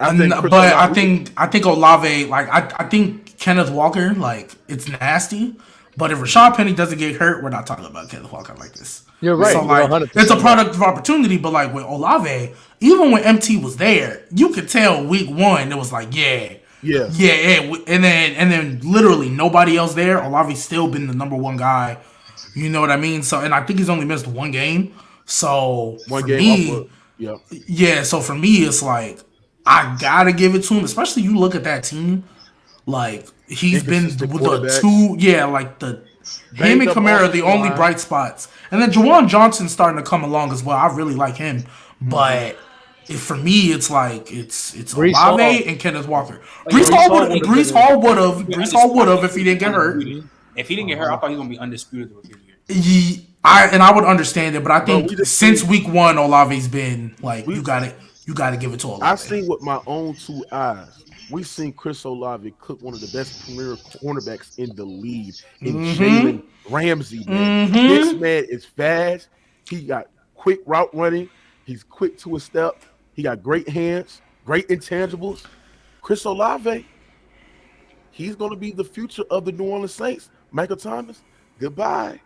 I think Olave, like I think Kenneth Walker, like it's nasty. But if Rashad Penny doesn't get hurt, we're not talking about Kenneth Walker like this. You're right. So like, it's a product of opportunity. But like with Olave, even when MT was there, you could tell week one it was like yeah. And then literally nobody else there. Olave's still been the number one guy. You know what I mean? So and I think he's only missed one game. So So for me, it's like I gotta give it to him. Especially you look at that team. Like he's been with the two, like the him and Kamara are the only bright spots, and then Juwan Johnson's starting to come along as well. I really like him, but for me, it's like it's Olave and Kenneth Walker. Brees Hall would have if he didn't get hurt. If he didn't get hurt, I thought he was gonna be undisputed the rookie year. I would understand it, but I think since week one, Olave's been like you got to give it to Olave. I've seen with my own two eyes. We've seen Chris Olave cook one of the best premier cornerbacks in the league in Jalen Ramsey. Man. This man is fast. He got quick route running. He's quick to a step. He got great hands, great intangibles. Chris Olave, he's going to be the future of the New Orleans Saints. Michael Thomas, goodbye.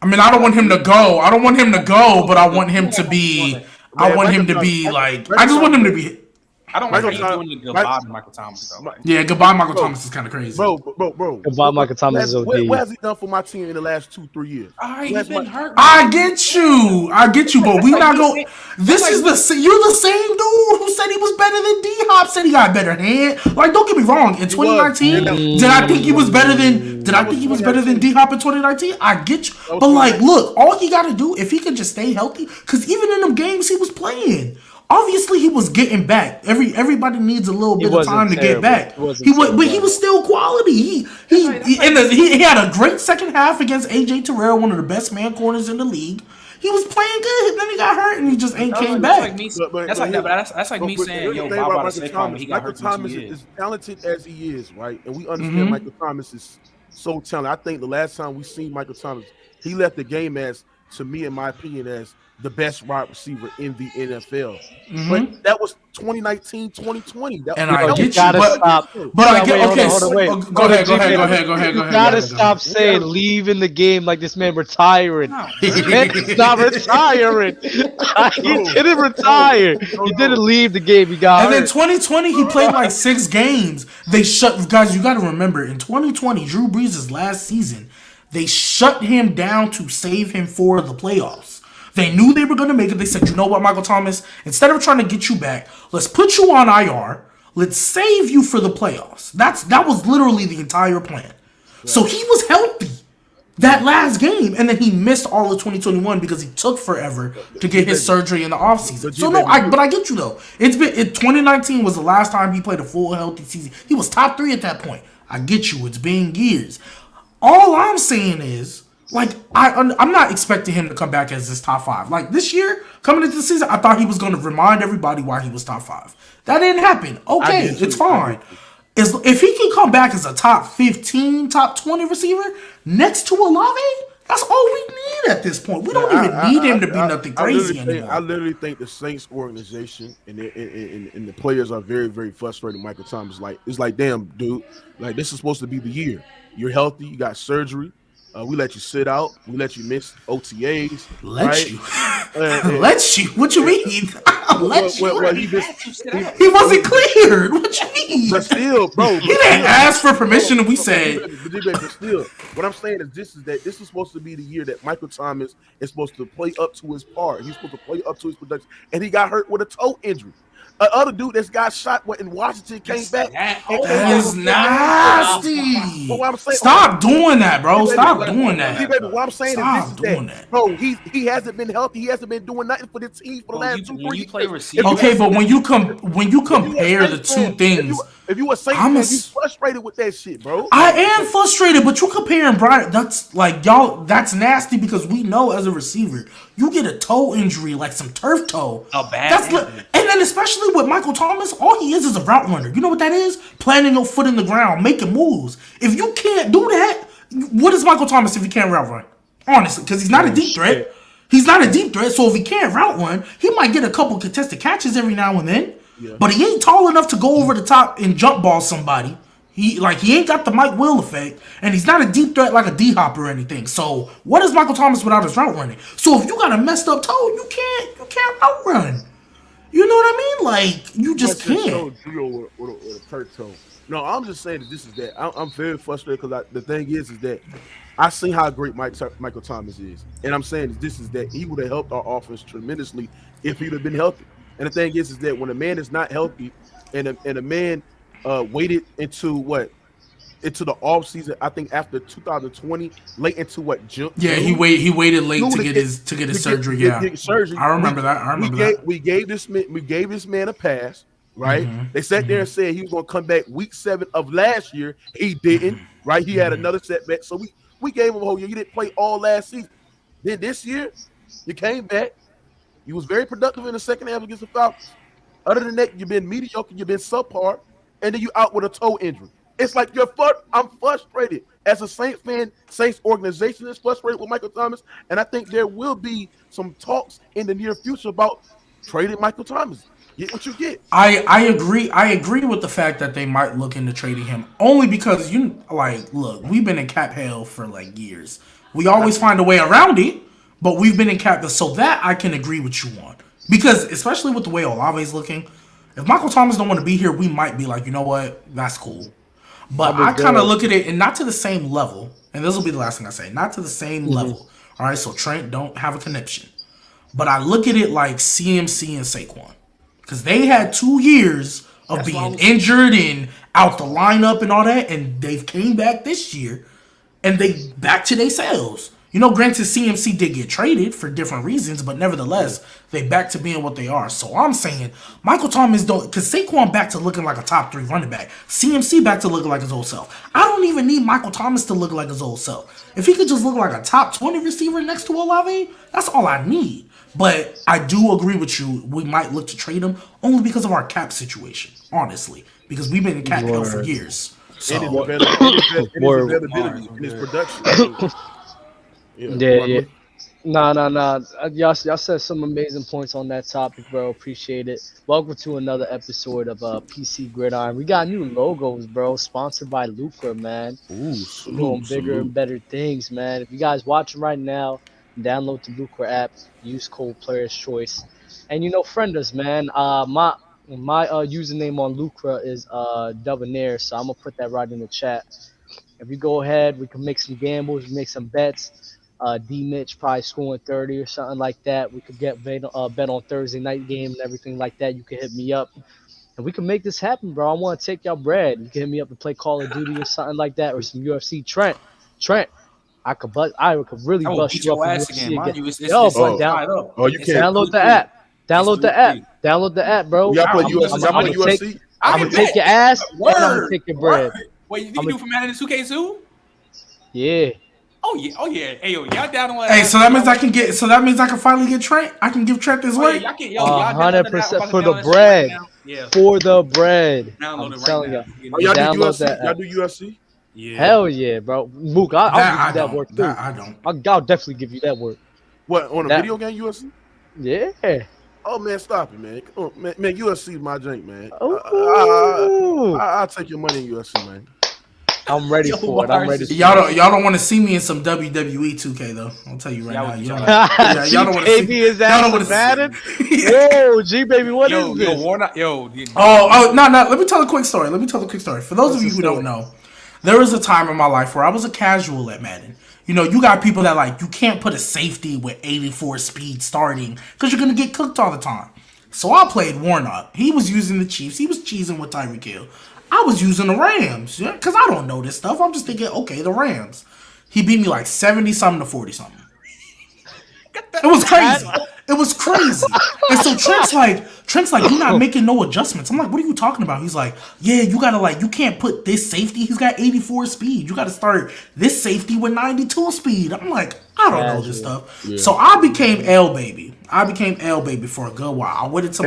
I mean, I don't want him to go. But I want him to be. I want him to be like. I just want him to be. I don't like how you doing goodbye to Michael Thomas, though. Yeah, goodbye Michael Thomas is kind of crazy. Bro. Goodbye Michael Thomas is okay. What has he done for my team in the last 2-3 years? He's been hurt. I get you, but we not going. This is you're the same dude who said he was better than D-Hop. Said he got better hand. Like, don't get me wrong. In 2019, did I think he was better than D-Hop in 2019? I get you, but like, look, all he got to do if he could just stay healthy, because even in them games he was playing. Obviously, he was getting back. Everybody needs a little bit of time to get back. But he was still quality. He had a great second half against AJ Terrell, one of the best man corners in the league. He was playing good, and then he got hurt, and he just ain't came back. That's like me saying, yo, Bob bought a Saquon when he got hurt for 2 years. Michael Thomas, as talented as he is, right? And we understand Michael Thomas is so talented. I think the last time we seen Michael Thomas, he left the game as, to me, in my opinion, as the best wide receiver in the NFL. But that was 2019, 2020. I get you, but I get okay. Go ahead. You gotta stop saying leaving the game like this man retiring. He's not retiring. He didn't retire. He didn't leave the game. He got hurt. And then 2020, he played like 6 games. They shut guys. You got to remember, in 2020, Drew Brees' last season, they shut him down to save him for the playoffs. They knew they were going to make it. They said, you know what, Michael Thomas? Instead of trying to get you back, let's put you on IR. Let's save you for the playoffs. That was literally the entire plan. Right. So he was healthy that last game, and then he missed all of 2021 because he took forever to get his surgery in the offseason. So but I get you though. 2019 was the last time he played a full healthy season. He was top 3 at that point. I get you. It's been years. All I'm saying is, like, I'm not expecting him to come back as his top 5. Like, this year, coming into the season, I thought he was going to remind everybody why he was top 5. That didn't happen. Okay, it's fine. If he can come back as a top 15, top 20 receiver next to Olave, that's all we need at this point. We don't even need him to be nothing crazy anymore. I literally think the Saints organization and the players are very, very frustrated. Michael Thomas, it's like, damn, dude, like, this is supposed to be the year. You're healthy. You got surgery. We let you sit out. We let you miss OTAs. Let you? What you mean? He wasn't cleared. What you mean? But still, bro. He didn't ask for permission, and we said. But still, what I'm saying is this is supposed to be the year that Michael Thomas is supposed to play up to his part. He's supposed to play up to his production, and he got hurt with a toe injury. Other dude that's got shot in Washington came back. That is nasty. Stop doing that, bro. Stop doing that. What I'm saying is that, bro, he hasn't been healthy. He hasn't been doing nothing for the team for the last 2-3 years. Okay, but when you compare the two things, if you a Saints fan, you frustrated with that shit, bro. I am frustrated, but you comparing Brian. That's like y'all. That's nasty because we know as a receiver, you get a toe injury like some turf toe. And then especially with Michael Thomas, all he is a route runner. You know what that is? Planting your foot in the ground, making moves. If you can't do that, what is Michael Thomas if he can't route run? Honestly, because he's not a deep threat. He's not a deep threat, so if he can't route run, he might get a couple contested catches every now and then. but he ain't tall enough to go over the top and jump ball somebody. He ain't got the Mike Will effect, and he's not a deep threat like a D-Hop or anything. So what is Michael Thomas without his route running? So if you got a messed up toe, you can't outrun. You know what I mean? Like, you just can't. With a hurt toe. No, I'm just saying that this is that. I'm very frustrated because the thing is that I seen how great Michael Thomas is, and I'm saying this is that he would have helped our offense tremendously if he'd have been healthy. And the thing is that when a man is not healthy, and a man waited into the off season, I think after 2020, late into June. Yeah, he waited late to get his surgery. Surgery. I remember that. We gave this man a pass. Right, they sat there and said he was going to come back week 7 of last year. He didn't. Right, he had another setback, so we gave him a whole year. He didn't play all last season. Then this year, you came back. You was very productive in the second half against the Falcons. Other than that, you've been mediocre. You've been subpar, and then you out with a toe injury. It's like I'm frustrated as a Saints fan. Saints organization is frustrated with Michael Thomas, and I think there will be some talks in the near future about trading Michael Thomas. Get what you get. I agree with the fact that they might look into trading him only because look, we've been in cap hell for years. We always find a way around it, but we've been in cap, so that I can agree with you on. Because especially with the way Olave's looking, if Michael Thomas don't want to be here, we might be like, you know what, that's cool. But I kind of look at it, and not to the same level, and this will be the last thing I say, not to the same level. All right, so Trent don't have a connection. But I look at it like CMC and Saquon. Because they had 2 years of being injured and out the lineup and all that, and they've came back this year, and they back to themselves. Granted, CMC did get traded for different reasons, but nevertheless, they back to being what they are. So I'm saying Michael Thomas because Saquon back to looking like a top 3 running back. CMC back to looking like his old self. I don't even need Michael Thomas to look like his old self. If he could just look like a top 20 receiver next to Olave, that's all I need. But I do agree with you. We might look to trade him only because of our cap situation, honestly, because we've been in cap hell for years. So and his production. Yeah. Nah. Y'all said some amazing points on that topic, bro. Appreciate it. Welcome to another episode of PC Gridiron. We got new logos, bro. Sponsored by Lucra, man. Ooh, doing bigger and better things, man. If you guys watching right now, download the Lucra app. Use code Players Choice, and friend us, man. My username on Lucra is Debonair, so I'm gonna put that right in the chat. If you go ahead, we can make some gambles, make some bets. D Mitch probably scoring 30 or something like that. We could get bet on Thursday night game and everything like that. You can hit me up, and we can make this happen, bro. I want to take y'all bread. You can hit me up to play Call of Duty or something like that, or some UFC. Trent, I could really bust you up in UFC again. You can't download the app. Download the app, bro. Y'all play UFC? I'm gonna take your ass and I'm gonna take your bread. Wait, you think you do for Madden 2K2? Yeah. Oh yeah. Hey yo, y'all down on Hey, so that means I can finally get Trent. I can give Trent this way. 100% for the bread. For the bread. I'm telling y'all. Y'all do UFC? Yeah. Hell yeah, bro. Mook, I'll give you that work too. I don't. I'll definitely give you that work. What, on a video game UFC? Yeah. Oh man, stop it, man. Come on, man, UFC is my drink, man. I'll take your money in UFC, man. I'm ready for it. Y'all don't want to see me in some WWE 2K though. I'll tell you right now. Y'all don't want to see me. Is that y'all don't Madden? Whoa, G baby, what is this? No. Let me tell a quick story. For those of you who don't know, there was a time in my life where I was a casual at Madden. You got people that you can't put a safety with 84 speed starting because you're gonna get cooked all the time. So I played Warnock. He was using the Chiefs. He was cheesing with Tyreek Hill. I was using the Rams, because I don't know this stuff. I'm just thinking, okay, the Rams. He beat me 70-something to 40-something. It was crazy. And so Trent's like, you're not making no adjustments. I'm like, what are you talking about? He's like, yeah, you gotta you can't put this safety. He's got 84 speed. You gotta start this safety with 92 speed. I'm like, I don't know this stuff. Yeah. So I became L baby. For a good while. I went into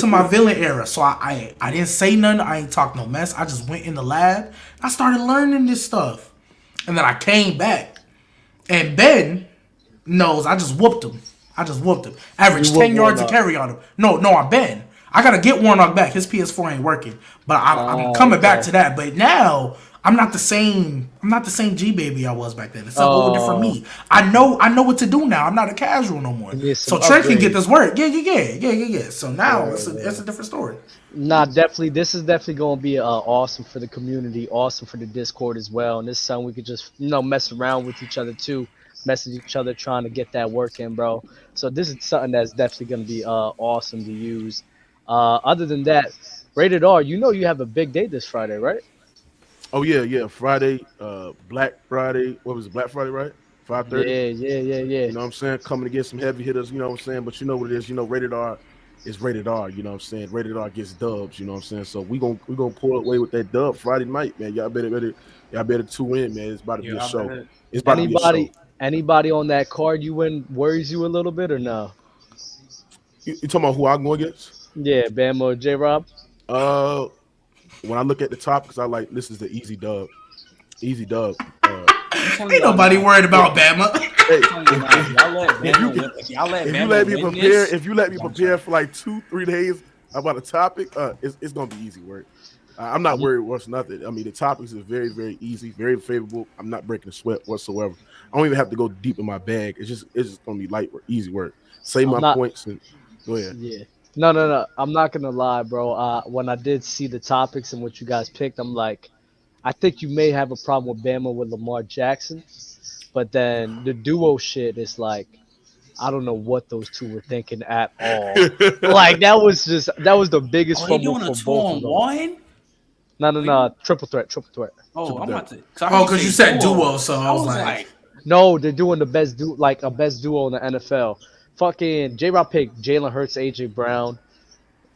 my villain era. So I didn't say nothing. I ain't talk no mess. I just went in the lab. I started learning this stuff. And then I came back. And Ben knows I just whooped him. Averaged 10 yards a carry on him. No, I Ben. I gotta get Warnock back. His PS4 ain't working, but I'm coming back to that. But now I'm not the same. I'm not the same G baby I was back then. It's a whole different me. I know what to do now. I'm not a casual no more. So Trent can get this work. Yeah. So now it's a different story. Nah, definitely. This is definitely going to be awesome for the community, awesome for the Discord as well. And this is something we could just mess around with each other too, message each other, trying to get that work in, bro. So this is something that's definitely going to be awesome to use. Other than that, Rated R, you have a big day this Friday, right? Oh yeah. Friday, Black Friday. What was it? Black Friday, right? 5:30. Yeah. You know what I'm saying? Coming to get some heavy hitters. You know what I'm saying? But you know what it is. Rated R is Rated R. You know what I'm saying? Rated R gets dubs. You know what I'm saying? So we gonna pull away with that dub Friday night, man. Y'all better tune in, man. It's about to be a show. It's about to be a show. Anybody on that card you win worries you a little bit or no? You talking about who I'm going against? Yeah, Bama or J-Rob? When I look at the top, because I like this is the easy dub. Easy dub. Ain't nobody worried about Bama. If you let me prepare for like 2-3 days about a topic, it's gonna be easy work. I'm not worried what's nothing. I mean, the topics is very, very easy, very favorable. I'm not breaking a sweat whatsoever. I don't even have to go deep in my bag. It's just gonna be light work, easy work. Say my points and go ahead. Yeah. No. I'm not gonna lie, bro. When I did see the topics and what you guys picked, I'm like, I think you may have a problem with Bama with Lamar Jackson, but then the duo shit is like, I don't know what those two were thinking at all. Like that was the biggest fumble for both of them. 2-on-1? No, triple threat. Oh, I'm about to. Because you said duo, so I was like, no, they're doing the best a best duo in the NFL. Fucking J-Rob picked Jalen Hurts, AJ Brown.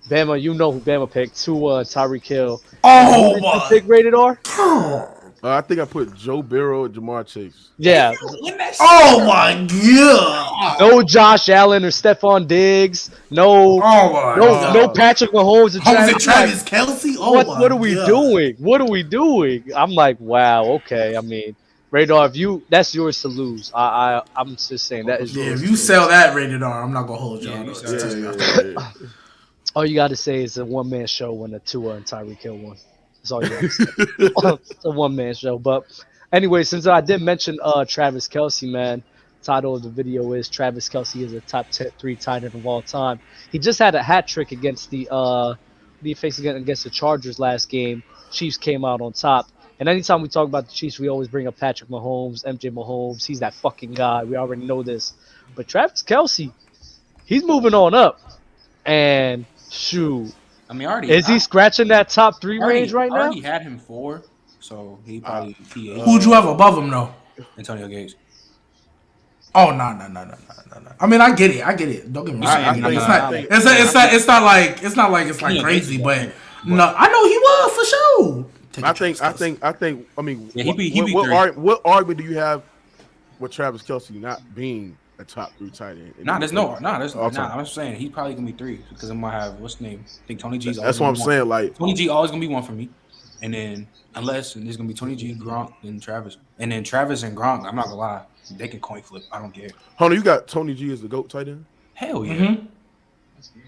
Bama, you know who Bama picked. Tua, Tyreek Hill. Oh, you pick Rated R? I think I put Joe Burrow and Jamar Chase. Yeah. Oh my god. No Josh Allen or Stephon Diggs. No Patrick Mahomes and Travis Kelce. Oh what are we doing? What are we doing? I'm like, wow, okay. I mean, Rated R, that's yours to lose. I'm just saying that is yours. Yeah, if you sell that Rated R, I'm not gonna hold you. All you gotta say is a one-man show when the Tua and Tyreek Hill won. That's all you gotta say. It's a one-man show. But anyway, since I did mention Travis Kelce, man, title of the video is Travis Kelce is a top 3 tight end of all time. He just had a hat trick against the Chargers last game. Chiefs came out on top. And anytime we talk about the Chiefs, we always bring up Patrick Mahomes, MJ Mahomes. He's that fucking guy. We already know this. But Travis Kelce, he's moving on up. And shoot, I mean, is he scratching that top 3 range right now? I already had him 4, so he probably. Who'd you have above him though? Antonio Gates. Oh no. I mean, I get it. Don't get me wrong. It's not like it's like crazy, but no, I know he was for sure. I mean, what argument do you have with Travis Kelce not being a top 3 tight end? I'm saying he's probably gonna be 3 because I'm gonna have what's his name? I think Tony G's. That's what I'm saying. Like Tony G always gonna be 1 for me, and then unless there's gonna be Tony G, Gronk, and Travis, and then Travis and Gronk. I'm not gonna lie, they can coin flip. I don't care. Hunter, you got Tony G as the GOAT tight end? Hell yeah,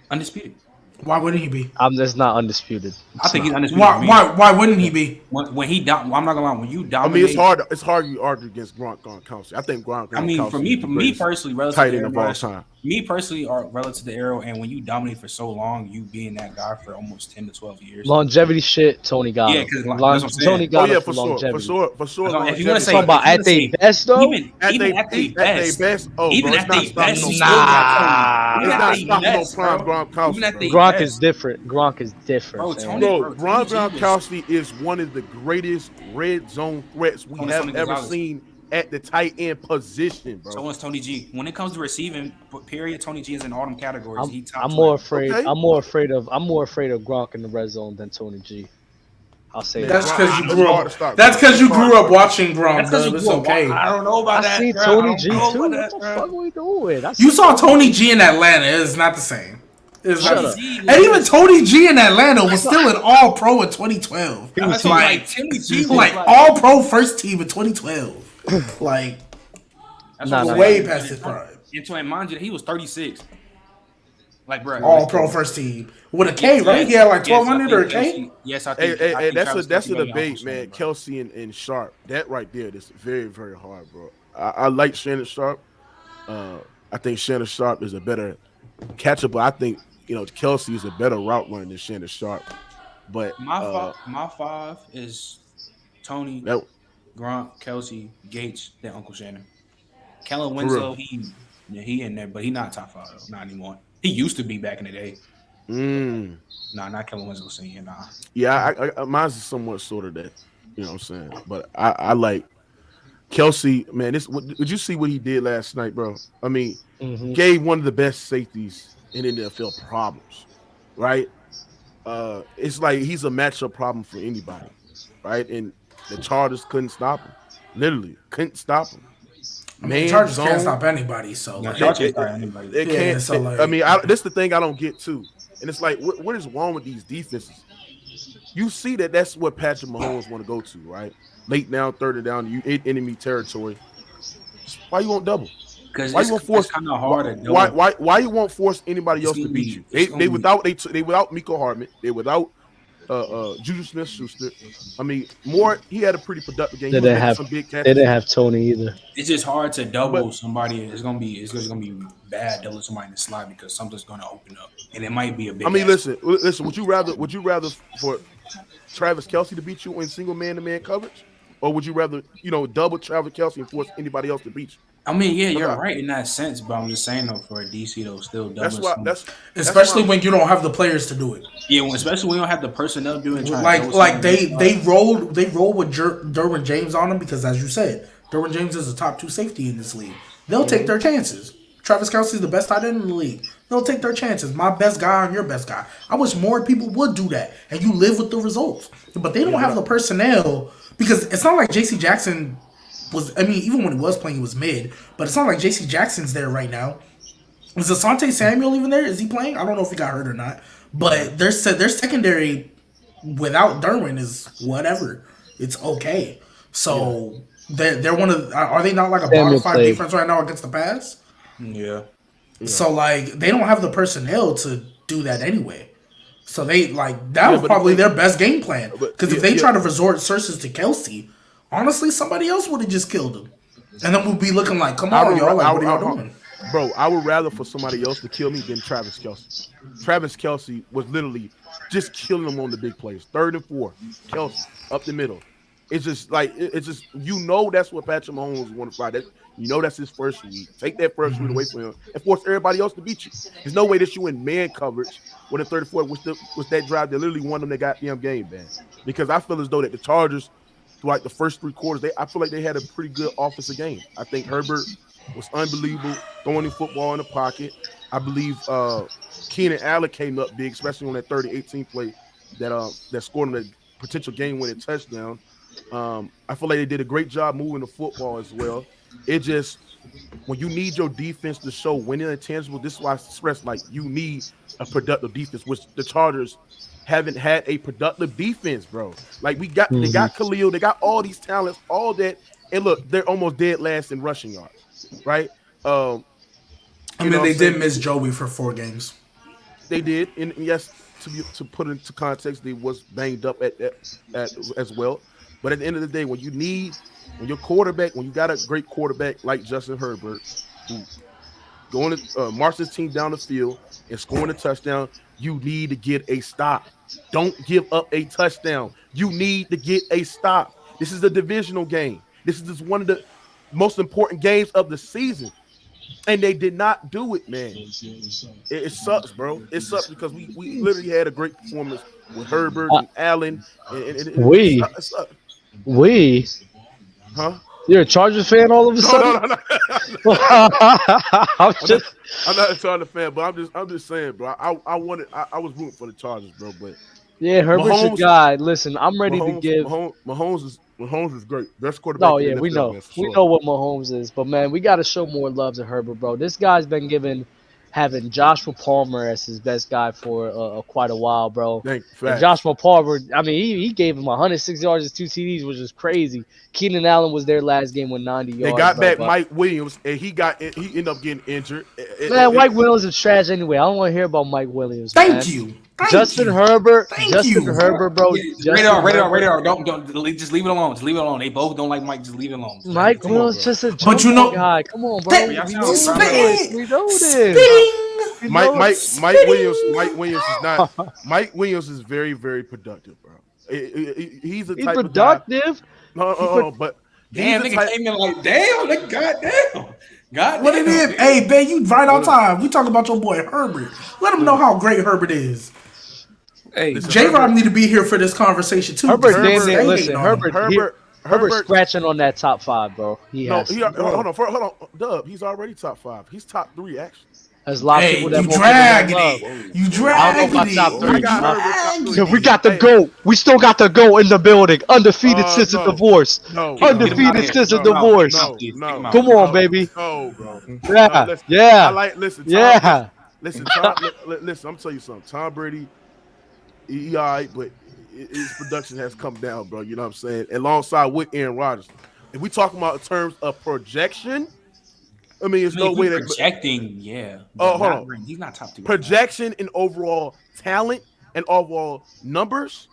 undisputed. Why wouldn't he be? I'm just not undisputed. I think he's undisputed. Why wouldn't he be? When he I'm not gonna lie. When you dominate, I mean, it's hard you argue against Gronk Kelce. I think Gronk. I mean, for me personally, relative tight end of all time. Me personally, are relative to Arrow, and when you dominate for so long, you being that guy for almost 10 to 12 years. Longevity shit, Tony got him. Yeah, because Tony got him for sure. If you want to say about at their best though, even at their best, even at their best, it's not stopping no prime Gronk Kelce. Gronk is different. Gronk Kelce is one of the greatest red zone threats we have ever seen at the tight end position, bro. So is Tony G. When it comes to receiving, period, Tony G is in all them categories. I'm more afraid of Gronk in the red zone than Tony G. I'll say that's because you grew up. That's because you grew up watching Gronk. It's okay. I don't know about that. I see Tony G too. What the fuck are we doing? You saw Tony G in Atlanta. It's not the same. And even Tony G in Atlanta was still an All-Pro in 2012. He was like All-Pro first team in 2012. Like, way past his prime. And mind you, he was 36. Like, bro, All listen, pro bro. first team with a K, right? Yes, Yeah, like yes, I 1,200 or a think K. Kelce. Yes, Hey, I think Travis that's Kelce a better than Uncle debate, man. Shannon, bro. Kelsey and Sharp. That right there, that's very, very hard, bro. I like Shannon Sharp. I think Shannon Sharp is a better catcher, but I think Kelsey is a better route runner than Shannon Sharp. But My five is Tony, that Gronk, Kelsey, Gates, then Uncle Shannon. Kellen for real. Winslow, he in there, but he not top five though, not anymore. He used to be back in the day. Mm. Nah, not Kellen Winslow senior. Nah. Yeah, mine's is somewhat sort of that. You know what I'm saying? But I like Kelsey, man. Did you see what he did last night, bro? I mean, Mm-hmm. gave one of the best safeties in the NFL problems, right? It's like he's a matchup problem for anybody, right? And the Chargers couldn't stop him. Literally, couldn't stop him. I mean, Man Chargers can't zone. stop anybody. So No, like, Chargers can't start anybody. They yeah. can't. So like, I mean, this is the thing I don't get too. And it's like, what is wrong with these defenses? You see that's what Patrick Mahomes want to go to, right? Late down, third and down, you in enemy territory. Why you won't double? Because Why you won't force? kind of hard to do. Why you won't force anybody else to beat you? They without Miko Hardman. They without Juju Smith-Schuster. I mean, he had a pretty productive game. They didn't have some big catches. They didn't have Tony either. It's just hard to double somebody. It's gonna be bad doubling somebody in the slot because something's gonna open up, and it might be a big. I mean, listen. Would you rather for Travis Kelce to beat you in single man-to-man coverage, or would you rather double Travis Kelce and force anybody else to beat you? I mean, yeah, you're right in that sense, but I'm just saying though, for a DC though, still double. Especially when you don't have the players to do it. Yeah, especially when you don't have the personnel doing. Like they rolled with Derwin James on him because, as you said, Derwin James is a top 2 safety in this league. They'll take their chances. Travis Kelce is the best tight end in the league. They'll take their chances. My best guy on your best guy. I wish more people would do that, and you live with the results. But they don't have the personnel because it's not like J.C. Jackson was. I mean, even when he was playing, he was mid. But it's not like J.C. Jackson's there right now. Is Asante Samuel even there? Is he playing? I don't know if he got hurt or not. But their secondary without Derwin is whatever. It's okay. So they're one of. Are they not like a bottom 5 defense right now against the pass? Yeah. So like they don't have the personnel to do that anyway. So they that was probably their best game plan. Because if they try to resort sources to Kelce, honestly, somebody else would have just killed him, and then we'd be looking like, come on, y'all, like what are y'all doing? Bro, I would rather for somebody else to kill me than Travis Kelce. Travis Kelce was literally just killing them on the big plays. 3rd and 4, Kelce up the middle. It's just that's what Patrick Mahomes want to fight. That's his first read. Take that first read away from him and force everybody else to beat you. There's no way that you in man coverage with a 34 was that drive that literally won them the goddamn game, man. Because I feel as though that the Chargers, throughout the first 3 quarters, I feel like they had a pretty good offensive game. I think Herbert was unbelievable throwing the football in the pocket. I believe Keenan Allen came up big, especially on that 30-18 play that scored him that potential game-winning touchdown. I feel like they did a great job moving the football as well. It just, when you need your defense to show winning intangible, this is why I stress you need a productive defense, which the Chargers haven't had a productive defense, bro. They got Khalil, they got all these talents, all that, and look, they're almost dead last in rushing yards, right? I mean, they did miss Joey for 4 games. They did, and yes, to put into context, they was banged up at as well. But at the end of the day, when you got a great quarterback like Justin Herbert, who going to march his team down the field and scoring a touchdown, you need to get a stop. Don't give up a touchdown. You need to get a stop. This is a divisional game. This is just one of the most important games of the season. And they did not do it, man. It sucks, bro. It sucks because we literally had a great performance with Herbert and Allen. Huh? You're a Chargers fan all of a sudden? No. I'm not a Chargers fan, but I'm just saying, bro. I was rooting for the Chargers, bro. But yeah, Herbert's a guy. Listen, I'm ready to give. Mahomes is great. Best quarterback. Oh yeah, we know. We know what Mahomes is, but man, we got to show more love to Herbert, bro. This guy's been given having Joshua Palmer as his best guy for quite a while, bro. Thank And facts. Joshua Palmer, I mean, he gave him 106 yards and 2 TDs, which is crazy. Keenan Allen was their last game with 90 yards. They got bro, back but- Mike Williams, and he ended up getting injured. Man, Mike Williams is trash anyway. I don't want to hear about Mike Williams. Thank man. you. Justin Herbert, Thank Justin you. Herbert, bro. Radar. Don't just leave it alone. Just leave it alone. They both don't like Mike. Just leave it alone. Mike Come on, Williams bro. just a But you know- guy. Come on, bro. That- We y'all know just this. spitting. We know this. Spitting. We know this. Mike Williams is not. Mike Williams is very, very productive, bro. He's a He's type productive. of guy. No, but Damn, he's the nigga type- came in like, damn, nigga, goddamn. What it is? Hey, Ben, you right on time. We talking about your boy Herbert. Let him know how great Herbert is. Hey, J-Rob need to be here for this conversation too. Herbert, because damn they near, ain't listen, on Herbert, him. Herbert scratching on that top 5, bro. He No, has. hold on, Dub. He's already top 5. He's top 3 actually. There's a lot of Hey, people that you won't dragging give him that it. love. You I dragging don't know about top it. three. You dragging Yo, we it. got the GOAT. We still got the GOAT in the building. Undefeated since the no. divorce. No, Undefeated since the divorce. No, Come on, baby. No, bro. Yeah, Listen, yeah. I like listen. Tom, Yeah. Listen, Tom, listen. I'm telling you something. Tom Brady, he all right, but his production has come down, bro. You know what I'm saying? Alongside with Aaron Rodgers. If we talking about in terms of projection, I mean, there's no way that projecting, yeah. Oh, hold on. He's not top 3. projection in overall talent and overall numbers.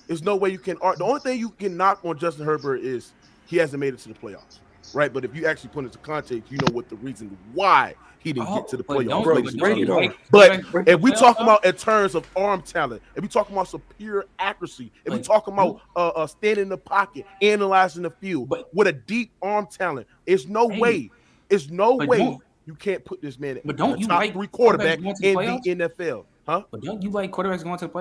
There's no way you can. The only thing you can knock on Justin Herbert is he hasn't made it to the playoffs, right? But if you actually put it into context, you know what the reason why he didn't get to the playoffs. But if we talk about in terms of arm talent, if we talking about superior accuracy, if we talking about standing in the pocket, analyzing the field, with a deep arm talent, it's no way. It's no way you can't put this man But don't in you the top like 3 quarterback quarterbacks in going to the the NFL, huh? But don't you like quarterbacks going to the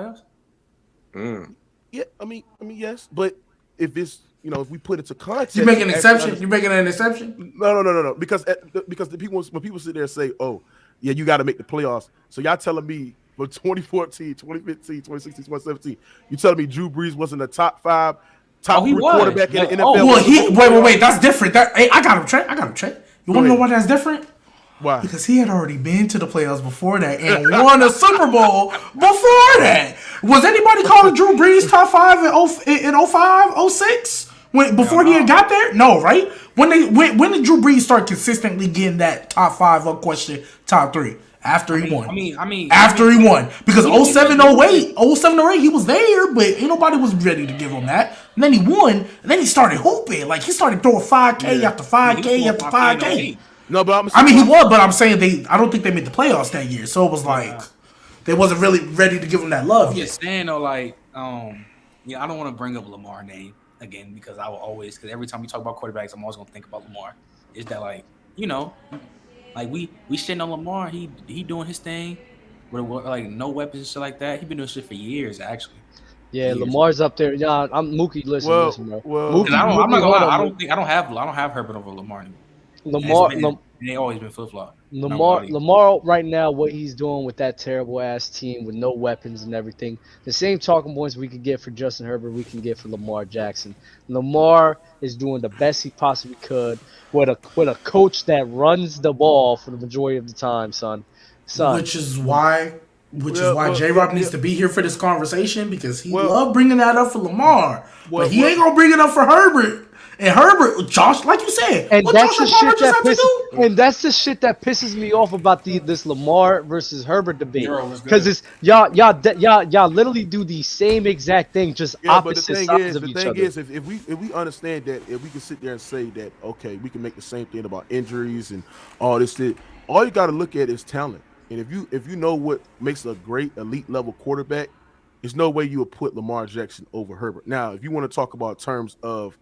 playoffs? Yeah, I mean, yes, but if it's if we put it to context, You making an exception? You making an exception? No, because the people when people sit there and say, oh, yeah, you got to make the playoffs. So y'all telling me for 2014, 2015, 2016, 2017, you telling me Drew Brees wasn't a top 5, top 3 quarterback in the NFL? Well, wait, that's different. Hey, I got him, Trey. You want to know why that's different? Why? Because he had already been to the playoffs before that and won a Super Bowl before that. Was anybody calling Drew Brees top 5 in 05, 06? Before he had got there? No, right? When did Drew Brees start consistently getting that top 5 question, top 3? After he won. After he won. Because 07, 08, he was there, but ain't nobody was ready to give him that. And then he won, and then he started hooping. Like, he started throwing 5K after 5K after 5K. No, but he was, but I'm saying I don't think they made the playoffs that year. So it was like they wasn't really ready to give him that love. I'm just saying though, like, I don't want to bring up Lamar name again because I will always, because every time we talk about quarterbacks, I'm always gonna think about Lamar. Is that like, like we shitting on Lamar, he doing his thing with like no weapons and shit like that. He been doing shit for years actually. Yeah, Lamar's up there. Yeah, I'm Mookie. Listen, bro. Mookie, I'm not gonna lie. I don't have Herbert over Lamar anymore. They always been flip flop. Lamar right now, what he's doing with that terrible ass team with no weapons and everything, the same talking points we could get for Justin Herbert, we can get for Lamar Jackson. Lamar is doing the best he possibly could with a coach that runs the ball for the majority of the time, son. Which is why J-Rob needs to be here for this conversation because he loved bringing that up for Lamar, but he ain't gonna bring it up for Herbert. And Herbert, Josh, like you said, and what that's Josh the shit just have to do? And that's the shit that pisses me off about this Lamar versus Herbert debate. Because it's y'all literally do the same exact thing, just opposite sides of each other. The thing is, if we understand that, if we can sit there and say that, okay, we can make the same thing about injuries and all this shit. All you got to look at is talent. And if you know what makes a great elite level quarterback, there's no way you would put Lamar Jackson over Herbert. Now, if you want to talk about terms of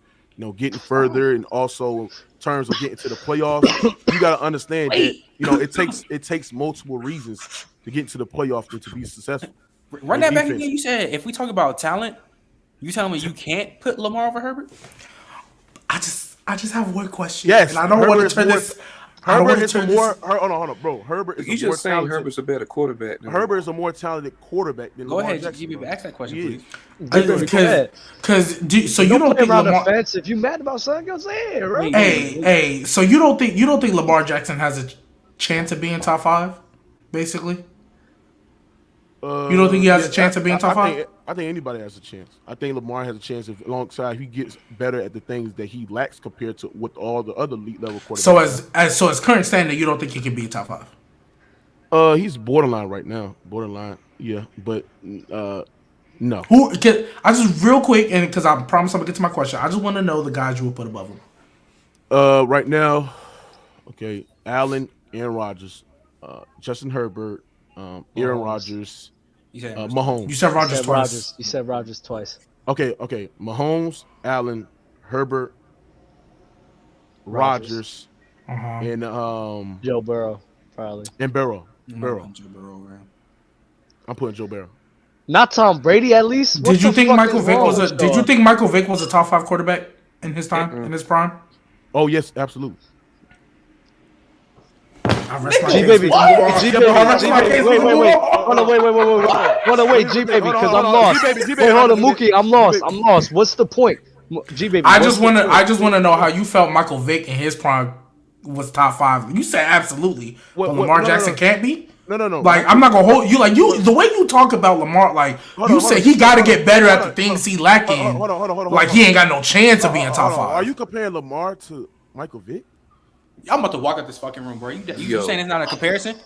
getting further and also terms of getting to the playoffs, you got to understand that it takes multiple reasons to get into the playoffs and to be successful. Run that back again. You said if we talk about talent, you telling me you can't put Lamar over Herbert? I just have one question. Yes, and I don't want to turn this. Herbert is more. Hold on, bro. Herbert is. You just saying Herbert's a better quarterback. Herbert is a more talented quarterback than Lamar Jackson. Ask that question, please. So you don't think Lamar? Offense. If you mad about something, go say it, right? Hey. So you don't think Lamar Jackson has a chance of being top 5? basically? You don't think he has a chance of being top 5? I think anybody has a chance. I think Lamar has a chance if alongside he gets better at the things that he lacks compared to with all the other elite level quarterbacks. So as current standing, you don't think he can be a top 5? He's borderline right now. Borderline, yeah, but no. I just real quick, and because I promise I'm gonna get to my question, I just want to know the guys you would put above him. Right now, okay, Allen, Aaron Rodgers, Justin Herbert, Aaron Rodgers, Mahomes. You said Rodgers twice. You said Rodgers twice. Okay. Mahomes, Allen, Herbert, Rodgers, and Joe Burrow, probably. And Burrow. I'm putting Joe Burrow. Not Tom Brady, at least. Did you think Michael Vick was a top 5 quarterback in his time, in his prime? Oh yes, absolutely. I rest my G case. baby, wait. Hold on, wait, G baby, because I'm lost. Wait, hold on, Mookie, I'm lost. What's the point, G baby? I just want to know how you felt Michael Vick in his prime was top 5. You said absolutely, but Lamar Jackson can't be. No. Like I'm not gonna hold you. Like you, the way you talk about Lamar, like you said, he got to get better at the things he lacking. Like he ain't got no chance of being top 5. Are you comparing Lamar to Michael Vick? I'm about to walk out this fucking room, bro. You saying it's not a comparison?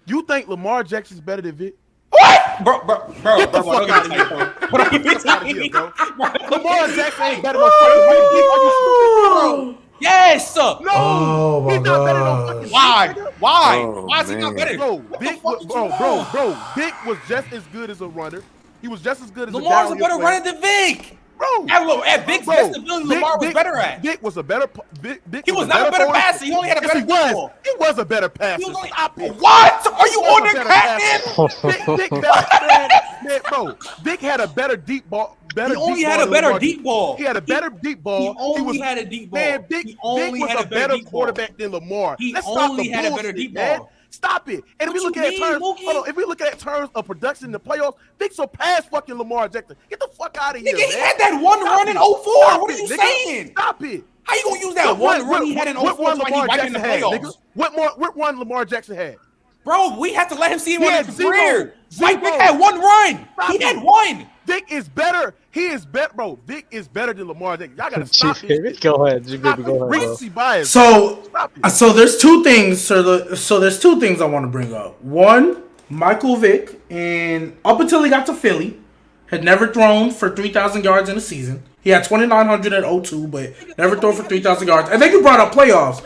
You think Lamar Jackson's better than Vick? What? Bro. Get the fuck out of here, bro. Get out of here, bro. Lamar Jackson ain't better than fucking Michael Vick. Are you stupid, bro? Yes. No. Oh he's not better than fucking Vick. Why? Oh, Why is he not better? Bro, Vick was just as good as a runner. He was just as good as Lamar's a a better runner than Vick. Bro, at Vick's best ability, Lamar was better at. Vick was a better. He was not a better passer. He only had a better ball. He was a better passer. Stop it. What? Are you on the crack, Vick man, bro. Vick had a better deep ball. He only had a better deep ball. He had a better deep ball. He only had a deep ball. Man, Vick was a better quarterback than Lamar. He Let's only stop the had a better bullshit, deep man. ball. Stop it. And if we look at terms, if we look at terms of production in the playoffs, Vick surpassed fucking Lamar Jackson. Get the fuck out of here, Nigga, man. he had that one run in 04. What are you saying? Stop it. How you gonna use that one run he had in 04 while he wiped in the playoffs? What one Lamar Jackson had? Bro, we have to let him see one in his career. Zero. Vick had one run. He had one. Vick is better. He is better, bro. Vick is better than Lamar Jackson. Y'all gotta stop it. Go ahead, G baby, go ahead. Recency bias. So there's two things. So there's two things I want to bring up. One, Michael Vick, and up until he got to Philly, had never thrown for 3,000 yards in a season. He had 2,900 at 02, but never thrown for 3,000 yards. And then you brought up playoffs.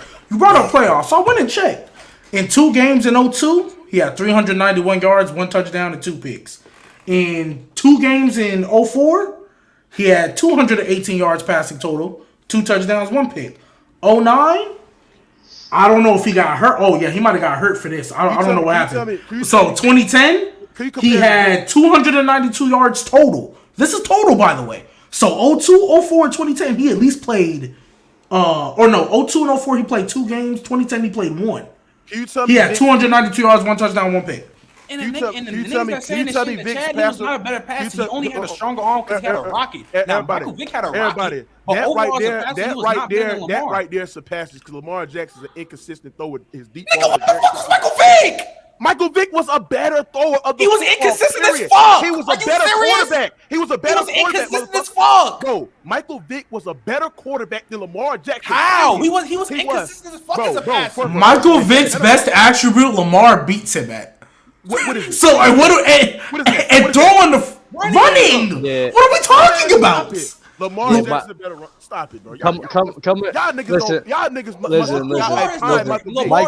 So I went and checked. In 2 games in 02, he had 391 yards, 1 touchdown, and 2 picks. In 2 games in 04, he had 218 yards passing total, 2 touchdowns, 1 pick. 09, I don't know if he got hurt. Oh, yeah, he might have got hurt for this. I don't know what happened. So 2010, he had 292 yards total. This is total, by the way. So 02, 04, and 2010, he at least played, 02 and 04, he played 2 games. 2010, he played 1. He had 292 yards, 1 touchdown, 1 pick. And the niggas that saying this shit in the chat, he was not a better passer. He only had a stronger arm because he had a rocket. Now, Michael Vick had a rocket. That right there surpasses because Lamar Jackson's an inconsistent thrower with his deep ball. What the fuck is Michael Vick? Michael Vick was a better thrower of the He was inconsistent as fuck. He was a better quarterback. He was a better quarterback. Inconsistent as fuck. Bro, Michael Vick was a better quarterback than Lamar Jackson. How? He was inconsistent as fuck as a passer. Michael Vick's best attribute, Lamar beats him at. What is it? So like, and throwing the running. Yeah. What are we talking about? Lamar Jackson better run. Stop it, bro. Come. Y'all niggas. Listen. Lamar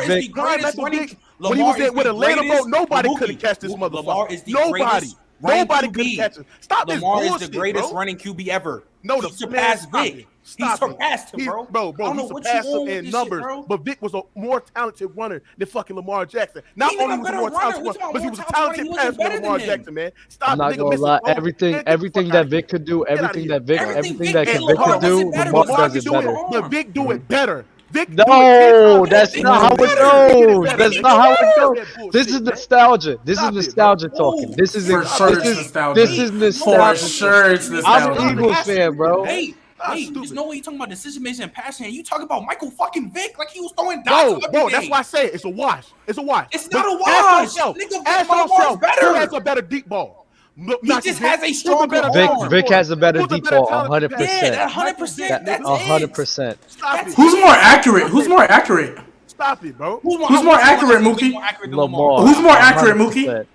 is the greatest running. When he was there with Atlanta, bro, nobody could have catch this motherfucker. Lamar is the nobody. greatest. Nobody could catch him. Stop this bullshit, Lamar is the greatest running QB ever. No, he surpassed Vick. He surpassed him, bro. Bro, he surpassed him in numbers, but Vick was a more talented runner than fucking Lamar Jackson. Not only was he more talented, but he was a talented passer than Lamar Jackson, man. Stop. I'm not gonna lie. Everything that Vick could do, everything that Vick could do, Lamar does it better. But Vick do it better. No, that's not how it goes. That's not how it goes. This is nostalgia. This is nostalgia talking. This is nostalgia. For sure, it's nostalgia. I'm an Eagles fan, bro. Hey, Wait, stupid. there's no way you talking about decision making and passing. You talking about Michael fucking Vick like he was throwing dots. Bro, that's why I say it's a wash. It's a wash. It's not a wash. Ask yourself. Nigga, Ask Lamar's yourself. better. Who has a better deep ball? He just has a stronger arm. Vick has a better deep ball, 100%. Yeah, 100%. That's 100%. Stop it. Who's more accurate? Who's more accurate? Stop it, bro. Who's more accurate, Mookie? Lamar. Who's more accurate, Mookie? 100%.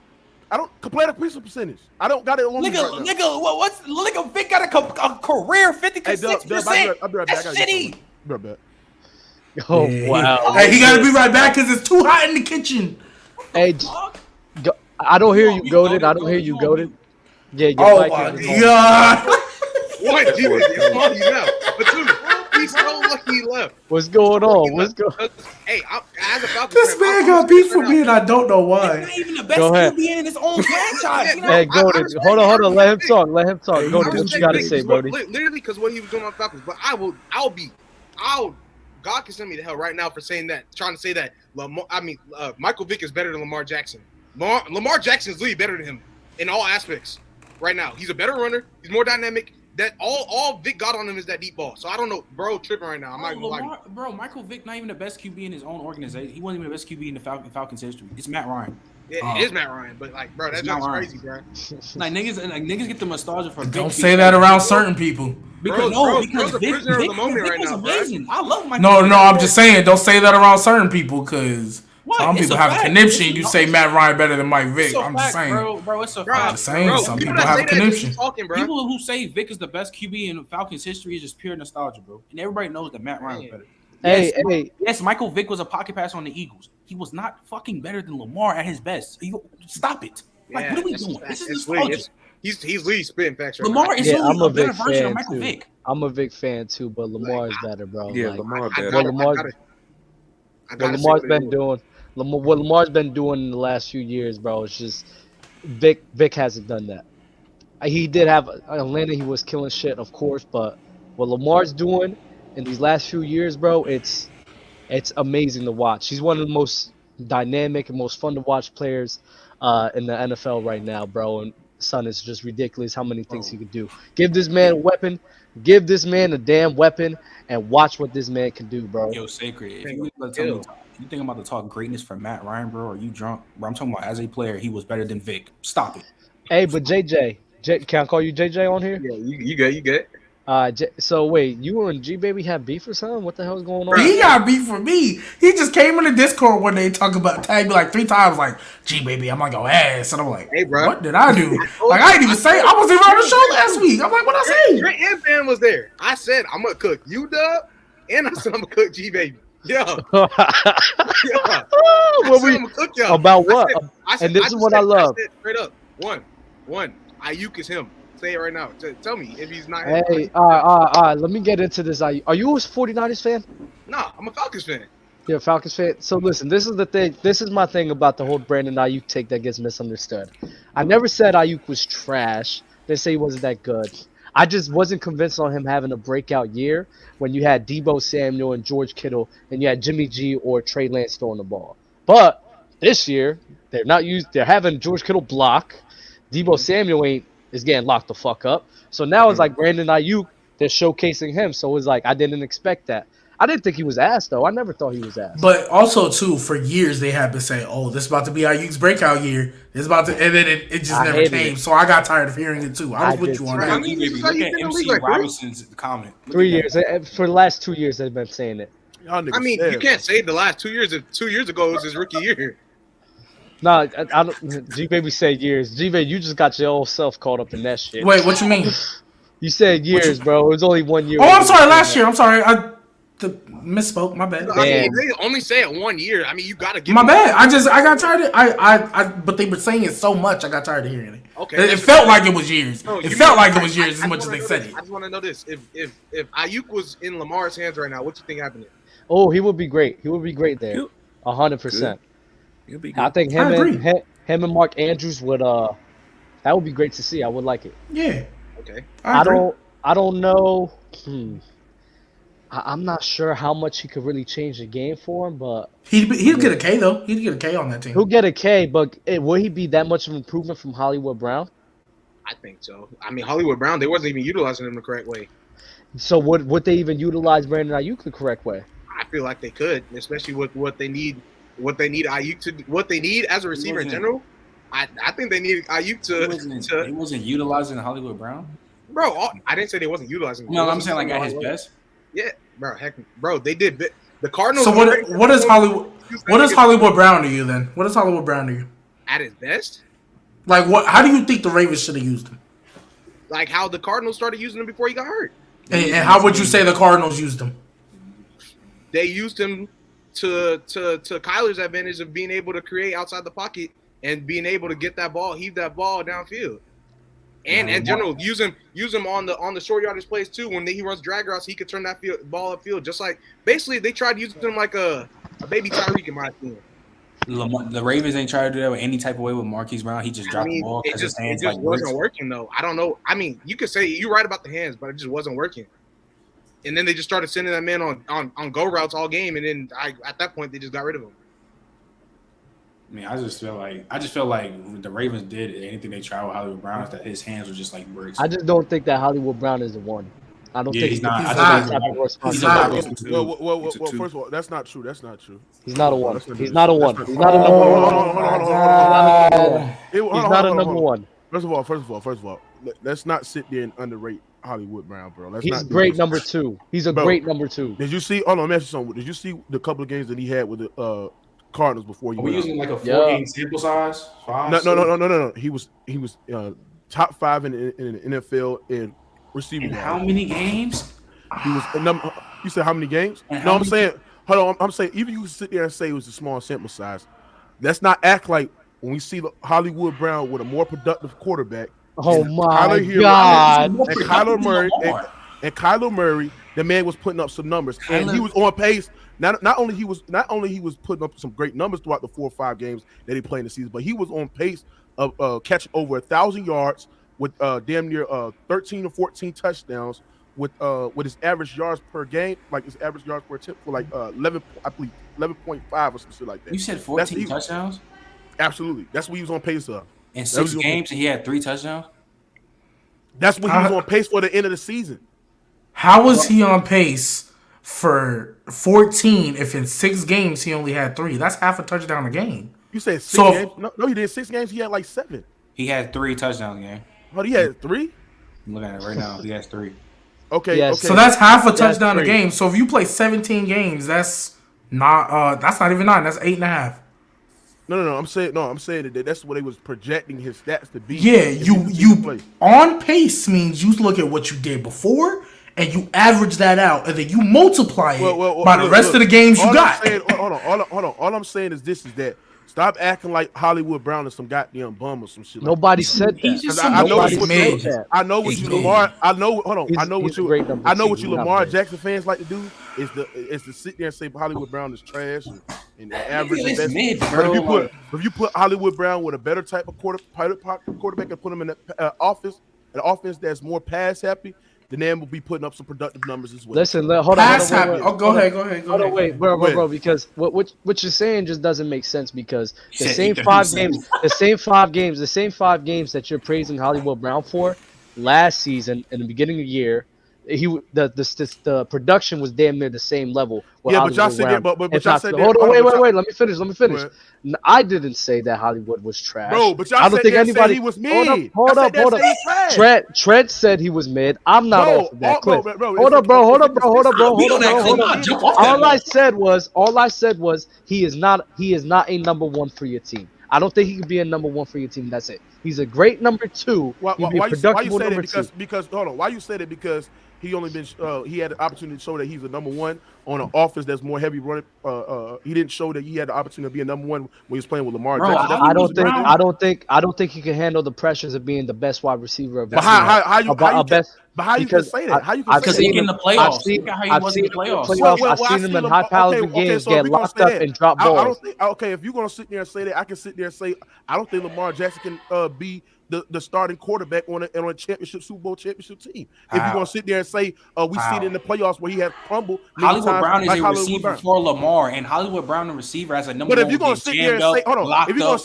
I don't complete a pistol percentage. I don't got it on me right now. Nigga, Vick got a career 56%. I'll be right back. That's shitty. Be right back. Oh, wow. Hey, he gotta be right back because it's too hot in the kitchen. Hey, I don't hear you goated. I don't hear you goated. Yeah, your Oh mic my is on. god. One, he left. But two, he's so lucky he left. What's going on? What's going? Hey, as a Falcons This fan, man got beef for me and I don't know He's why. not even the best Go ahead. QB in his own franchise. You know? Hey, goated. Hold on. Let him talk. Let him talk. I Goated, what you gotta say, Brody? Literally because what he was doing on Falcons. But God can send me to hell right now for saying that, trying to say that Michael Vick is better than Lamar Jackson. Lamar Jackson is literally better than him in all aspects right now. He's a better runner. He's more dynamic. That all Vick got on him is that deep ball. So I don't know, bro. Tripping right now. I'm not even lying. Bro, Michael Vick not even the best QB in his own organization. He wasn't even the best QB in the Falcons history. It's Matt Ryan. Yeah, it is Matt Ryan, but like, bro, that's Matt just Ryan. crazy, bro. Like niggas get the nostalgia for Vick. Don't say that around certain people. Because Bro's a Vick prisoner of the moment Vick right was now, bro. amazing. I love Michael. No, I'm just saying, don't say that around certain people because some It's people a have a fact. conniption. It's You a- say Matt Ryan better than Mike Vick. It's a I'm just fact, saying. bro. It's a Bro, fact. I'm saying bro, some people people that have say a that just conniption. talking, bro. People who say Vick is the best QB in Falcons history is just pure nostalgia, bro. And everybody knows that Matt Ryan is better. Hey, Yes, hey. Yes, Michael Vick was a pocket passer on the Eagles. He was not fucking better than Lamar at his best. Stop it. Like, what are we doing? This is nostalgia. He's literally spitting facts right now. Lamar is Yeah, literally I'm a a better Vick version of fan Michael too. Vick. I'm a Vic fan too, but Lamar is better, bro. Yeah, Like, Lamar I better. gotta- Lamar's- I what gotta say Lamar's what been it is. doing. What Lamar's been doing in the last few years, bro. It's just Vic hasn't done that. He did have Atlanta. He was killing shit, of course, but what Lamar's doing in these last few years, bro, it's amazing to watch. He's one of the most dynamic and most fun to watch players in the NFL right now, bro. And son, it's just ridiculous how many things he could do. Give this man a weapon. Give this man a damn weapon and watch what this man can do, bro. Yo, Sacred, if you tell me you think I'm about to talk greatness for Matt Ryan, bro, are you drunk? Bro, I'm talking about as a player, he was better than Vick. Stop it. Hey, but JJ, can I call you JJ on here? Yeah, you good. So wait, you and G Baby have beef or something? What the hell's going on? He got beef for me. He just came in the Discord one day talking about tag me like 3 times, like, G baby, I'm like your ass. And I'm like, Hey, bro. what did I do? Like, I didn't even say, I wasn't even on the show last week. I'm like, what I say? Trent and Fan was there. I said I'm gonna cook you, Dub, and I said I'm gonna cook G Baby. Yeah. What I'm gonna cook y'all. about what? I And this is what I love. I said straight up. One. Ayuk is him. Say it right now. Tell me if he's not. Hey, all right. Let me get into this. Are you a 49ers fan? Nah, I'm a Falcons fan. You're a Falcons fan. So listen, this is the thing. This is my thing about the whole Brandon Ayuk take that gets misunderstood. I never said Ayuk was trash. They say he wasn't that good. I just wasn't convinced on him having a breakout year when you had Deebo Samuel and George Kittle and you had Jimmy G or Trey Lance throwing the ball. But this year, they're having George Kittle block. Deebo Samuel is getting locked the fuck up. So now it's like Brandon Ayuk, they're showcasing him. So it's like I didn't expect that. I didn't think he was ass though. I never thought he was ass. But also, too, for years, they have been saying, oh, this is about to be Ayuk's breakout year. This is about to, and then it just I never hated came. it. So I got tired of hearing it, too. I was I with did you on too. that. I mean, Look he's like, at he's been in the MC league like Robinson's comment. Look 3 at that. years. For the last 2 years, they've been saying it. Y'all niggas I mean, sad, you can't say the last 2 years. If 2 years ago was his rookie year. No, I don't. G Baby said years. G Baby, you just got your old self caught up in that shit. Wait, what you mean? You said years, bro. It was only 1 year. Oh, I'm sorry. Last year. I'm sorry. I misspoke. My bad. I mean, Damn. they only say it 1 year. I mean, you gotta give. My him- bad. I got tired of but they were saying it so much. I got tired of hearing it. Okay, It that's felt fine. like it was years. No, It you felt mean- like it was years I as much just as they wanna said know it. this. I just want to know this: if Ayuk was in Lamar's hands right now, what you think happened? Oh, he would be great. He would be great there. 100%. You'll be I good. think I agree. him and Mark Andrews would that would be great to see. I would like it. Yeah. Okay. I agree. I don't know. I'm not sure how much he could really change the game for him, but He'd get a K, though. He'd get a K on that team. he'll get a K. But will he be that much of an improvement from Hollywood Brown? I think so. I mean, Hollywood Brown, they wasn't even utilizing him the correct way. So would they even utilize Brandon Ayuk the correct way? I feel like they could, especially with what they need Ayuk to what they need as a receiver in general. I think they need Ayuk He wasn't utilizing Hollywood Brown. Bro, I didn't say they wasn't utilizing him. No, I'm saying like at his best. Yeah, bro, they did. The Cardinals. So what is Hollywood? What is Hollywood Brown to you then? What is Hollywood Brown to you? At his best? Like what? How do you think the Ravens should have used him? Like how the Cardinals started using him before he got hurt. And how would you say the Cardinals used him? They used him to Kyler's advantage of being able to create outside the pocket and being able to get that ball, heave that ball downfield. And in general, use him on the short yardage plays too. When he runs drag routes, he could turn that ball upfield. Just like basically they tried using him like a baby Tyreek in my opinion. The Ravens ain't try to do that with any type of way with Marquise Brown. He just dropped the ball because his hands it just wasn't working though. I don't know. I mean, you could say you're right about the hands, but it just wasn't working. And then they just started sending that man on go routes all game, and then at that point they just got rid of him. I mean, I just feel like the Ravens did anything they tried with Hollywood Brown is that his hands were just like bricks. I just don't think that Hollywood Brown is the one. I don't think he's not. He's not. Well, first of all, that's not true. That's not true. He's not a one. He's not a one. He's not a number one. He's not a number one. First of all, let's not sit there and underrate Hollywood Brown, bro. He's great number two. He's a great number two. Did you see? Hold on, let me ask you something. Did you see the couple of games that he had with the Cardinals before you? Are we using like a 4-game sample size? No. He was top 5 in the NFL in receiving. How many games? He was you said how many games? I'm saying even you can sit there and say it was a small sample size. Let's not act like when we see Hollywood Brown with a more productive quarterback. Oh my God! And Kyler Murray, the man was putting up some numbers, and he was on pace. Not only he was putting up some great numbers throughout the 4 or 5 games that he played in the season, but he was on pace of catching over 1,000 yards with damn near 13 or 14 touchdowns with his average yards per game, like his average yards per attempt for like 11, I believe 11.5 or some shit like that. You said 14 touchdowns? Absolutely, that's what he was on pace of. In 6 games, and he had 3 touchdowns. That's what he was on pace for the end of the season. How was he on pace for 14 if in 6 games he only had 3? That's half a touchdown a game. You said 6 games? No, he did 6 games. He had like 7. He had 3 touchdowns a game. Oh, he had 3? I'm looking at it right now. He has 3. Okay, yes. okay. So that's half a touchdown a game. So if you play 17 games, that's not even 9. That's 8.5. No. I'm saying that's what they was projecting his stats to be. Yeah, you on pace means you look at what you did before and you average that out, and then you multiply it by the rest of the games you got. Hold on. All I'm saying is that stop acting like Hollywood Brown is some goddamn bum or some shit. Nobody said that. I know what you Lamar Jackson fans like to do is to sit there and say Hollywood Brown is trash and average. But if you put Hollywood Brown with a better type of quarterback and put him in an offense that's more pass happy, the man will be putting up some productive numbers as well. Listen, hold on. Go ahead. Wait, bro, because what you're saying just doesn't make sense because the same 5 games that you're praising Hollywood Brown for last season in the beginning of the year, the production was damn near the same level. Yeah, but y'all said that. But y'all said that. Hold on, wait. Let me finish. I didn't say that Hollywood was trash. Bro, but y'all said he was mid. Hold up. Trent said he was mid. I'm not off of that clip. Hold up, bro. All I said was he is not a number 1 for your team. I don't think he could be a number 1 for your team. That's it. He's a great number 2. Why you say that? Because hold on. Why you said it? Because he only been he had the opportunity to show that he's a number 1 on an offense that's more heavy running. He didn't show that he had the opportunity to be a number 1 when he was playing with Lamar Jackson. I don't think he can handle the pressures of being the best wide receiver of his team. How you can say that? How you can say that? In the playoffs. I've seen him in high-powered games get locked up and drop balls. If you're gonna sit there and say that, I can sit there and say I don't think Lamar Jackson can be the starting quarterback on a Super Bowl championship team. If you're gonna sit there and say we see it in the playoffs where he has crumbled. Hollywood Brown is a receiver for Lamar, and Hollywood Brown a receiver as a number 1. But if you're gonna sit there and say, if you're gonna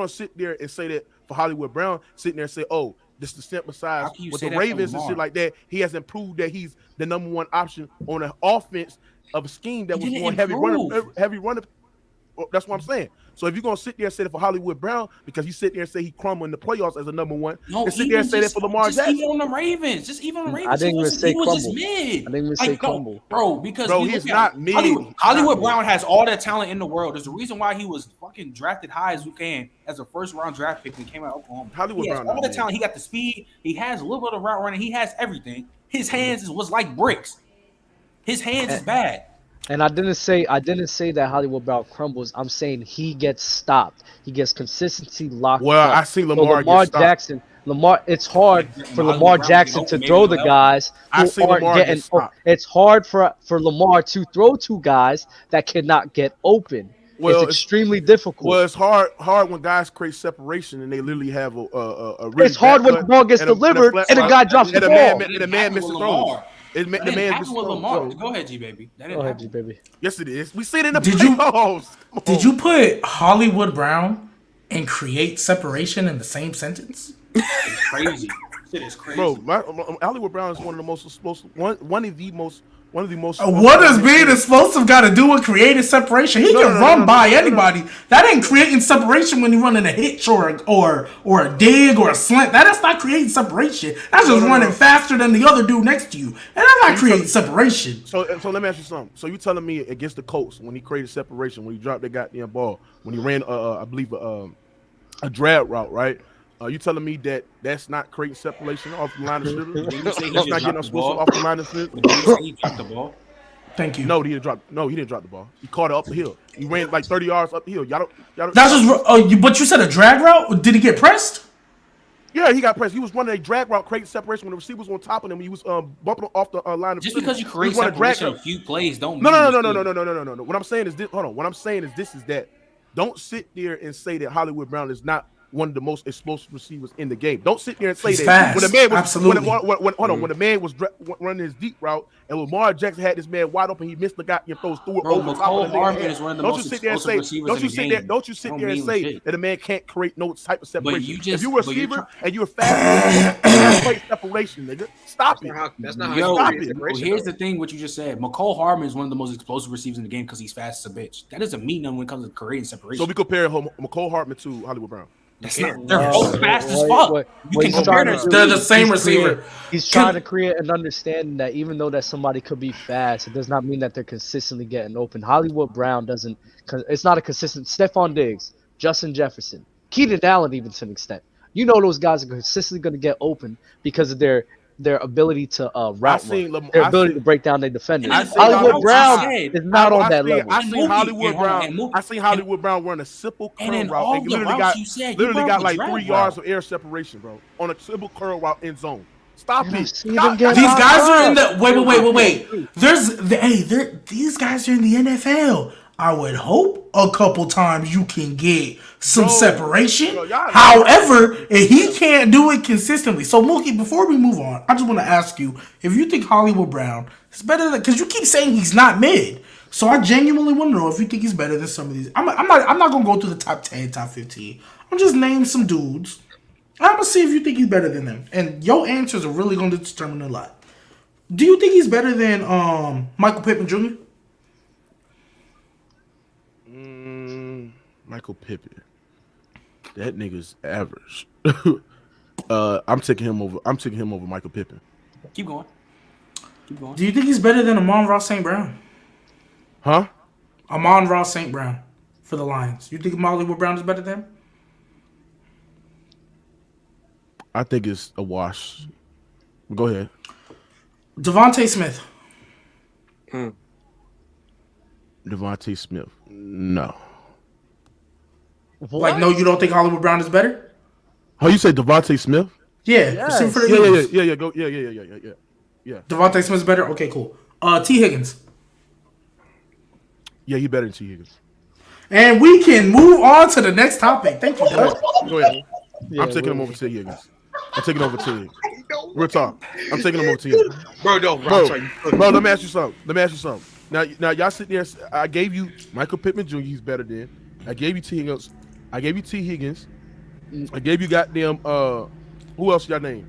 sit there and say that for Hollywood Brown, sitting there and say, oh, Just to sample size How can you with say the that for Ravens and Lamar? shit like that, he hasn't proved that he's the number one option on an offense of a scheme that He was didn't more improve. heavy running. That's what I'm saying. So if you're gonna sit there and say that for Hollywood Brown because you sit there and say he crumbled in the playoffs as a number one, No, and sit there and say that for Lamar just Jackson, even on the Ravens. Just even on the I Ravens. didn't even say He was just crumble. mid. I didn't even say crumble. Bro, because bro, we he's look at not mid. Hollywood, He's not mid. Brown has all that talent in the world. There's a reason why he was fucking drafted high as you can as a first round draft pick when he came out of Oklahoma. Hollywood He has Brown all not the mid. talent. He got the speed. He has a little bit of route running. He has everything. His hands was like bricks. His hands is bad. And I didn't say that Hollywood Brown crumbles. I'm saying he gets stopped. He gets consistency locked Well, up. I see So Lamar get stopped. Jackson. It's hard for Hollywood Lamar Brown Jackson get to open, throw maybe the he'll guys I who see aren't Lamar getting. get stopped. It's hard for Lamar to throw to guys that cannot get open. Well, It's extremely difficult. Well, it's hard when guys create separation and they literally have a really It's hard bad when the cut ball gets and a delivered flat and a route, guy drops the and a ball. man, and a man misses throws. The That man didn't misses happen with throws. Lamar. So, Go ahead, G baby. That Go didn't ahead, G happen. baby. yes, it is. We see it in the Did you- playoffs. Come Did on. you put Hollywood Brown and create separation in the same sentence? It's crazy. Shit is crazy. Bro, Hollywood Brown is one of the most explosive. One of the most. What does being explosive got to do with creating separation? He can run by anybody. That ain't creating separation when you running a hitch or a dig or a slant. That's not creating separation. That's just running faster than the other dude next to you. And that's not creating separation. So let me ask you something. So you telling me against the Colts when he created separation, when he dropped that goddamn ball, when he ran, I believe a drag route, right? You telling me that that's not creating separation off the line of scrimmage? That's not getting explosive off the line of scrimmage? Did you say he dropped the ball? Thank you. No, he didn't drop the ball. He caught it up the hill. He ran like 30 yards up the hill. Y'all don't. That's just. But you said a drag route. Did he get pressed? Yeah, he got pressed. He was running a drag route, creating separation when the receiver was on top of him. He was bumping off the line of Just scrimmage. because you create He was running a drag separation route. a few plays don't mean No. What I'm saying is this. Hold on. What I'm saying is this: is that don't sit there and say that Hollywood Brown is not one of the most explosive receivers in the game. Don't sit there and say He's that fast. when the man was Absolutely. when the man was running his deep route and Lamar Jackson had this man wide open, he missed the guy and throws through it Bro, over top of the McCall nigga. Hardman is one of the Don't most you sit there and say, explosive receivers in the game. don't you sit Don't there and mean say shit. that a man can't create no type of separation. you just- if you were a but you're receiver and you were fast, you can't create separation, nigga. Stop it. That's not how Yo, you stop create it. separation, here's though. the thing: what you just said. McCall Hardman is one of the most explosive receivers in the game because he's fast as a bitch. That doesn't mean nothing when it comes to creating separation. So we compare McCall Hardman to Hollywood Brown. That's not. They're both fast as fuck. What You can he's compare trying to their do- They're the speed. same he's receiver. He's trying to create an understanding that even though that somebody could be fast, it does not mean that they're consistently getting open. Hollywood Brown doesn't. It's not a consistent. Stephon Diggs, Justin Jefferson, Keenan Allen, even to an extent. You know those guys are consistently going to get open because of their ability to route run, their ability to break down their defenders. I see Hollywood Brown said- is not on that level. I seen Hollywood and Brown. I seen Hollywood Brown run a simple and curl in route all and the literally routes got you said, you literally brought got the like drag 3 route. yards of air separation, bro, on a simple curl route in zone. Stop And I've it. seen Stop- him get These knocked guys are in out. the wait. These guys are in the NFL. I would hope a couple times you can get some Bro, separation. bro, y'all- However, if he can't do it consistently. So Mookie, before we move on, I just want to ask you if you think Hollywood Brown is better than, because you keep saying he's not mid. So I genuinely want to know if you think he's better than some of these. I'm not gonna go through the top 10, top 15. I'm just name some dudes. I'm gonna see if you think he's better than them. And your answers are really gonna determine a lot. Do you think he's better than Michael Pittman Jr.? Michael Pippen. That nigga's average. I'm taking him over Michael Pippen. Keep going. Do you think he's better than Amon-Ra St. Brown? Huh? Amon-Ra St. Brown for the Lions. You think Hollywood Brown is better than him? I think it's a wash. Go ahead. Devontae Smith. Devontae Smith. No. Like, no, you don't think Hollywood Brown is better? Oh, you say Devontae Smith? Yeah. Yes. receiver for the Eagles. Yeah. Go. Yeah. Devontae Smith's better? Okay, cool. T. Higgins. Yeah, he better than T. Higgins. And we can move on to the next topic. Thank you, Doug. Go ahead. Yeah, I'm taking him over T. Higgins. I'm taking over T. Higgins. Real talk. I'm taking him over T. Higgins. Bro, no, Bro, I'm sorry. let me ask you something. Now, y'all sit there. I gave you Michael Pittman Jr. He's better than. I gave you T. Higgins. I gave you goddamn Who else y'all name?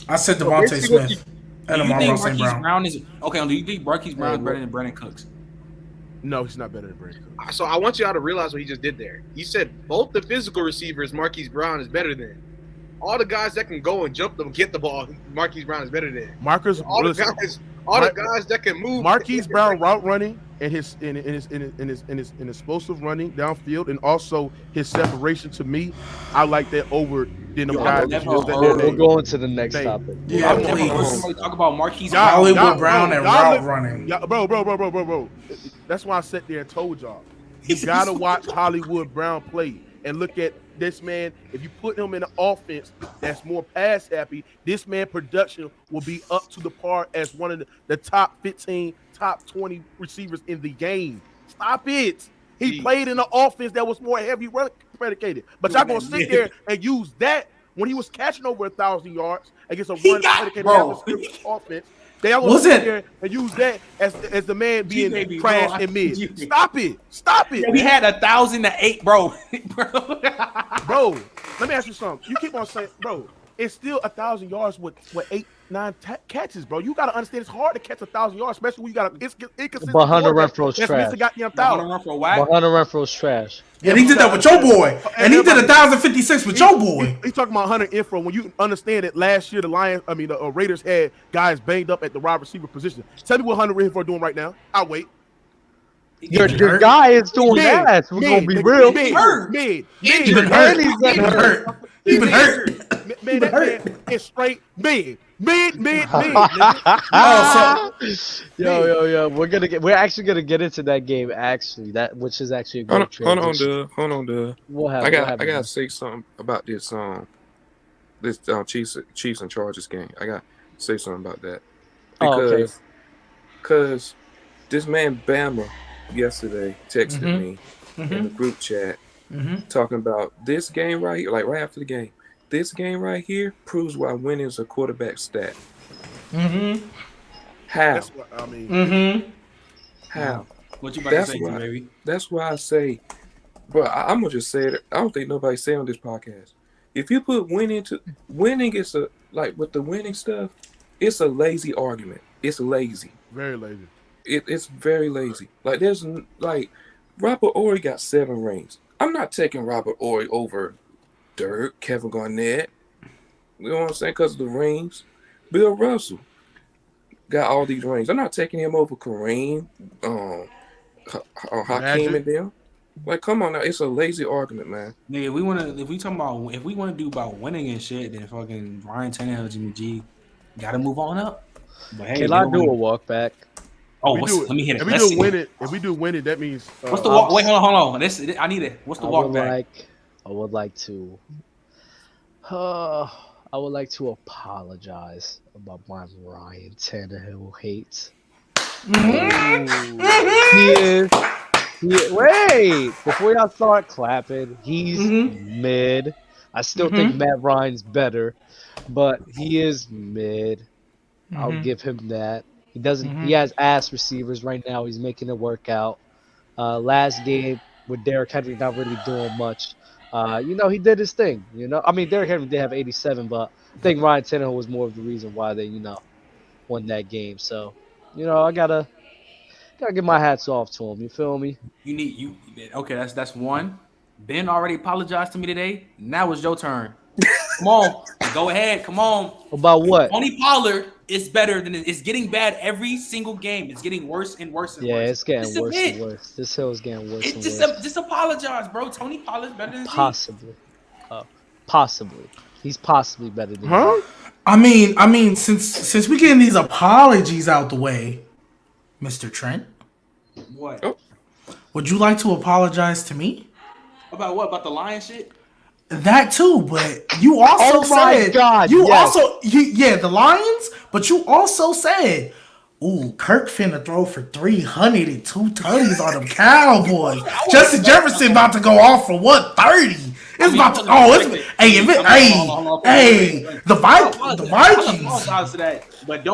I said Devontae basically, Smith and Do you Amon think Ross St. Marquise Brown. Brown is okay? Do you think Marquise Brown is better than Brandon Cooks? No, he's not better than Brady. So I want y'all to realize what he just did there. He said both the physical receivers, Marquise Brown is better than. All the guys that can go and jump them, get the ball, Marquise Brown is better than. Marcus, All the listen, guys that can move. Marquise Brown route running and his explosive running downfield, and also his separation. To me, I like that over than the Yo, guys. I've that never you just heard- said We'll that go into the next Hey. topic. Yeah, I've never heard please. somebody talk about Marquise Y'all- Brown. Hollywood Brown and y'all route look- running. Yeah, bro. That's why I sat there and told y'all. You gotta watch Hollywood Brown play and look at this man. If you put him in an offense that's more pass happy, this man production will be up to the par as one of the top 15, top 20 receivers in the game. Stop it. He played in an offense that was more heavy run predicated. But y'all gonna sit there and use that when he was catching over 1,000 yards against a run predicated offense. They all gonna sit there and use that as the man being G-Baby, trash bro. and mid. G-Baby. Stop it. Yeah, we had 1,008, bro. Bro, let me ask you something. You keep on saying, bro, it's still 1,000 yards with 8, 9 catches, bro. You gotta understand it's hard to catch 1,000 yards, especially when you got it's inconsistent. But Hunter Renfro's that's trash. missing goddamn Y'all wanna 1,000. run for a whack? But Hunter Renfro's trash. And he did that with your boy. And he did 1,056 with your boy. He's talking about Hunter Info. When you understand that last year the Raiders had guys banged up at the wide receiver position. Tell me what Hunter Info doing right now. I'll wait. Your guy is doing ass. We're gonna be real. He been And hurt. he's He been hurt. He been hurt. Man, that man is straight mid. Oh, Yo. We're actually gonna get into that game. Actually, which is actually a good transition. Hold on, dude. I I gotta say something about this Chiefs and Chargers game. I gotta say something about that because this man Bama yesterday texted me in the group chat talking about this game right here, like right after the game. This game right here proves why winning is a quarterback stat. How? That's what I mean. How? What you about to say, baby? That's why I say, bro, I'm gonna just say it. I don't think nobody's saying on this podcast. If you put winning is with the winning stuff, it's a lazy argument. It's lazy. Very lazy. It's very lazy. Like there's Robert Ory got 7 rings. I'm not taking Robert Ory over Dirk, Kevin Garnett. You know what I'm saying? Because of the rings. Bill Russell got all these rings. I'm not taking him over Kareem, Hakeem and them. Like, come on now, it's a lazy argument, man. Nigga, if we wanna do about winning and shit, then fucking Ryan Tannehill, Jimmy G, gotta move on up. But hey, Can I do a walk back? Oh, let me hit it. If we do win it, that means What's the walk? Wait, hold on. I need it. What's the walk back? I would like to apologize about my Ryan Tannehill hate. Wait, before y'all start clapping, he's mid. I still think Matt Ryan's better, but he is mid. I'll give him that. He doesn't. He has ass receivers right now. He's making it work out. Last game with Derrick Henry not really doing much. He did his thing. I mean, Derrick Henry did have 87, but I think Ryan Tannehill was more of the reason why they, won that game. So, I gotta get my hats off to him. You feel me? Okay. That's one. Ben already apologized to me today. Now it's your turn. Come on, go ahead. Come on. About what? Tony Pollard is better than it's getting bad every single game. It's getting worse and worse and worse. Yeah, it's getting worse and worse. This hill is getting worse and worse. Just apologize, bro. Tony Pollard's better than possibly. He's possibly better than you. I mean, since we getting these apologies out the way, Mr. Trent. What? Oh. Would you like to apologize to me? About what? About the lion shit? That too, but you also said the Lions, but you also said, ooh, Kirk finna throw for 300 and 2 tutties on them Cowboys. Justin Jefferson about to go off for what, 30? The Vikings. Apologize to that, but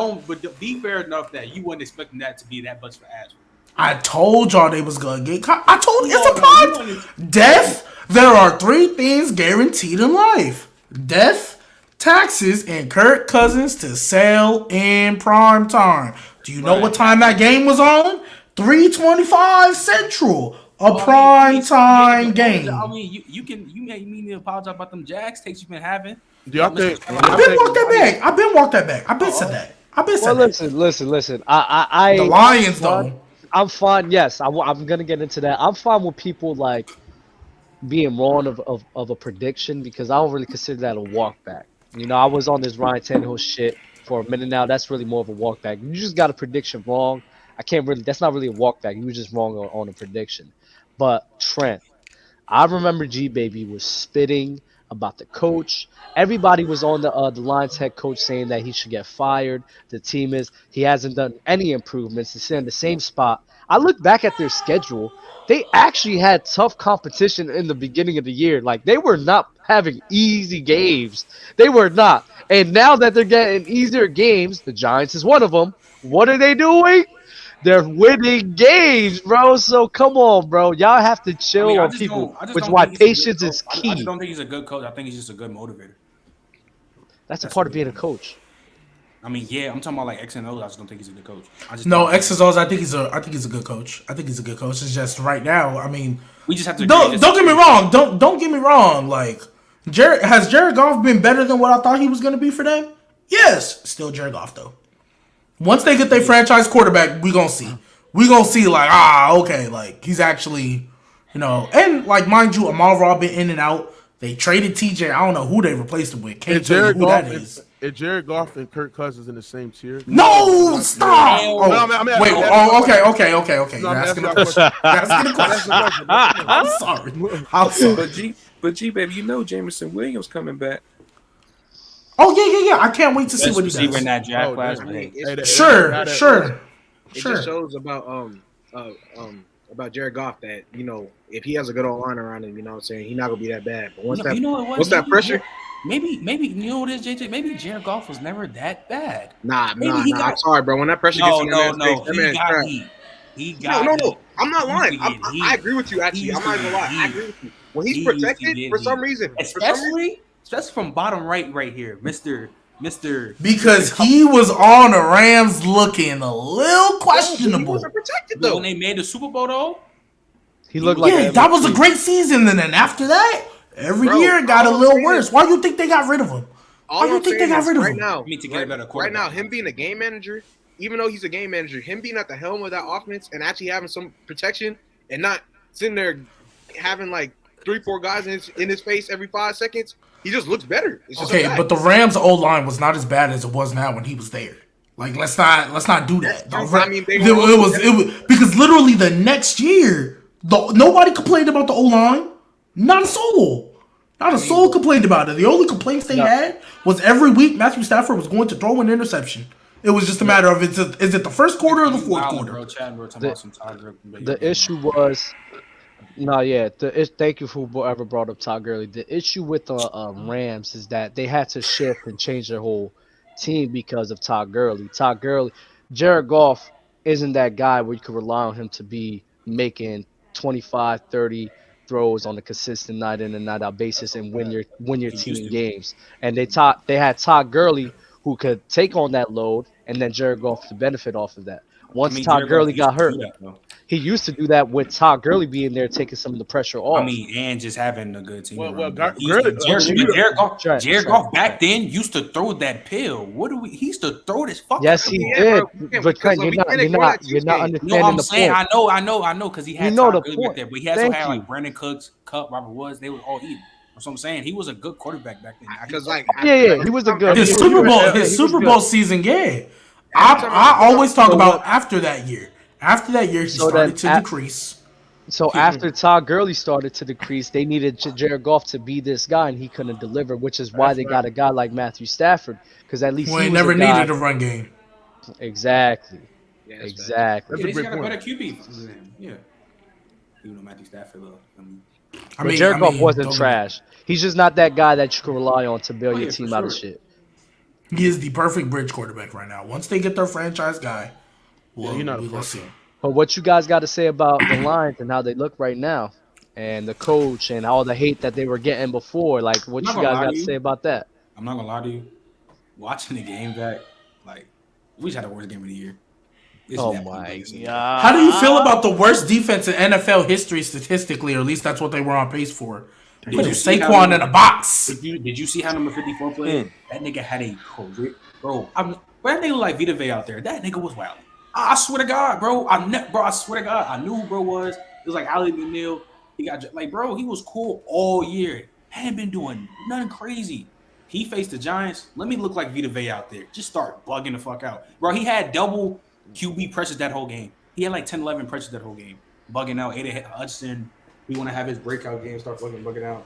be fair enough that you wasn't expecting that to be that much for Ashford. I told y'all they was gonna get caught. I told you it's a pod. Death. There are 3 things guaranteed in life: death, taxes and Kirk Cousins to sell in prime time. Do you know what time that game was on? 3:25 Central. Prime time game. I mean, you may mean to apologize about them Jags takes you've been having. Do y'all think? I've been walked that back. I've been walked that back. I've been said that. I've been said Well, that. listen. I The Lions though. I'm fine. Yes, I'm gonna get into that. I'm fine with people like being wrong of a prediction because I don't really consider that a walk back. You know, I was on this Ryan Tannehill shit for a minute now. That's really more of a walk back. You just got a prediction wrong. I can't really. That's not really a walk back. You were just wrong on a prediction. But Trent, I remember G Baby was spitting about the coach. Everybody was on the Lions head coach saying that he should get fired. The team he hasn't done any improvements. He's in the same spot. I look back at their schedule. They actually had tough competition in the beginning of the year. Like they were not having easy games. They were not. And now that they're getting easier games, the Giants is one of them. What are they doing? They're winning games, bro. So come on, bro. Y'all have to chill on people, which is why patience is key. I just don't think he's a good coach. I think he's just a good motivator. That's a part of being a coach. I mean, yeah, I'm talking about like X and O's. I just don't think he's a good coach. No, X and O's. I think he's a good coach. I think he's a good coach. It's just right now. I mean, we just have to. Don't get me wrong. Don't get me wrong. Like, has Jared Goff been better than what I thought he was going to be for them? Yes, still Jared Goff though. Once they get their franchise quarterback, we gonna see. We gonna see like okay, like he's actually, and like mind you, Amon-Ra been in and out. They traded TJ. I don't know who they replaced him with. Can't tell you who that is. Is Jared Goff and Kirk Cousins in the same tier? No, stop. Okay. No, You're asking a question. I'm sorry. But G baby, Jameson Williams coming back. Oh yeah. I can't wait to see what he does. In that draft last week. Sure. It just shows about Jared Goff that if he has a good old line around him, he's not gonna be that bad. But once that pressure, maybe you know what it is, JJ. Maybe Jared Goff was never that bad. Nah. I'm sorry, bro. When that pressure gets in he got no. I'm not lying. I agree with you. Actually, I'm not gonna lie. I agree with you. When he's protected for some reason, especially from bottom right here, Mister. Because he was on the Rams looking a little questionable. He wasn't protected though. When they made the Super Bowl though, he looked like that was a great season. And then after that, every year it got a little worse. Why do you think they got rid of him? Why do you think they got rid of him? Right now, him being a game manager, even though he's a game manager, him being at the helm of that offense and actually having some protection and not sitting there having like 3-4 guys in his face every 5 seconds. He just looks better. Okay, but the Rams' O-line was not as bad as it was now when he was there. Like, let's not do that. It was because literally the next year, nobody complained about the O-line. Not a soul. Not a soul complained about it. The only complaints they had was every week Matthew Stafford was going to throw an interception. It was just a matter of is it the first quarter or the fourth quarter? The issue was. No, yeah. Thank you for whoever brought up Todd Gurley. The issue with the Rams is that they had to shift and change their whole team because of Todd Gurley. Jared Goff isn't that guy where you can rely on him to be making 25, 30 throws on a consistent night in and night out basis and win your team games. And they had Todd Gurley who could take on that load and then Jared Goff to benefit off of that. Once Todd Gurley got hurt. He used to do that with Todd Gurley being there, taking some of the pressure off. I mean, and just having a good team. Jared Goff back then used to throw that pill. He used to throw this fucking. Yes, he did. But you're not understanding the point. I know, because he had Todd Gurley right there, but he also had like Brandon Cooks, Cup, Robert Woods. They were all eating. That's what I'm saying. He was a good quarterback back then. Because he was a good. His Super Bowl season, yeah. I always talk about after that year. After that year, he started to decrease. So after Todd Gurley started to decrease, they needed Jared Goff to be this guy, and he couldn't deliver, which is why they got a guy like Matthew Stafford, because at least he never needed a run game. Exactly. Yeah, exactly. He's got a better QB than him. Yeah. Even though Matthew Stafford, Jared Goff wasn't trash. He's just not that guy that you can rely on to build your team out of shit. He is the perfect bridge quarterback right now. Once they get their franchise guy, we'll see. But what you guys got to say about the Lions and how they look right now, and the coach and all the hate that they were getting before? Like, what you guys got to say about that? I'm not gonna lie to you. Watching the game back, like we just had the worst game of the year. It's Oh definitely my Bengals and god! How do you feel about the worst defense in NFL history statistically, or at least that's what they were on pace for? Did Putting you see how Saquon number- in a box. Did you see how number 54 played? That nigga had a career, bro. That nigga like Vita Vea out there. That nigga was wild. I swear to God, bro. I swear to God, I knew who bro was. It was like Ali McNeil. He got like, bro. He was cool all year. Hadn't been doing nothing crazy. He faced the Giants. Let me look like Vita Vea out there. Just start bugging the fuck out, bro. He had double QB pressures that whole game. He had like 10, 11 pressures that whole game. Bugging out. Ada Hudson. We want to have his breakout game. Start fucking bugging out.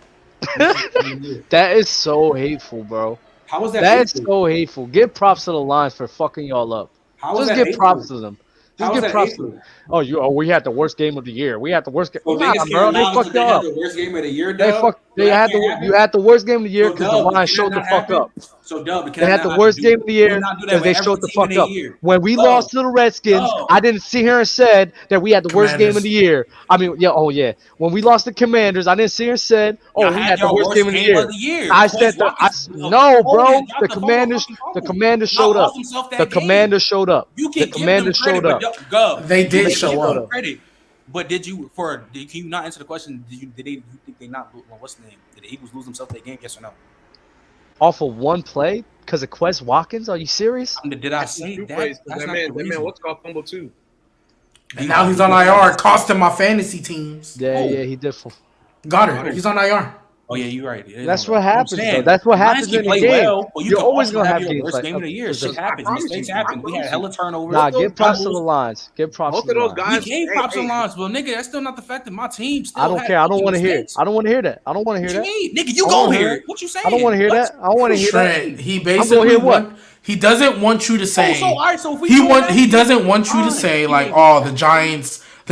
That is so hateful, bro. How was that? That is hateful? so hateful. Give props to the Lions for fucking y'all up. How was Just that give props hateful? to them. How Just was give that props to hateful? them. We had the worst game of the year. We had the worst game. Well, Nah, niggas bro, can't they lie fucked because they y'all had up. the worst game of the year, They Dub. fucked. So They that had can't the. happen? You had the worst game of the year So, because the Dub, Lions can showed that the not fuck happen? up. So, Dub, can They that had not the happen? worst game of the year Do we not do that because they with showed every the team in fuck a up. year? When we Dub, lost to the Redskins, Dub. I didn't sit here and said that we had the worst game of Commanders. the year. I mean, yeah, oh yeah. When we lost the Commanders, I didn't sit here and said, Y'all we had had the your worst game of the year. I Quez said Watkins, no, bro. Hogan dropped The the Commanders, fucking the fumble. Commanders Y'all showed up. lost himself that The game. Commanders showed up. You The can give them Commanders credit, showed but up. Gov, They you did can show give them up. credit. But can you not answer the question? You think they not? What's the name? Did the Eagles lose themselves that game? Yes or no? Off of one play because of Quez Watkins? Are you serious? Did I That's say two that? plays, 'cause That's that not man, the reason. what's called fumble too. And now he's on IR, costing my fantasy teams. Yeah, Oh. yeah, he did. Got it. He's on IR. Oh yeah, you're right. It is That's on what that. I'm happens, saying, though. That's what the Lions happens can in the play game. well, but you You're can always also gonna have have your games worst like game of the year. because Shit happens. promise Mistakes you, happen. I We had promise hella turnovers. Nah, those give props to guys- the Lions. Give props Both to of the those Lions. We guys. gave props to Lions, but nigga, that's still not the fact that my team still. I don't had care. I don't fucking want to hear it. mistakes. I don't want to hear that. I don't want to What hear you that. mean, nigga? You I gon' don't hear hear it. What you saying? I don't want to hear What? that. I don't want to hear that. Trent, he I'm gonna basically hear what? he doesn't want you to say all right, so if we he go back, he doesn't want you to fine. say He like, may oh, be- the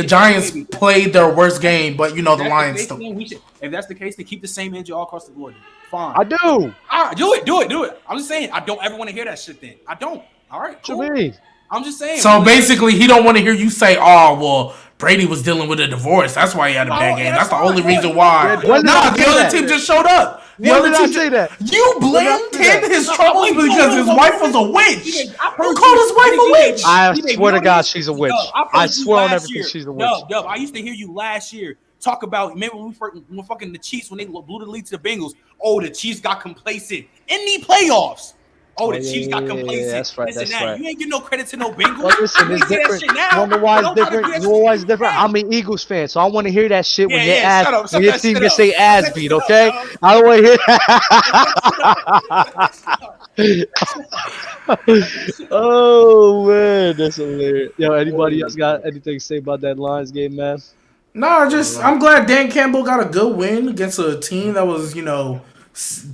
Giants Maybe. played their worst game, but you know If the that's Lions case, still. then if that's the case, then keep the same energy all across the board. Fine. I do. All right, do it. I'm just saying, I don't ever want to hear that shit. Then I don't. All right, What cool. you mean? I'm just saying. So basically, he don't want to hear you say, "Oh, well, Brady was dealing with a divorce. That's why he had a bad game. That's the only reason why." When did I Nah, say the other that? team just showed up. The When other did I team say that? You blamed say that? him his troubles Wait, because his no, wife was a witch. I You heard called his wife a witch. I He made swear to me God, on she's a this. witch. Dub, I heard I you swear on last everything, year. she's a witch. Dub, I used to hear you last year talk about. Remember when we fucking the Chiefs when they blew the lead to the Bengals? Oh, the Chiefs got complacent in the playoffs. Oh, the Oh, Chiefs yeah, got yeah, complacent. that's right, Listen, that's now, right. you ain't give no credit to no Bengals. Well, listen, You it's ain't say that different. shit now. You know why it's Don't try to different? do that You know why it's shit different? now. I'm an Eagles fan, so I want to hear that shit when Yeah, your yeah, ass, shut up, when your shut team that can shit say up. ass Shut beat, that shit okay? up, I don't want to hear that. Oh man, that's hilarious. Yo, anybody else got anything to say about that Lions game, man? No, I'm glad Dan Campbell got a good win against a team that was,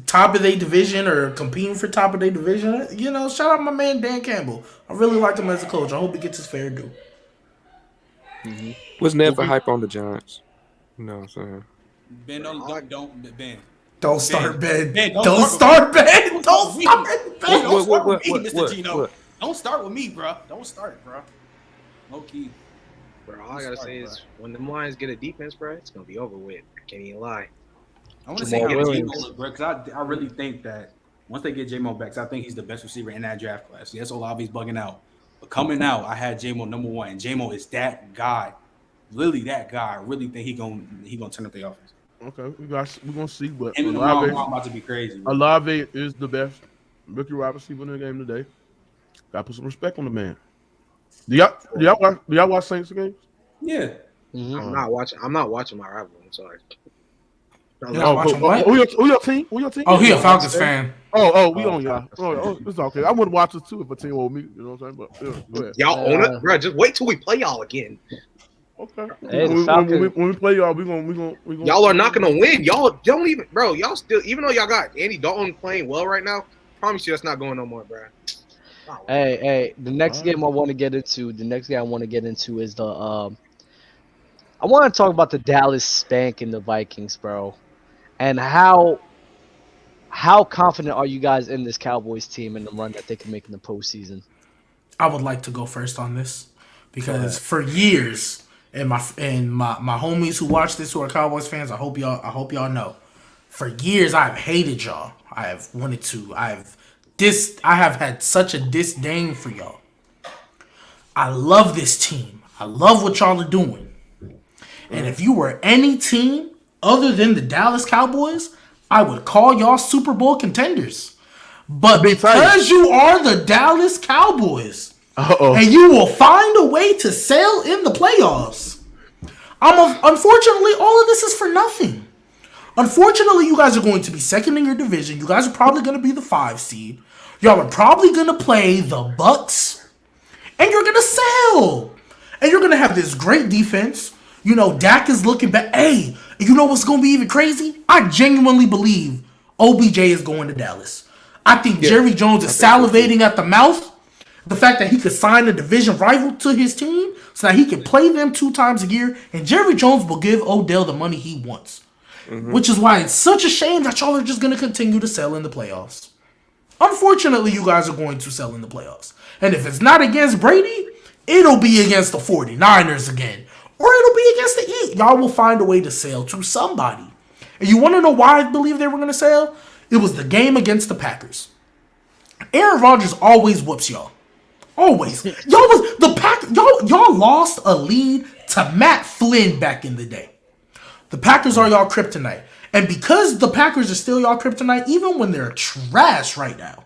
top of their division or competing for top of their division. Shout out my man Dan Campbell. I really like him as a coach. I hope he gets his fair due. Was never hype on the Giants. You know what I'm saying? Ben, don't Ben. Don't start Ben. Ben, Don't start Ben. Don't me. start Ben. Don't start with me, what, Mr. what, Gino. what? Don't start with me, bro. Don't start, bro. Low key. Bro, all I gotta say is when the Lions get a defense, bro, it's gonna be over with. I can't even lie. I want to say Jamal how Williams. J-Mo look, bro, because I really think that once they get J-Mo back, 'cause I think he's the best receiver in that draft class. Yes, Olave's bugging out. But coming out, I had J-Mo number one. And J-Mo is that guy. Really that guy. I really think he gonna turn up the offense. Okay, we're gonna see, but Him and Lamar about to be crazy. Bro. Olave is the best rookie wide receiver in the game today. Gotta put some respect on the man. Do y'all watch Saints games? Yeah. Mm-hmm. I'm not watching my rival. I'm sorry. Watching what? Who your team? Who your team? Oh, he a Falcons fan. We on y'all. Oh, it's okay. I would watch it too if a team owned me. You know what I'm saying? But go ahead. Y'all own it, bro. Just wait till we play y'all again. Okay. Hey, the when Falcons- we play y'all, we gonna. Y'all are not gonna win. Y'all don't even, bro. Y'all still, even though y'all got Andy Dalton playing well right now, promise you that's not going no more, bro. Hey, the next game I want to get into is the I want to talk about the Dallas spanking the Vikings, bro. And how confident are you guys in this Cowboys team and the run that they can make in the postseason? I would like to go first on this because for years, and my homies who watch this who are Cowboys fans, I hope y'all know. For years, I've hated y'all. I have wanted to. I have had such a disdain for y'all. I love this team. I love what y'all are doing. And if you were any team other than the Dallas Cowboys, I would call y'all Super Bowl contenders. But because you are the Dallas Cowboys, and you will find a way to sail in the playoffs, unfortunately, all of this is for nothing. Unfortunately, you guys are going to be second in your division. You guys are probably going to be the 5 seed. Y'all are probably going to play the Bucks, and you're going to sail. And you're going to have this great defense. You know, Dak is looking back. Hey, you know what's going to be even crazy? I genuinely believe OBJ is going to Dallas. I think Jerry Jones is salivating at the mouth. The fact that he could sign a division rival to his team so that he can play them 2 times a year, and Jerry Jones will give Odell the money he wants. Which is why it's such a shame that y'all are just going to continue to sell in the playoffs. Unfortunately, you guys are going to sell in the playoffs. And if it's not against Brady, it'll be against the 49ers again. Or it'll be against the Eagles. Y'all will find a way to sell to somebody. And you want to know why I believe they were going to sell? It was the game against the Packers. Aaron Rodgers always whoops y'all. Always. Y'all lost a lead to Matt Flynn back in the day. The Packers are y'all kryptonite. And because the Packers are still y'all kryptonite, even when they're trash right now,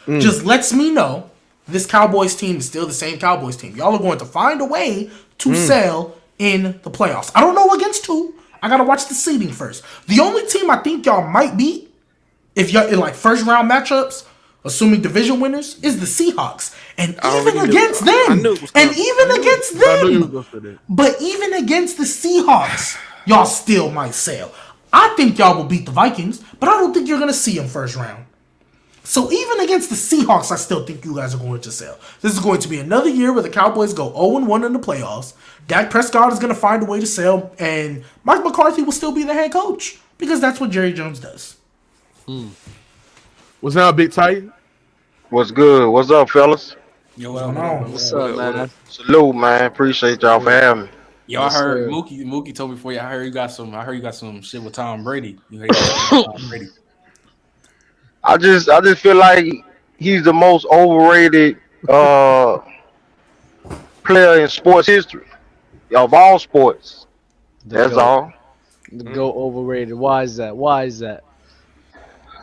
just lets me know this Cowboys team is still the same Cowboys team. Y'all are going to find a way to sell in the playoffs. I don't know against who. I got to watch the seeding first. The only team I think y'all might beat, if y'all in like first round matchups, assuming division winners, is the Seahawks. And even against them, but even against the Seahawks, y'all still might sail. I think y'all will beat the Vikings, but I don't think you're going to see them first round. So even against the Seahawks, I still think you guys are going to sail. This is going to be another year where the Cowboys go 0-1 in the playoffs. Dak Prescott is going to find a way to sail, and Mike McCarthy will still be the head coach because that's what Jerry Jones does. What's up, Big Titan? What's good? What's up, fellas? Yo, What's up, man? Salute, man. Appreciate y'all for having me. Yo, I heard Mookie told me before you. I heard you got some shit with Tom Brady. You heard Tom Brady. I just feel like he's the most overrated player in sports history of all sports. That's all. The GOAT overrated. Why is that?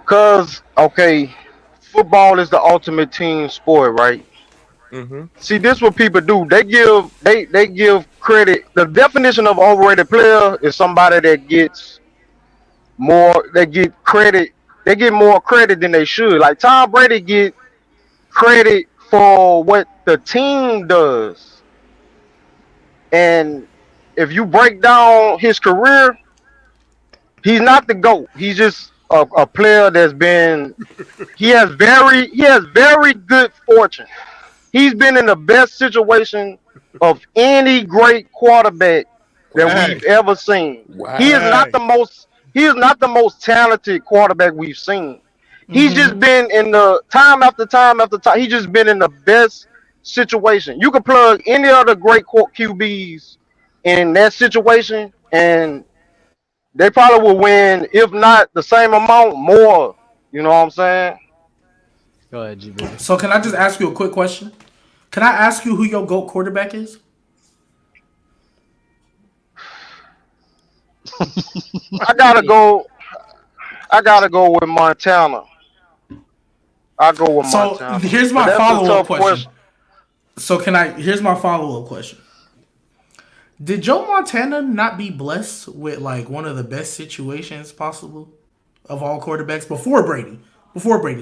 Cause football is the ultimate team sport, right? See, this is what people do. They give credit. The definition of overrated player is somebody that gets more. They get credit. They get more credit than they should. Like Tom Brady get credit for what the team does. And if you break down his career, he's not the GOAT. He's just a player that's been. He has very good fortune. He's been in the best situation of any great quarterback that we've ever seen. He is not the most talented quarterback we've seen. He's just been in the time after time after time. He's just been in the best situation. You could plug any other great QBs in that situation, and they probably will win, if not the same amount, more. You know what I'm saying? Go ahead, GB. So can I just ask you a quick question? Can I ask you who your GOAT quarterback is? I gotta go with Montana. I go with Montana. So here's my follow-up question. Here's my follow-up question. Did Joe Montana not be blessed with like one of the best situations possible of all quarterbacks before Brady?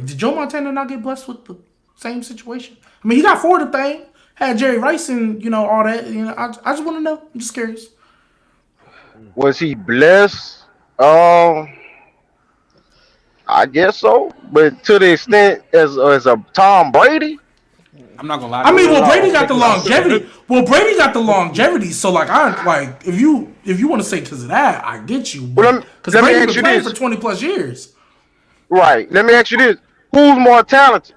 Did Joe Montana not get blessed with the same situation? I mean, he got 4 of the thing, had Jerry Rice and all that. I just want to know. I'm just curious. Was he blessed? I guess so, but to the extent as a Tom Brady. I'm not gonna lie. Brady got the longevity. So if you want to say because of that, I get you. Because Brady's been playing for 20 plus years. Right. Let me ask you this: who's more talented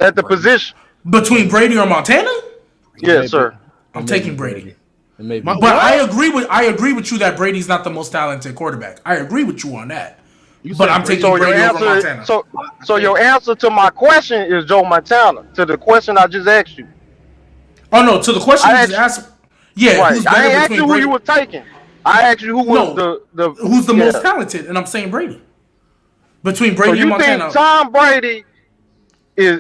at the position? Between Brady or Montana? Yes, sir. I'm taking Brady. And maybe. But I agree with you that Brady's not the most talented quarterback. I agree with you on that. But I'm taking Brady over Montana. So your answer to my question is Joe Montana. To the question I just asked you. Oh no, to the question you just asked. Yeah, right. who's I better ain't asked between you who Brady? you was taking. I asked you who was who's the most talented, and I'm saying Brady. Between Brady and Montana. So you think Tom Brady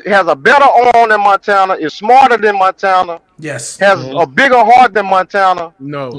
has a better arm than Montana, is smarter than Montana? Yes. Has a bigger heart than Montana? No.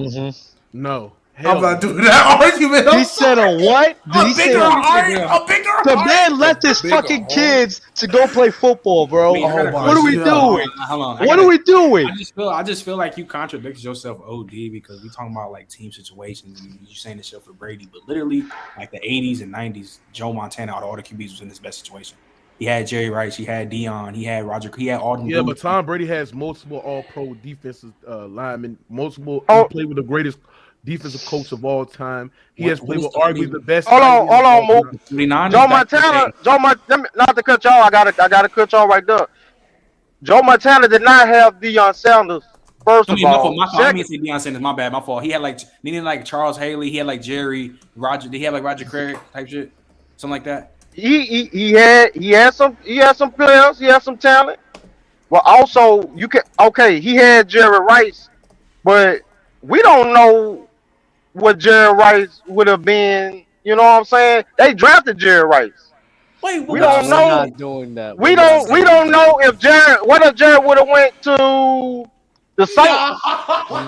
No. I'm not doing that argument. He said a what? A bigger heart. The man left his fucking kids to go play football, bro. What are we doing? Hold on. What are we doing? I just feel like you contradicted yourself, OD, because we talking about like team situations and you saying this shit for Brady, but literally like the 80s and 90s, Joe Montana out of all the QBs was in his best situation. He had Jerry Rice, he had Dion, he had Roger, he had all them. Yeah, but Tom Brady has multiple All-Pro defensive linemen, multiple. Oh. He played with the greatest defensive coach of all time. He has played with arguably the best. Hold on, Mo. Joe Montana. Not to cut y'all. I gotta cut y'all right there. Joe Montana did not have Deion Sanders. First of all, I mean, say Deion Sanders. My bad, my fault. He had like Charles Haley. He had like Jerry Roger. Did he have like Roger Craig type shit, something like that? He had some players. He had some talent. But also he had Jerry Rice, but we don't know what Jerry Rice would have been. You know what I'm saying? They drafted Jerry Rice. Wait, we don't know. Not doing that. We don't know if Jerry would have went to the Saints.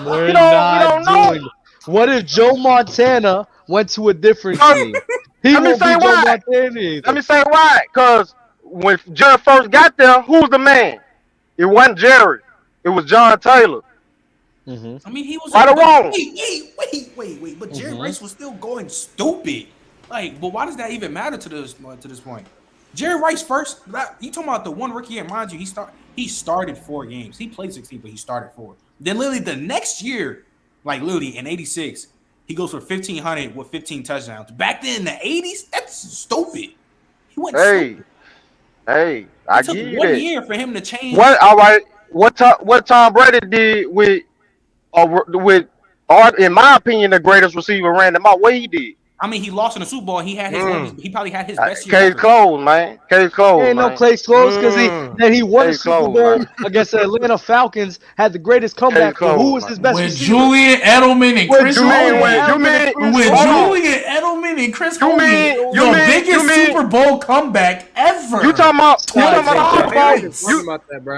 We don't know. What if Joe Montana went to a different team? Let me say why. Because when Jerry first got there, who's the man? It wasn't Jerry. It was John Taylor. I mean, he was right or wrong. Wait. But Jerry Rice was still going stupid. Like, but why does that even matter to this point? Jerry Rice first. You talking about the one rookie year? Mind you, he started 4 games. He played 16, but he started 4. Then literally the next year, like literally in '86, he goes for 1,500 with 15 touchdowns. Back then in the '80s, that's stupid. He went. Hey, I give you that. 1 year for him to change. All right. What Tom Brady did with, in my opinion, the greatest receiver ran him out. What he did. I mean, he lost in the Super Bowl. He had he probably had his best year. Case closed, man. Case closed. Ain't no case closed because he won the Super Bowl against the Atlanta Falcons. Had the greatest comeback. Who was his best receiver? Julian Edelman and Chris Hogan. With Julian Edelman and Chris Hogan, the biggest Super Bowl comeback ever. You talking about the Super Bowl?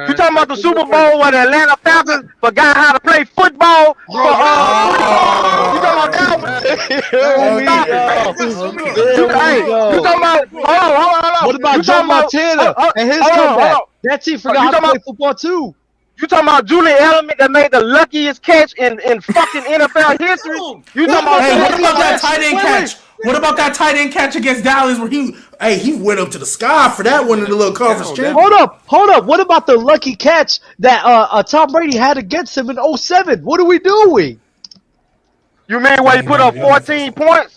You talking about the Super Bowl where the Atlanta Falcons forgot how to play football? You talking about that? You talking about? Hold on. What about Joe Montana and his comeback? That team forgot how to play football too. You talking about Julian Edelman that made the luckiest catch in fucking NFL history? You talking about? Hey, what about that tight end catch? What about that tight end catch against Dallas where he went up to the sky for that one in the little conference championship? Hold up. What about the lucky catch that Tom Brady had against him in 2007? What are we doing? You mean where he put up 14 points?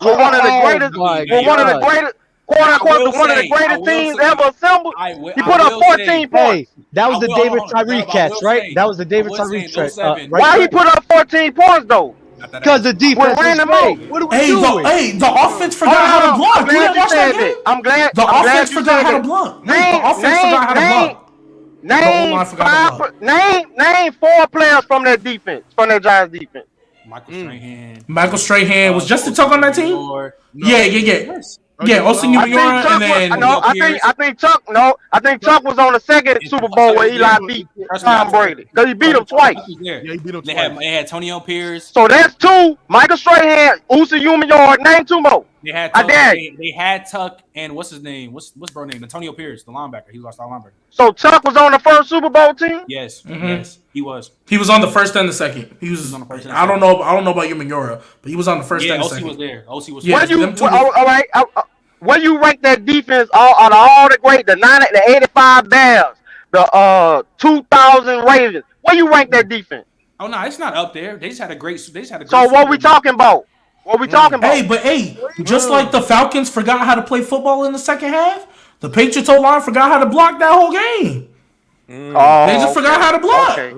For one of the greatest, one of the greatest teams ever assembled. He put up 14 points. Hey, that was the David Tyree catch, right? That was the David Tyree catch. Why he put up 14 points though? Because the defense was great. What are we doing? The offense forgot how to block. I'm glad the offense forgot how to block. The offense forgot how to block. Name 4 players from that defense, from that Giants defense. Michael Strahan was Justin Tuck on that team. Yeah, Osi Umenyiora and then I think Tuck was on the second Super Bowl where Eli beat Tom Brady because he beat him twice. Yeah, he beat him They twice. had Antonio Pierce. So that's 2. Michael Strahan, Osi Umenyiora. Name 2 more. They had Tuck and what's his name? What's bro name? Antonio Pierce, the linebacker. He lost our linebacker. So Tuck was on the first Super Bowl team? Yes, yes, he was. He was on the first and the second. He was on the first. I don't know about Umenyiora, but he was on the first and the second. Was there. OC was there. Where you rank that defense out of all the great, the 85 Bears, the 2000 Ravens? Where you rank that defense? Oh no, it's not up there. They just had a great. So what we talking about? Hey, just like the Falcons forgot how to play football in the second half, the Patriots O-line forgot how to block that whole game. Oh, They just forgot how to block. Okay.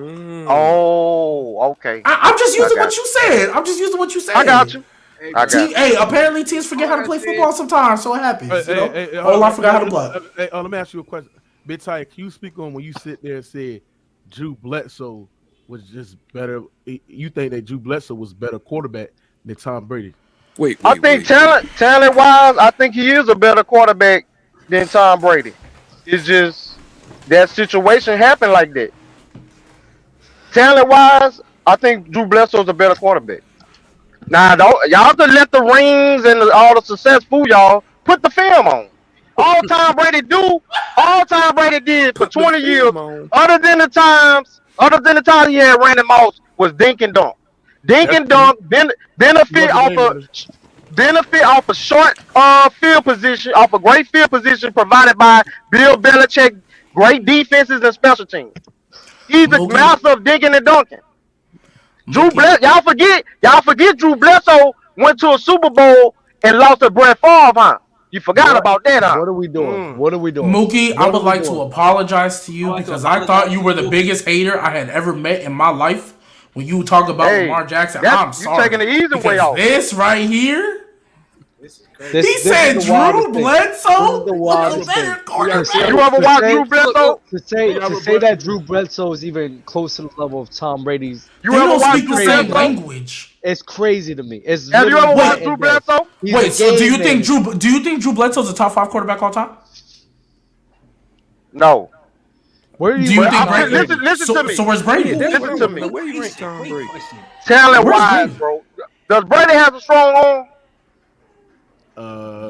Oh, okay. I'm just using got what you said. I'm just using what you said. I got you. I got you. Hey, apparently teams forget how to play football sometimes, so it happens. I forgot how to block. Let me ask you a question. Big Ty, can you speak on when you sit there and said Drew Bledsoe was just better? You think that Drew Bledsoe was better quarterback than Tom Brady? Wait. I think talent wise, I think he is a better quarterback than Tom Brady. It's just that situation happened like that. Talent wise, I think Drew Bledsoe is a better quarterback. Now, y'all can let the rings and all the success fool y'all. Put the film on. All Tom Brady did for 20 years, other than the times he had Randy Moss, was dink and dunk. Benefit off a short field position, off a great field position provided by Bill Belichick, great defenses and special teams. He's the master of dinking and dunking. Y'all forget Drew Bledsoe went to a Super Bowl and lost to Brett Favre, huh? You forgot about that, huh? What are we doing? What are we doing? Mookie, I would like to apologize to you because I thought you were the biggest hater I had ever met in my life. When you talk about Lamar Jackson, I'm sorry. You're taking the easy way off. This right here. This said Drew Bledsoe. You ever watch Drew Bledsoe? To say that Drew Bledsoe is even close to the level of Tom Brady's. You ever speak the same language? It's crazy to me. Have you ever watched Drew Bledsoe? Wait, so do you think Drew Bledsoe's a top 5 quarterback all time? No. Where do you think Brady? Listen to me. So where's Brady? Listen to me. Where you rank Tom Brady? Talent wise, bro. Does Brady have a strong arm?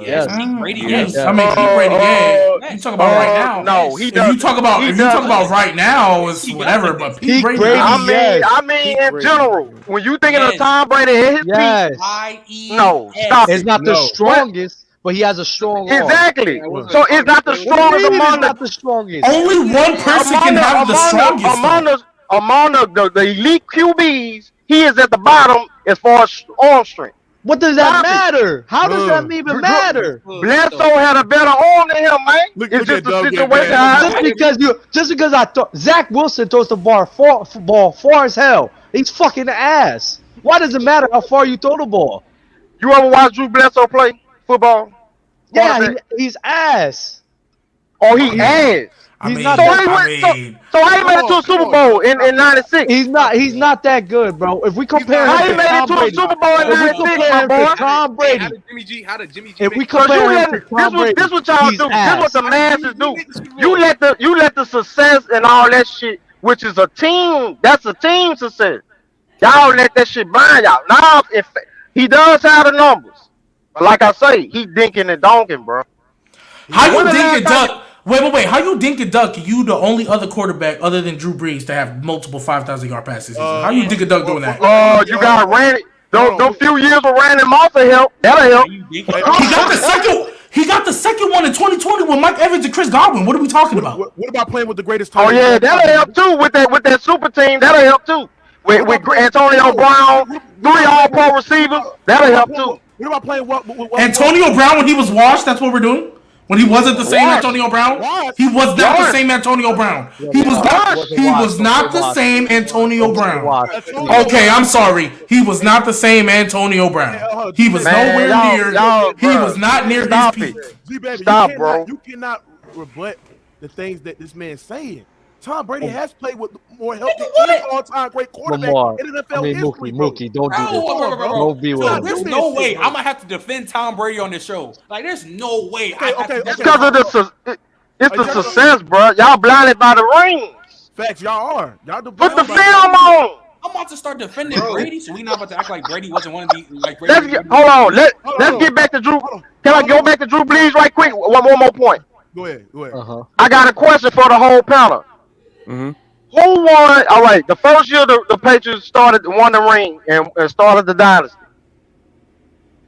Yes. Brady. Yes. I mean, Brady. Yeah. You talk about right now. No, he does. If you talk about right now, it's whatever. But Pete Brady. I mean, in general, when you thinking of Tom Brady and his feet, no, stop. It's not the strongest. But he has a strong arm. Exactly. So it's not the strongest not the strongest. Only one person can have the strongest. Among the elite QBs, he is at the bottom as far as arm strength. What does that matter? How does that even matter? Bledsoe had a better arm than him, man. It's just the situation. Just because I thought Zach Wilson throws the ball far as hell. He's fucking ass. Why does it matter how far you throw the ball? You ever watch Drew Bledsoe play football? Yeah, he's ass. Oh, he ass. He's not. So how he made it to a Super Bowl in '96? He's not that good, bro. If we compare him how he made it to a Super Bowl in '96, my boy? Tom Brady. How did Jimmy G? If we compare him to Tom Brady, this what y'all do. This what the masses do. You let the success and all that shit, which is a team. That's a team success. Y'all let that shit blind y'all. Now, if he does have the numbers. But like I say, he dinking and donking, bro. How you dink and dunk? Wait. How you dink and dunk? You the only other quarterback other than Drew Brees to have multiple 5,000-yard passes. How you dink and dunk doing that? You got Randy. Those few years with Randy Moss will help. That'll help. He got the second one in 2020 with Mike Evans and Chris Godwin. What are we talking about? What about playing with the greatest? Oh yeah, that'll help too with that super team. That'll help too. With Antonio Brown, 3 All-Pro receivers. That'll help too. What about playing with Antonio Brown when he was washed? That's what we're doing. When he wasn't the same Antonio Brown, he was not the same Antonio Brown. He was not the same Antonio Brown. Okay, I'm sorry. He was not the same Antonio Brown. He was nowhere near. He was not near these people. Stop, bro. You cannot rebut the things that this man's saying. Tom Brady has played with more help than any all-time great quarterback in NFL history. Mookie, don't do this. Don't be with him. There's no way I'm gonna have to defend Tom Brady on this show. Like, there's no way. It's because of the success, bro. Y'all blinded by the rings. Facts, y'all are. Y'all put the film on. I'm about to start defending Brady, so we not about to act like Brady wasn't one of the like. Hold on. Let's get back to Drew. Can I go back to Drew Brees right quick? One more point. Go ahead. I got a question for the whole panel. Mm-hmm. Who won? All right, the first year the Patriots won the ring and started the dynasty.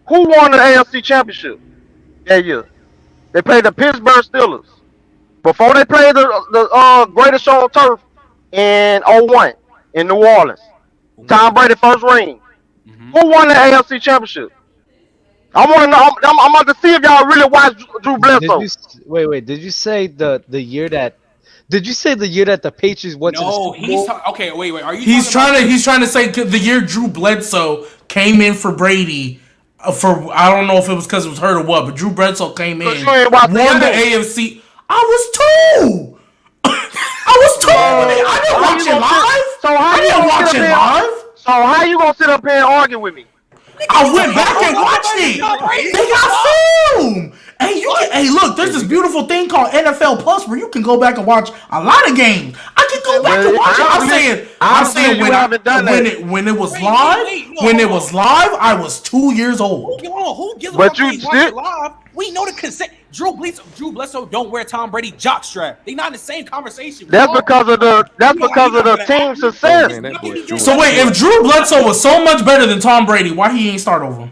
Who won the AFC Championship that year? They played the Pittsburgh Steelers. Before they played the greatest show on turf in '01 in New Orleans. Tom Brady first ring. Mm-hmm. Who won the AFC Championship? I want to know. I'm about to see if y'all really watch Drew Bledsoe. Wait. Did you say the year that Did you say the year that the Patriots went to the No, Super Bowl? okay. Wait. Are you? He's trying to say the year Drew Bledsoe came in for Brady. For I don't know if it was because it was hurt or what, but Drew Bledsoe came in, you ain't watch won the the game. AFC. I was 2. I was 2. I didn't watch it live. So how I you didn't gonna watch sit it up here? live. So how you gonna sit up here and argue with me? I went back and watched it. They got film. Hey, look, there's this beautiful thing called NFL Plus where you can go back and watch a lot of games. I can go back and watch it. I'm saying when it was live, I was 2 years old. Who gives a But fuck you when you watch it live? We know the consent. Drew Bledsoe don't wear Tom Brady jockstrap. They not in the same conversation. That's because of the team success. Man, that boy Drew. So wait, if Drew Bledsoe was so much better than Tom Brady, why he ain't start over him?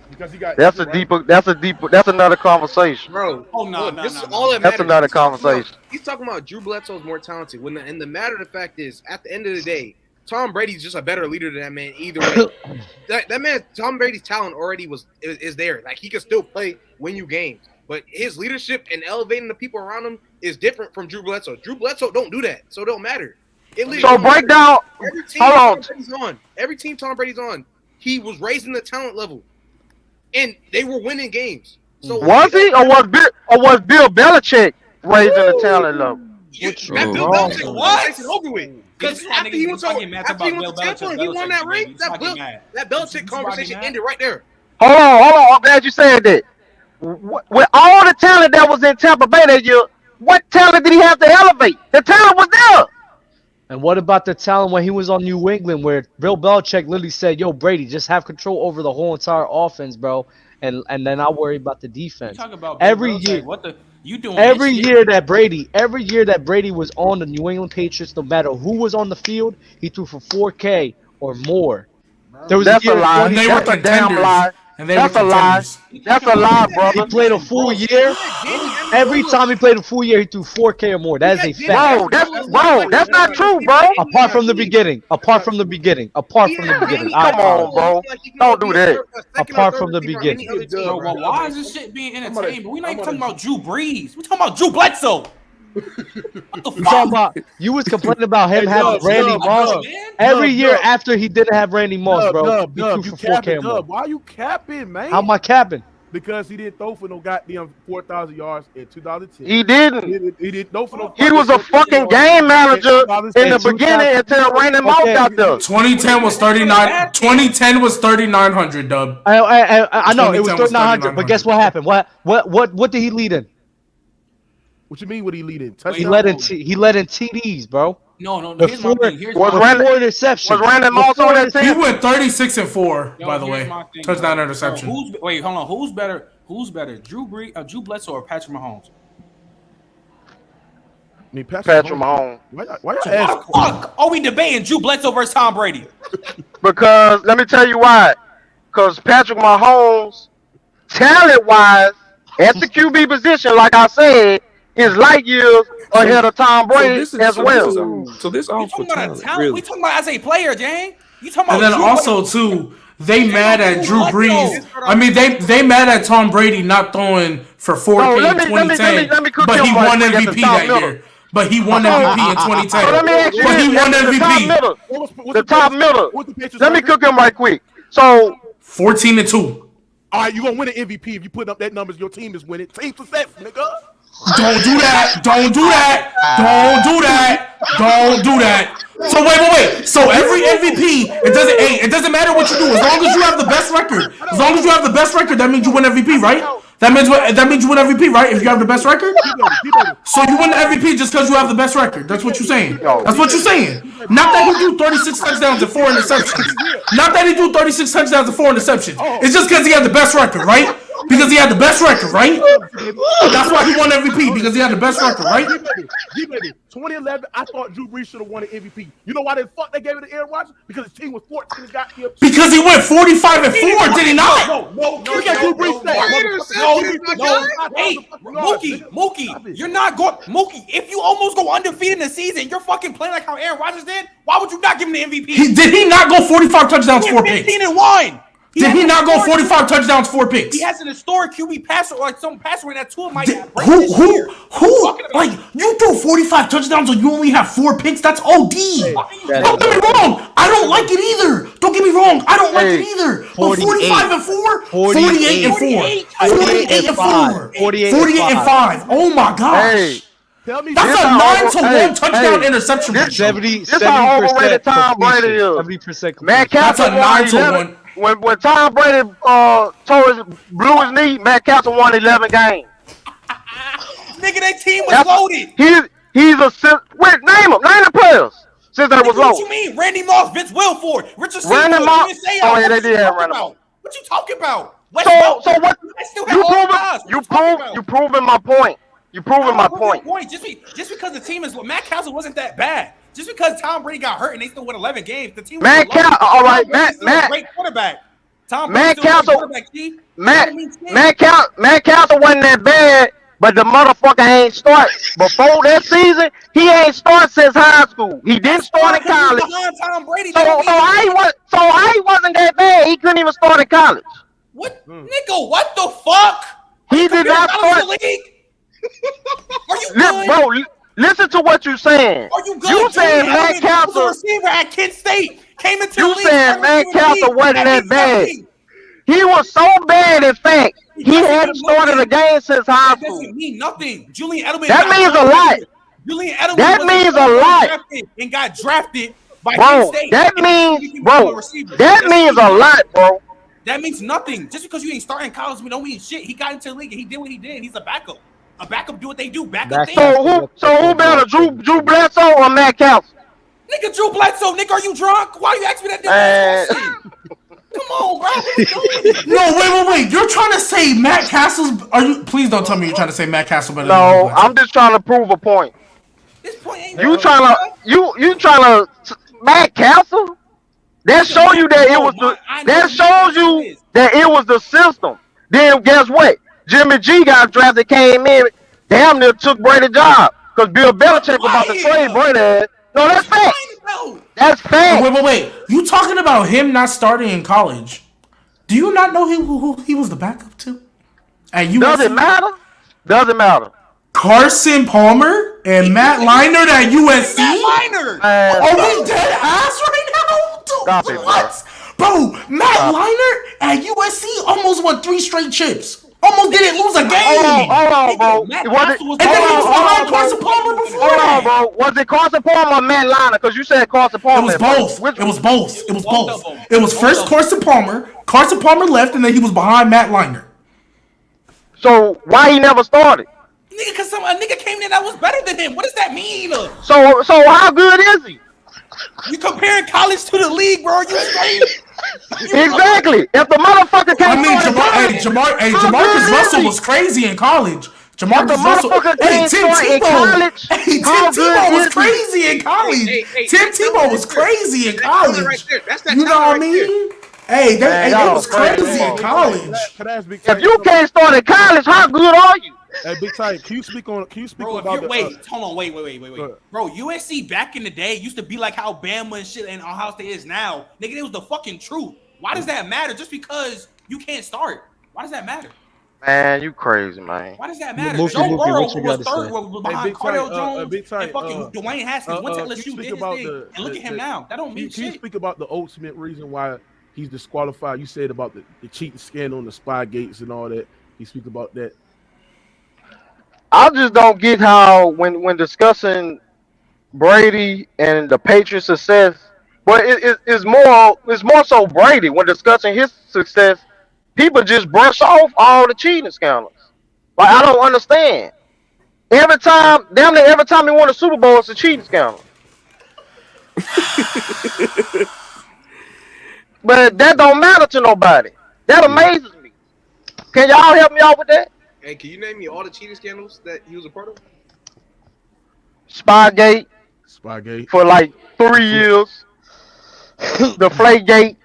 Because he got That's another conversation. Bro, Oh, no, look, no, this no, is no. all that That's matters. another conversation. He's talking about Drew Bledsoe's more talented. And the matter of the fact is, at the end of the day, Tom Brady's just a better leader than that man either way. that man, Tom Brady's talent already is there. Like, he can still win you games. But his leadership and elevating the people around him is different from Drew Bledsoe. Drew Bledsoe don't do that, so it don't matter. So break down. Every team Tom Brady's on, he was raising the talent level, and they were winning games. So Was he or was Bill Belichick raising the talent level? That Bill Belichick was over with. Because This after he went nigga talking mad to about Bill Tampa and he won that ring, that Belichick conversation ended right there. Hold on. I'm glad you said that. With all the talent that was in Tampa Bay that year, what talent did he have to elevate? The talent was there. And what about the talent when he was on New England, where Bill Belichick literally said, "Yo, Brady, just have control over the whole entire offense, bro, and then I'll worry about the defense." Talk about Every Belichick, year, what the you doing? every year that Brady was on the New England Patriots, no matter who was on the field, he threw for 4K or more. There was That's a year a lie. When they That's were a damn contenders. lie. And they That's were a lie. contenders. That's a lie, he brother. played a full year. Every time he played a full year, he threw 4K or more. That is a fact. That's not true, bro. Apart from the beginning. Come on, bro. Don't do that. Apart from the beginning. Bro, well, why is this shit being entertained? But we not even talking about Drew Brees. We talking about Drew Bledsoe. What the You talking fuck? about? You was complaining about him having Dub, Randy Dub, Moss Dub. every Dub, year Dub. after he didn't have Randy Moss, bro. Dub, He you threw for 4K capping, or more. Dub. Why you capping, man? How am I capping? Because he didn't throw for no goddamn 4,000 yards in 2010. He didn't. He didn't throw for no. He was a fucking game manager in the beginning until Randy Moss got there. 2010 was 39. 2010 was 3,900. Dub. I know it was 2010 was 3,900, but guess what happened? What did he lead in? What you mean? What he leading? He led in TDs, bro. No. The Here's my thing. Here's Was my Randy- four interceptions. Was Randy Moss on that He team? went 36-4. Yo, By the here's way, my thing, touchdown bro. interception. Wait, hold on. Who's better? Drew Bledsoe or Patrick Mahomes? I mean, Patrick Mahomes. Why y'all Why the ask? fuck are we debating Drew Bledsoe versus Tom Brady? Because let me tell you why. Because Patrick Mahomes, talent-wise, at the QB position, like I said, is light years ahead of Tom Brady as well. So this You all for talking about a talent, talent? really. We talking about as a player, Jane. You talking And about then Drew also too, they mad at Drew Brees. I mean, they mad at Tom Brady not throwing for 4K in 2010, but he won MVP that year. But he won MVP in 2010. Let me ask you But he this, won the MVP. The top middle. Let me cook him right quick. So 14-2. All right, you gonna win an MVP if you put up that numbers. Your team is winning. Team success, nigga. Don't do that. Don't do that. Don't do that. Don't do that. So wait. So every MVP, it doesn't matter what you do. As long as you have the best record. As long as you have the best record, that means you win MVP, right? That means you win MVP, right? If you have the best record. So you win the MVP just because you have the best record. That's what you're saying. That's what you're saying. Not that he threw 36 touchdowns and 4 interceptions. Not that he threw 36 touchdowns and 4 interceptions. It's just because he had the best record, right? Because he had the best record, right? That's why he won MVP, because he had the best record, right? G-Baby, 2011, I thought Drew Brees should have won an MVP. You know why the fuck they gave it to Aaron Rodgers? Because his team was 14 and got him. Because he went 45-4, did he not? No. Look at Drew Brees stats. Hey, Mookie, you're not going. Mookie, if you almost go undefeated in the season, you're fucking playing like how Aaron Rodgers did. Why would you not give him the MVP? Did he not go 45 touchdowns, 4 picks? 15-1. Did he not go 45 touchdowns, 4 picks? He has an historic QB passer, or like some passer in that Tua might have. Who? Like, you threw 45 touchdowns and you only have 4 picks? That's OD. Don't get me wrong. I don't like it either. Don't get me wrong. I don't like it either. But 45 and 4? 48 and 4. 48 and 4. 48 and 5. Oh my gosh. Hey, Tell me That's a 9-to-1 touchdown interception ratio. 70%. This how overrated Tom Brady is. 70% Matt That's a Castle won 9-to-1. When Tom Brady blew his knee, Matt Castle won 11 games. Nigga, that team was loaded. He's a wait, name the players since they was What loaded. you mean? Randy Moss, Vince Wilford, Richard Randy Seymour, Moss. USA. Oh yeah, they did have Randy Moss. What you talking about? So what? You proving my point. You proving my point. Just because the team is Matt Castle wasn't that bad. Just because Tom Brady got hurt and they still won 11 games, the team. Matt Castle, all right, Matt, great quarterback. Tom Matt Brady Castle, Matt Castle wasn't that bad, but the motherfucker ain't start before that season. He ain't start since high school. He didn't start in college. Tom Brady. So I wasn't that bad. He couldn't even start in college. What, nigga? What the fuck? He did not start. Are you good? Bro, listen to what you're saying. Are you good? You saying Matt Castle? Receiver at Kent State came into the You league. saying Matt Castle wasn't that bad? He was so bad, in fact, he hadn't started a game since high school. That doesn't mean nothing. Julian Edelman. That means a lot. Julian Edelman. That means a lot. And got drafted by Bro, Kent State. that means a lot, bro. That means nothing. Just because you ain't starting in college, we don't mean shit. He got into the league and he did what he did. He's a backup. A backup do what they do. Backup things. So who better, Drew Bledsoe or Matt Castle? Nigga, Drew Bledsoe. Nigga, are you drunk? Why you ask me that damn shit? Come on, bro. No, wait. You're trying to say Matt Castle's? Are you? Please don't tell me you're trying to say Matt Castle better. No, I'm just trying to prove a point. This point ain't. You trying to Matt Castle? That show you that it was the. That shows you that it was the system. Then guess what? Jimmy G got drafted, came in, damn near took Brady's job because Bill Belichick was about to trade Brady. No, that's fact. That's fact. Wait. You talking about him not starting in college? Do you not know who he was the backup to? At USC? Doesn't matter. Carson Palmer and Matt Leinart at USC? Matt Leinart. Are we dead ass right now? Stop it, what? Bro, Matt Leinart at USC almost won 3 straight chips. Almost didn't lose a game. Hold on, bro. And then he was behind Carson Palmer before that. Hold on, bro. Was it Carson Palmer or Matt Leinart? Because you said Carson Palmer. It was both. It was first Carson Palmer. Carson Palmer left, and then he was behind Matt Leinart. So why he never started? Nigga, because a nigga came in that was better than him. What does that mean? So how good is he? You comparing college to the league, bro? You straight? Exactly. If the motherfucker can't Jamarcus Russell was crazy in college. Jamarcus Russell. Hey, Tim Tebow was crazy in college. Tim Tebow was crazy in college. You know what I mean? Hey, that was crazy in college. If you can't start in college, how good are you? Hey, Big Tight, can you speak about hold on, wait. Bro, USC back in the day used to be like how Bama and shit and Ohio State is now. Nigga, it was the fucking truth. Why does that matter? Just because you can't start. Why does that matter? Man, you crazy, man. Why does that matter? Mookie, Joe Burrow, what you who was gotta third, say? was behind Cardell Jones and fucking Dwayne Haskins went to LSU, did his thing, and look at him now. That don't mean shit. Can you speak about the ultimate reason why he's disqualified? You said about the cheating scandal and the spy gates and all that. Can you speak about that? I just don't get how when discussing Brady and the Patriots' success, but it's more so Brady when discussing his success. People just brush off all the cheating scandals. Like I don't understand. Damn near every time he won a Super Bowl, it's a cheating scandal. But that don't matter to nobody. That amazes me. Can y'all help me out with that? Hey, can you name me all the cheating scandals that he was a part of? Spygate for like 3 years. The Flakegate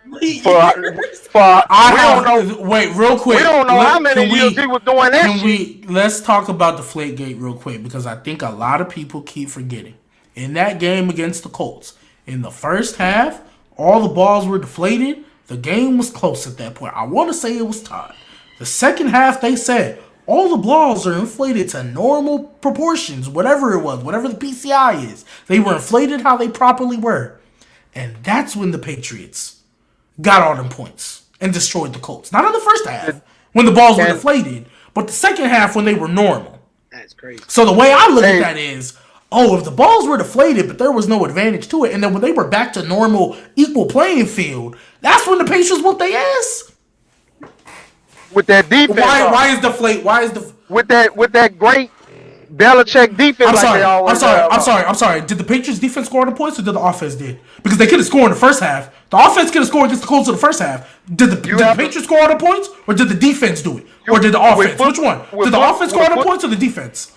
Wait, real quick. We don't know how many years he was doing that shit. Let's talk about the Flakegate real quick because I think a lot of people keep forgetting. In that game against the Colts, in the first half, all the balls were deflated. The game was close at that point. I want to say it was tied. The second half, they said, all the balls are inflated to normal proportions, whatever it was, whatever the PCI is. They were inflated how they properly were. And that's when the Patriots got all them points and destroyed the Colts. Not in the first half, when the balls were deflated, but the second half when they were normal. That's crazy. So the way I look at that is, if the balls were deflated, but there was no advantage to it, and then when they were back to normal, equal playing field, that's when the Patriots whooped their ass. With that defense, Why is deflate? Why is the with that great Belichick defense? I'm sorry. Did the Patriots defense score the points, or did the offense did? Because they could have scored in the first half. The offense could have scored against the Colts in the first half. Did the Patriots score all the points, or did the defense do it, or did the offense? Which one? Did the offense score all the points, or the defense?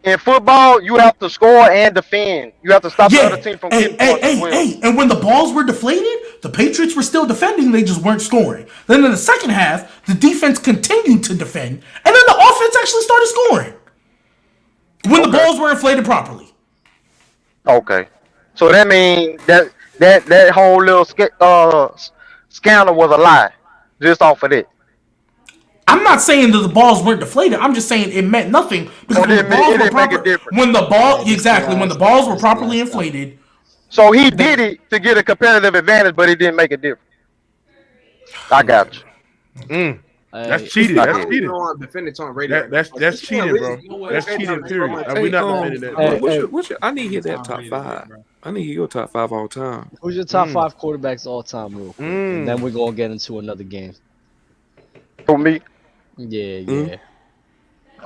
In football, you have to score and defend. You have to stop the other team from getting points as well. And when the balls were deflated, the Patriots were still defending. They just weren't scoring. Then in the second half, the defense continued to defend, and then the offense actually started scoring when the balls were inflated properly. Okay, so that means that whole little scandal was a lie, just off of that. I'm not saying that the balls weren't deflated. I'm just saying it meant nothing because when the balls were properly inflated. So he did it to get a competitive advantage, but it didn't make a difference. I got you. That's cheating. That's cheating. Defendants on radio. That's cheating, bro. That's cheating. Period. We're not defending that. I need to hear that top 5. I need to hear your top 5 all time. Who's your top 5 quarterbacks all time, real quick? And then we're gonna get into another game. For me. Yeah.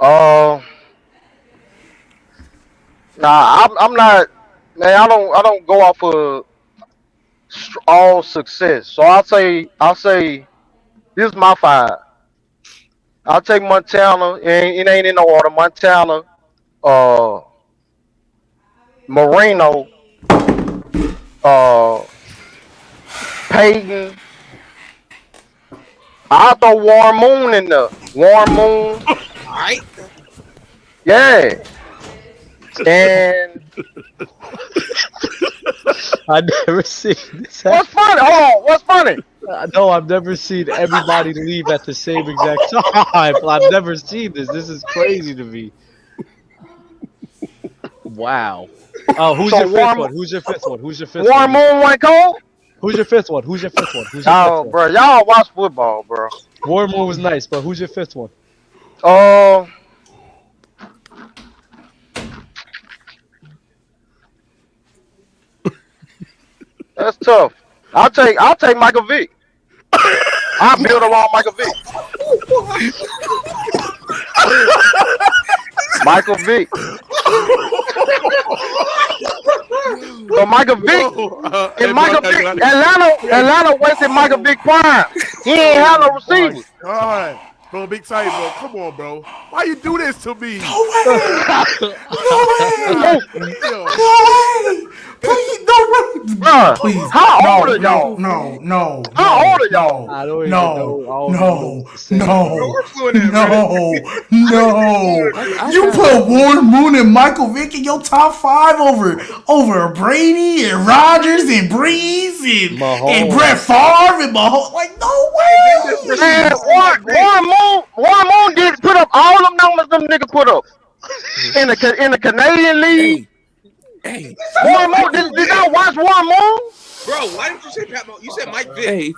I'm not. Man, I don't go off of all success. So I'll say this is my 5. I'll take Montana. It ain't in no order. Montana, Marino, Peyton. I'll throw Warren Moon in there. Warren Moon. All right. Yeah. And I've never seen this. what's funny? Hold on. What's funny? No, I've never seen everybody leave at the same exact time. I've never seen this. This is crazy to me. Wow. Oh, who's your fifth one? Who's your fifth one? Who's your fifth one? Warren Moon went cold? Who's your fifth one? Who's your fifth one? Who's your fifth one? Bro, y'all watch football, bro. Warren Moon was nice, but who's your fifth one? That's tough. I'll take Michael Vick. I'll build around Michael Vick. Michael Vick. So Michael Vick and Michael Vick, Atlanta wasted Michael Vick prime. He ain't have no receivers. God, bro, big time, bro. Come on, bro. Why you do this to me? No way. Please, no, please. How old are y'all? No. How old are y'all? I don't even No. know. You put Warren Moon and Michael Vick in your top 5 over Brady and Rodgers and Breeze and Brett Favre and Mahomes. Like, no way. Man, Warren Moon did put up all them numbers them niggas put up in the Canadian League. Hey, Warren Moon, did y'all watch Warren Moon? Bro, why didn't you say Pat? You said Mike Vick. hey,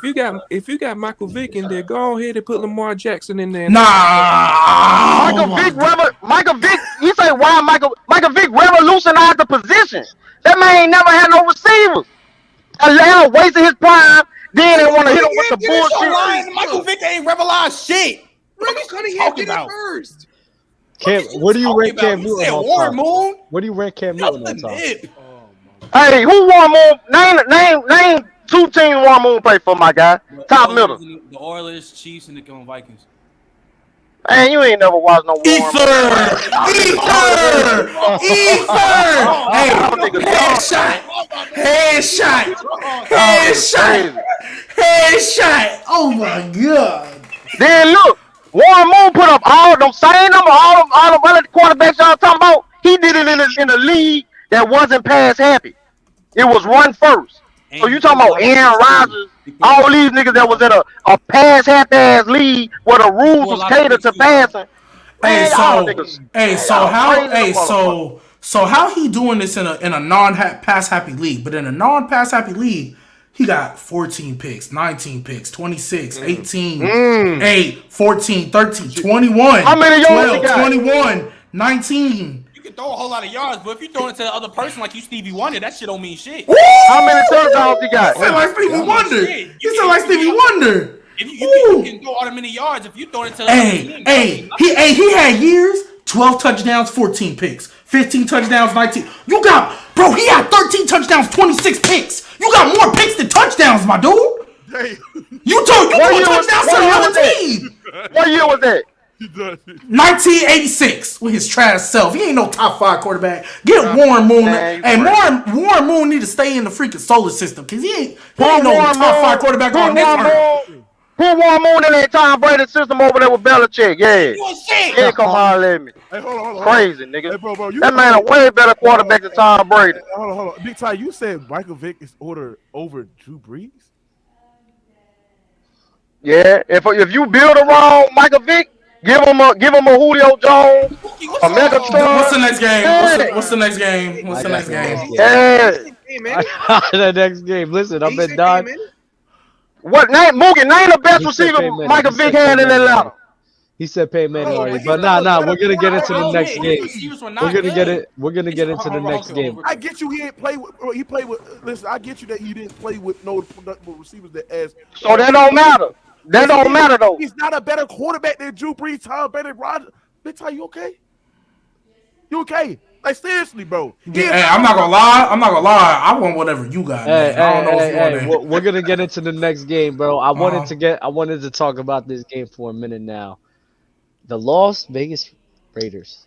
if you got Michael Vick in there, go ahead and put Lamar Jackson in there. Nah. Michael Vick, you say why Michael Vick revolutionized the position. That man ain't never had no receivers. Atlanta wasted his prime, then they want to hit him with the bullshit. Michael Vick ain't revelized shit. Bro, you couldn't have did it first. What do you rank Cam Newton on Warren top? Moon? What do you rank Cam Newton on top? Hey, who Warren Moon? Name 2 teams Warren Moon played for, my guy. Top middle. The Oilers, Chiefs, and the Vikings. Man, you ain't never watched no Warren Ether! Headshot! Oh my God! Then look, Warren Moon put up all them same number, all them other quarterbacks y'all talking about. He did it in a league that wasn't pass happy. It was run first. So you talking about Aaron Rodgers? All these niggas that was in a pass happy ass league where the rules was catered to passing. Hey, Man, y'all niggas, so how he doing this in a non pass happy league, but in a non pass happy league, he got 14 picks, 19 picks, 26, 18, 8, 14, 13, 21, How many yards 12, he got? 21, 19. You can throw a whole lot of yards, but if you throw it to the other person like you Stevie Wonder, that shit don't mean shit. How many touchdowns he got? He said like Stevie Wonder. Shit. He said like Stevie Wonder. If you can throw all the many yards if you throw it to the other team. He had years, 12 touchdowns, 14 picks, 15 touchdowns, 19. Bro, he had 13 touchdowns, 26 picks. You got more picks than touchdowns, my dude. You threw touchdowns to the other team. What year was that? 1986 with his trash self. He ain't no top 5 quarterback. Get Warren Moon. Hey, Warren Moon need to stay in the freaking solar system because he ain't no top 5 quarterback on this earth. Put Warren Moon in that Tom Brady system over there with Belichick. Yeah. Yeah, come on, let me. Hey, hold on. Crazy, nigga. Hey, bro, that man a way better quarterback than Tom Brady. Hold on. Big Ty, you said Michael Vick is ordered over Drew Brees? Yeah. If you build around Michael Vick, give him a Julio Jones, a Megatron. What's the next game? Yeah. What's the next game? Yeah. The next game. Listen, I've been done. What name? Moogie, name the best He said receiver Peyton Manning. Michael He Vick said had in Peyton Atlanta. He said Peyton Manning already, but but we're gonna get into the next game. We're We're gonna get into the next game. I get you. He didn't play with. He played with. Listen, I get you that he didn't play with no productive receivers that as. So that don't matter. That don't matter though. He's not a better quarterback than Drew Brees, Tom Brady, Rodgers. Big Ty, you okay? You okay? Like seriously, bro. Hey, I'm not gonna lie. I want whatever you got. Man. I don't know if you want We're gonna get into the next game, bro. I wanted to talk about this game for a minute now. The Las Vegas Raiders,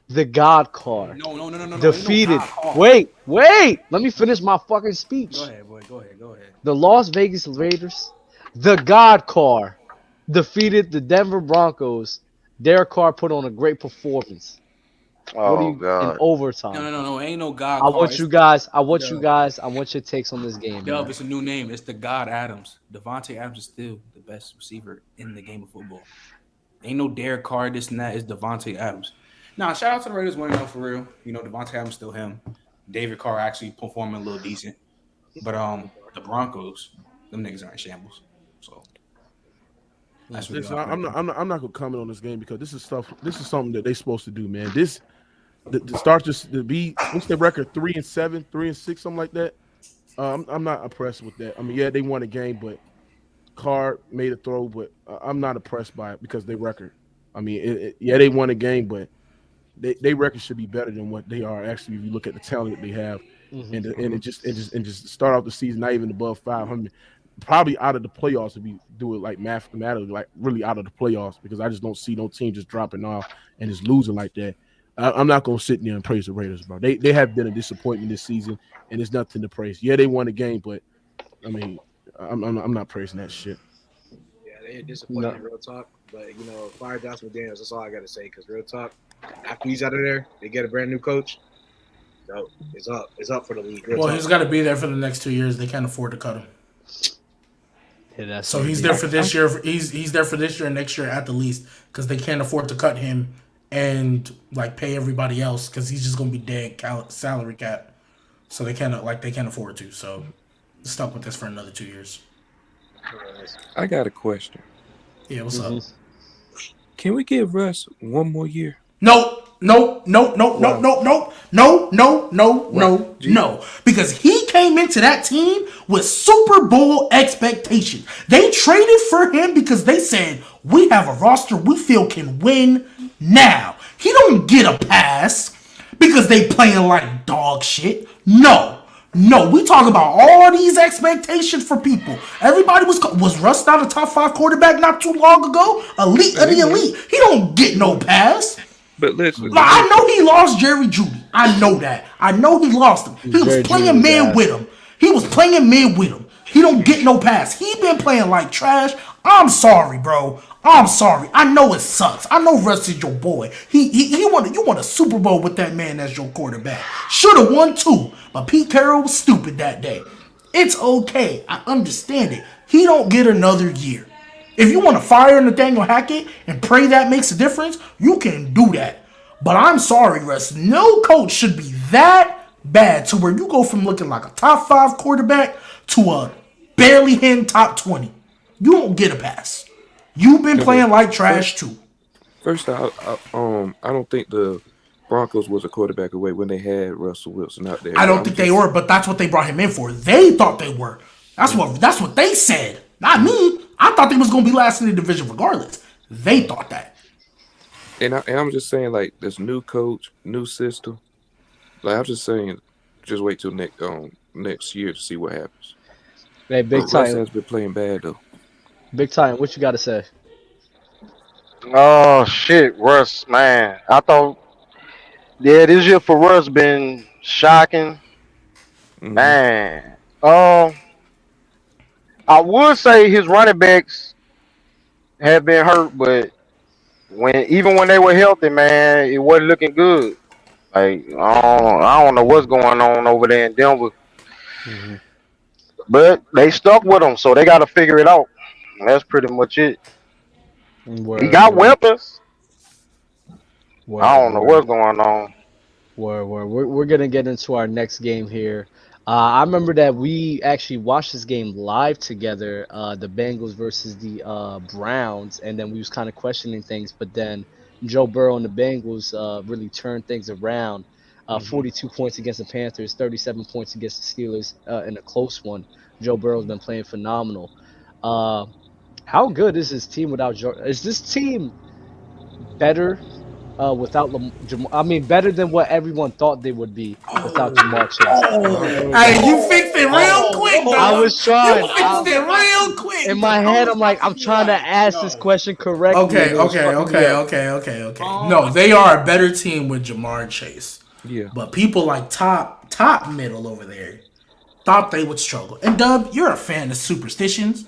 the God Car, No. defeated. Wait. Let me finish my fucking speech. Go ahead, boy. Go ahead. The Las Vegas Raiders, the God Car, defeated the Denver Broncos. Derek Carr put on a great performance. Oh God! In overtime. No. Ain't no God. I want you guys. I want your takes on this game. Dub, it's a new name. It's the God Adams. Devontae Adams is still the best receiver in the game of football. Ain't no Derek Carr, this and that. It's Devontae Adams. Nah, shout out to the Raiders winning though, for real. You know, Devontae Adams still him. David Carr actually performing a little decent. But the Broncos, them niggas are in shambles. So that's what Listen, I'm not gonna comment on this game because this is something that they're supposed to do, man. This to start to be what's their record 3-7, 3-6, something like that. I'm not impressed with that. I mean, yeah, they won a game, but Carr made a throw, but I'm not impressed by it because they record. I mean, yeah, they won a game, but they record should be better than what they are. Actually, if you look at the talent that they have, and just start off the season not even above 500, probably out of the playoffs if you do it like mathematically, like really out of the playoffs, because I just don't see no team just dropping off and just losing like that. I'm not gonna sit there and praise the Raiders, bro. They have been a disappointment this season, and there's nothing to praise. Yeah, they won a game, but I mean, I'm not praising that shit. Yeah, they're disappointed, real talk. But you know, fire Josh McDaniels. That's all I gotta say. Because real talk, after he's out of there, they get a brand new coach. So it's up. It's up for the league. Well, he's got to be there for the next 2 years. They can't afford to cut him. Yeah, so he's there for this year. He's there for this year and next year at the least, because they can't afford to cut him and like pay everybody else, because he's just gonna be dead salary cap. So they can't afford to. So stuck with this for another 2 years. I got a question. Yeah, what's up? Can we give Russ one more year? No. Because he came into that team with Super Bowl expectations. They traded for him because they said, we have a roster we feel can win now. He don't get a pass because they playing like dog shit. No, we talk about all these expectations for people. Everybody was Russ not a top 5 quarterback not too long ago? Elite of the elite. He don't get no pass. But listen, I know he lost Jerry Jeudy. I know that. I know he lost him. He was playing man with him. He don't get no pass. He been playing like trash. I'm sorry, bro. I'm sorry. I know it sucks. I know Russ is your boy. You won a Super Bowl with that man as your quarterback. Should have won 2, but Pete Carroll was stupid that day. It's okay. I understand it. He don't get another year. If you want to fire Nathaniel Hackett and pray that makes a difference, you can do that. But I'm sorry, Russ. No coach should be that bad to where you go from looking like a top 5 quarterback to a barely hitting top 20. You don't get a pass. You've been playing like trash too. First, I don't think the Broncos was a quarterback away when they had Russell Wilson out there. I don't think they were, but that's what they brought him in for. They thought they were. That's what they said. Not me. I thought they was gonna be last in the division regardless. They thought that. And I'm just saying, like, this new coach, new system. Like, I'm just saying, just wait till next year to see what happens. Hey, Big Russ Time. has been playing bad though. Big Time, what you got to say? Oh shit, Russ, man. I thought, yeah, this year for Russ been shocking, man. I would say his running backs have been hurt, but even when they were healthy, man, it wasn't looking good. Like I don't know what's going on over there in Denver, but they stuck with him, so they got to figure it out. That's pretty much it. He got weapons. I don't know what's going on. We're gonna get into our next game here. I remember that we actually watched this game live together, the Bengals versus the Browns, and then we was kind of questioning things. But then Joe Burrow and the Bengals really turned things around. 42 points against the Panthers, 37 points against the Steelers in a close one. Joe Burrow's been playing phenomenal. How good is this team without Joe? Is this team better without better than what everyone thought they would be without Jamar Chase? Hey, you fixed it real quick, dog. I was trying. You fixed it real quick. In my head, I'm trying to ask this question correctly. Okay. No, they are a better team with Jamar Chase. Yeah. But people like top middle over there thought they would struggle. And Dub, you're a fan of superstitions.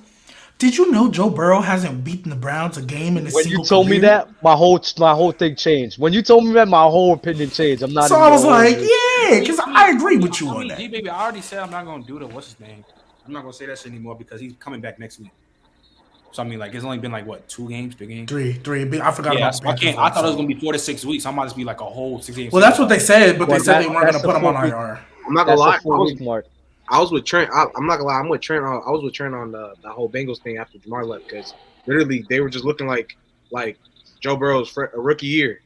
Did you know Joe Burrow hasn't beaten the Browns a game in his When single you told me career? that, my whole thing changed. When you told me that, my whole opinion changed. I'm not. So I was like, yeah, because I agree with you on that. G-Baby, I already said I'm not going to do the what's his name. I'm not going to say that shit anymore because he's coming back next week. So, I mean, like, it's only been, like, what, 2 games, 3 games? Three. I forgot Yeah, about so the Panthers. I thought it was going to be 4 to 6 weeks. So I might just be, like, a whole 6 games. Well, that's what they said, but they Well, said they weren't going that's to put him the on 4 week. IR. I'm not gonna lie. That's the 4-week mark. I was with Trent. I'm not gonna lie. I'm with Trent. I was with Trent on the whole Bengals thing after Jamar left because literally they were just looking like Joe Burrow's a rookie year.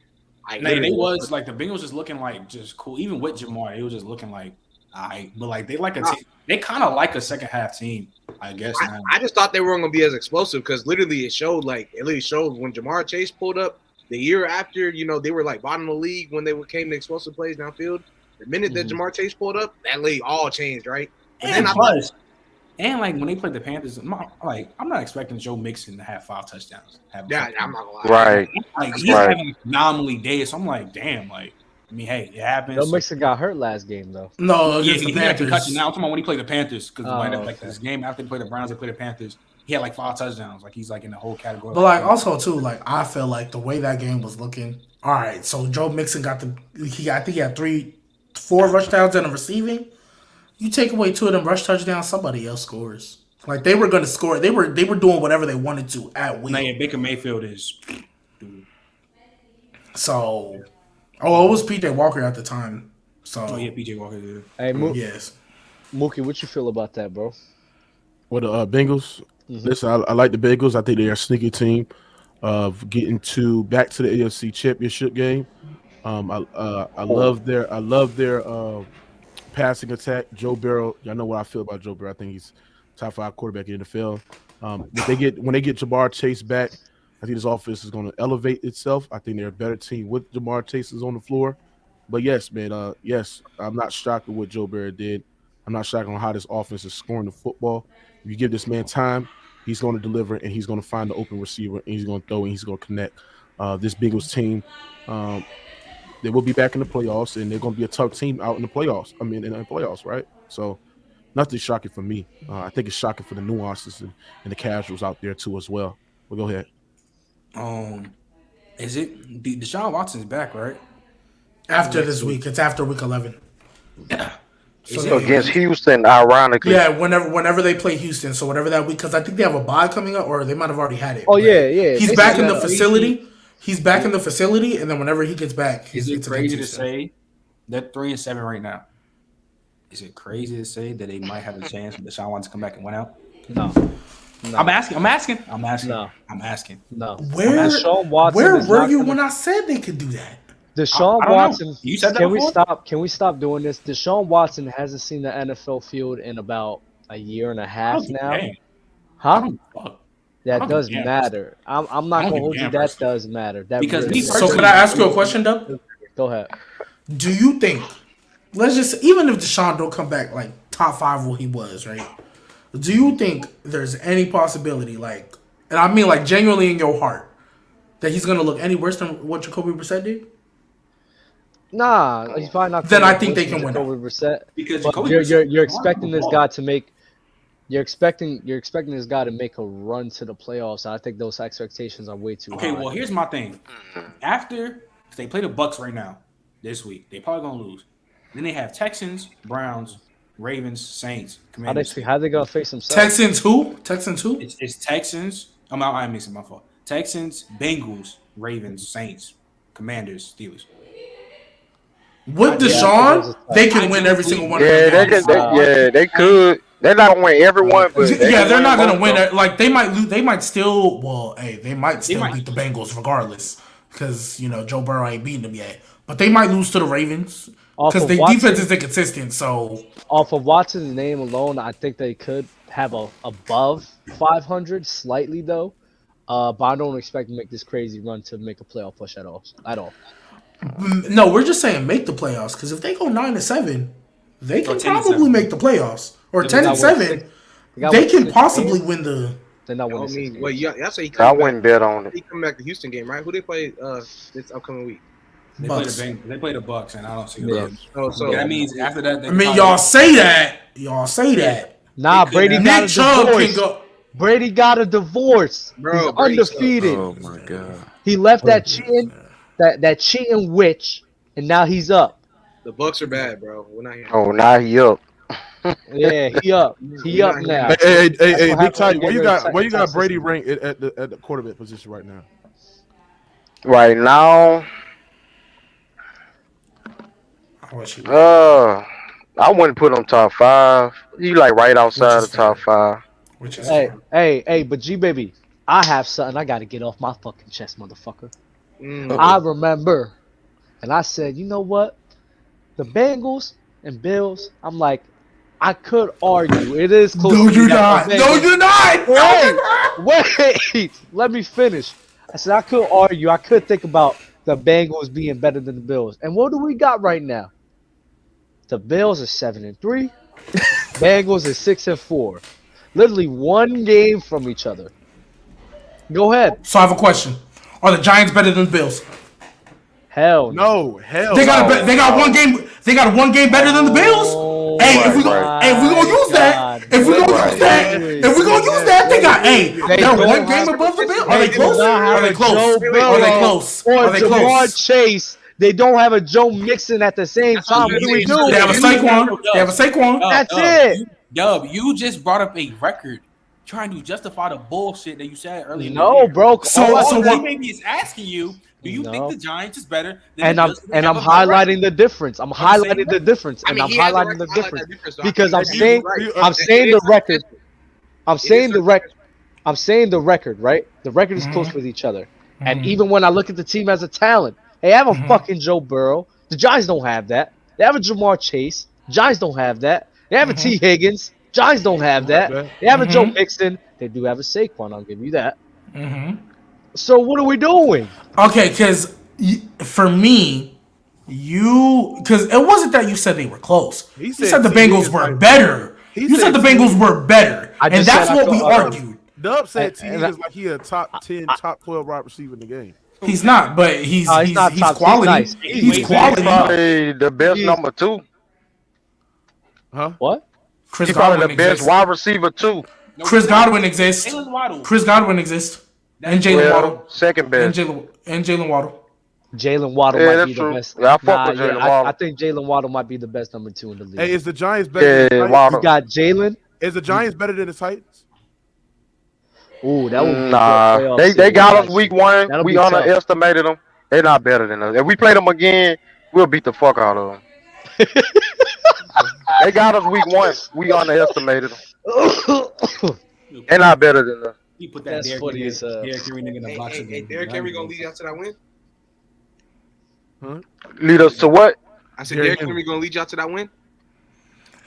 Like, they was like the Bengals just looking like just cool. Even with Jamar, they was just looking like all right. But like they like a team. They kind of like a second half team, I guess. I just thought they weren't gonna be as explosive because literally it showed when Jamar Chase pulled up the year after. You know they were like bottom of the league when they came to explosive plays downfield. The minute that Jamar Chase pulled up, that league all changed, right? And plus, like when they played the Panthers, I'm not expecting Joe Mixon to have 5 touchdowns. I'm not gonna lie. Right. Like he's having a phenomenally day, so I'm like, damn. Like, I mean, hey, it happens. Joe Mixon got hurt last game though. No, Yeah, against he the had a Panthers. concussion. Now I'm talking about when he played the Panthers because okay. this game after they played the Browns, they played the Panthers. He had like 5 touchdowns. Like he's like in the whole category. But like also too, like I feel like the way that game was looking. All right, so Joe Mixon I think he had 4 rush touchdowns and a receiving. You take away 2 of them rush touchdowns, somebody else scores. Like they were going to score. They were doing whatever they wanted to at will. Now, yeah, Baker Mayfield is. Dude. So, it was PJ Walker at the time. So, Oh yeah, PJ Walker. Dude. Hey, yes. Mookie, what you feel about that, bro? With the Bengals, listen, I like the Bengals. I think they're a sneaky team of getting back to the AFC Championship game. I love their passing attack. Joe Burrow, y'all know what I feel about Joe Burrow. I think he's top 5 quarterback in the NFL. When they get Jamar Chase back, I think this offense is going to elevate itself. I think they're a better team with Jamar Chase is on the floor. But yes, man, yes, I'm not shocked at what Joe Burrow did. I'm not shocked on how this offense is scoring the football. If you give this man time, he's going to deliver, and he's going to find the open receiver, and he's going to throw, and he's going to connect. This Bengals team, they will be back in the playoffs, and they're going to be a tough team out in the playoffs. I mean, in the playoffs, right? So nothing shocking for me. I think it's shocking for the nuances and the casuals out there too as well. Well, go ahead. Is it Deshaun Watson's back, right? After this week, it's after week 11. against Houston, ironically. Yeah, whenever they play Houston, so whatever that week, because I think they have a bye coming up, or they might have already had it. Oh yeah. He's They back said in the that. facility. He's back in the facility, and then whenever he gets back, Is it it's crazy to against Houston. say they're 3-7 right now? Is it crazy to say that they might have a chance for Deshaun Watson to come back and win out? No. I'm asking. No. Where Deshaun Watson where is were not you gonna- when I said they could do that? Deshaun I don't know. Watson. You said that Can we before? stop? Can we stop doing this? Deshaun Watson hasn't seen the NFL field in about a year and a half now. I Huh? don't fuck. I That don't does give a damn. matter. I'm not I don't gonna give a hold you. damn, That personally. does matter. That Because really me does. So can I ask you a question, Dub? Go ahead. Do you think, let's just, even if Deshaun don't come back like top 5 what he was, right? Do you think there's any possibility, like, and I mean like genuinely in your heart, that he's gonna look any worse than what Jacoby Brissett did? Nah, he's probably not. Then gonna I think win they can win. Jacoby Brissett. Because But Jacoby you're Brissett- expecting this guy to make. You're expecting this guy to make a run to the playoffs. I think those expectations are way too Okay, high. well, here's my thing. After if they play the Bucks right now, this week, they probably gonna lose. Then they have Texans, Browns, Ravens, Saints, Commanders. How they gonna face themselves? Texans who? Texans who? It's Texans. I'm missing my fault. Texans, Bengals, Ravens, Saints, Commanders, Steelers. With Yeah, Deshaun, they can I win do every believe- single one. Yeah, of they their can. games. They could. They're not gonna win everyone, but Yeah, they're not gonna most win of them. it. Like they might lose. They might still. Well, hey, they might still might. beat the Bengals regardless, because Joe Burrow ain't beating them yet. But they might lose to the Ravens Off because of their Watson- defense is inconsistent. So Off of Watson's name alone, I think they could have a above 500 slightly though. But I don't expect to make this crazy run to make a playoff push at all. no, we're just saying make the playoffs. Because if they go 9-7, they can 10-7. probably make the playoffs. Or They 10-7, got they what, can 6 possibly games? win the. They're not I winning. 6 mean, games. well, y'all say he I come back. wouldn't bet on it. He come back to Houston game, right? Who they play this upcoming week? They play Bucks. they play the Bucks, and I don't see Yeah. them. Oh, so That means after that, they I mean, probably- y'all say that. Y'all say that. Nah, They could Brady have- got a Nick Chubb divorce. can go. Brady got a divorce. Bro, He's Brady undefeated. Oh my god. He left that cheating witch, and now he's up. the Bucks are bad, bro. We're not here. Oh, now he up. Yeah, he up. He up now. Hey, what Big happened Tight, when you where you get got rid Brady of ranked at the quarterback position right now? Right now, I wouldn't put him top 5. He like right outside Which is the top 5. Which is Hey, but G baby, I have something I gotta get off my fucking chest, motherfucker. Mm. I remember, and I said, you know what? The Bengals and Bills. I'm like, I could argue it is close. No, to you're me that not. the No, Bengals- you're not. Wait, let me finish. I said I could argue. I could think about the Bengals being better than the Bills. And what do we got right now? The Bills are 7-3. Bengals is 6-4. Literally one game from each other. Go ahead. So I have a question: are the Giants better than the Bills? Hell No, hell. They got they got one game. They got one game better than the Bills. Oh Hey, if we right. gonna use that, God. if we gonna Right. use that, if we gonna use that, they got. Hey, they're don't one game have- above the Bills. They Are they do close? not have Are they a close? Joe Are they Burrow close? or Are they Jamar close? Chase. They don't have a Joe Mixon at the same time. What do we do? They have a Saquon. They have a Saquon. That's it. You just brought up a record trying to justify the bullshit that you said earlier. in the No, year. bro. So- All so that what- maybe is asking you, do you No. think the Giants is better than And the I'm Bills? They have I'm a better record? highlighting the difference. I'm saying highlighting the that. difference, I and mean, I'm he has the highlighting right the to highlight difference that difference, though. because I'm You're saying right. I'm saying the record. I'm It saying is the a- record. I'm saying the record, right? The record is close with each other. And even when I look at the team as a talent, they have a fucking Joe Burrow. The Giants don't have that. They have a Jamar Chase. Giants don't have that. They have a T. Higgins. Giants don't have that. They have a Joe Mixon. They do have a Saquon. I'll give you that. So what are we doing? Okay, because for me, because it wasn't that you said they were close. He You said said the T. Bengals Higgins were like- better. He You said said the T. Bengals were better, I and just that's said I what we thought- argued. Dub said T. And Higgins like he a top 10, top 12 wide receiver in the game. He's not, but he's not top 10, quality. nice. He's He's quality. Probably the best He's- number 2. Huh? What? Chris He's probably Godwin the best exists. wide receiver too. No, Chris Godwin exists. Jalen Waddle. Chris Godwin exists. And Jalen Well, Waddle. second And best. Jalen Waddle. Jalen Waddle Yeah, might that's be the true. best. Yeah, I fuck with Jalen I Waddle. think Jalen Waddle might be the best number 2 in the league. Hey, is the Giants better than the Yeah, Titans? Waddle. You got Jalen. Is the Giants better than the Titans? Ooh, that would be a good Nah, playoff they series, got us actually. week 1. That'll We be tough. underestimated them. They're not better than us. If we play them again, we'll beat the fuck out of them. They got us week 1. We underestimated them. They're not better than us. He put that That's Derrick funny nigga- as hell. Derrick Henry nigga in the Hey, box hey, again. Derrick Henry gonna lead you out to that win? Lead us to what? I said Derrick Derrick Henry. Henry gonna lead you out to that win?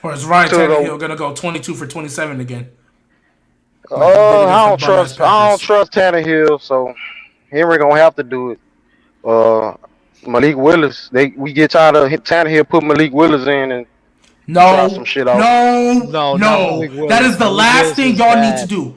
Or is Ryan To the- Tannehill gonna go 22 for 27 again? I don't trust Tannehill, so Henry gonna have to do it. Malik Willis, we get tired of Tannehill put Malik Willis in and try some shit out. No, not Malik Willis. That is the Malik last Willis thing is y'all bad. need to do.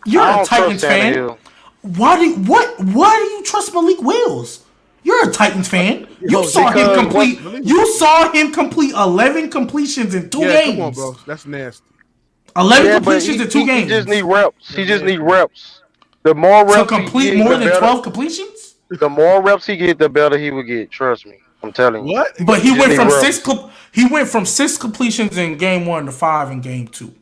You're I a don't Titans trust fan. Tannehill. Why do you trust Malik Willis? You're a Titans fan. You Yo, saw him because complete. what- You saw him complete 11 completions in 2 Yeah, games. come on, bro. That's nasty. 11 Yeah, but completions in 2 he games. just need reps. He just need reps. The more to reps he complete get, more the than better. 12 completions. The more reps he get, the better he will get. Trust me, I'm telling you. What? But he Just went need from reps. he went from 6 completions in game 1 to 5 in game 2.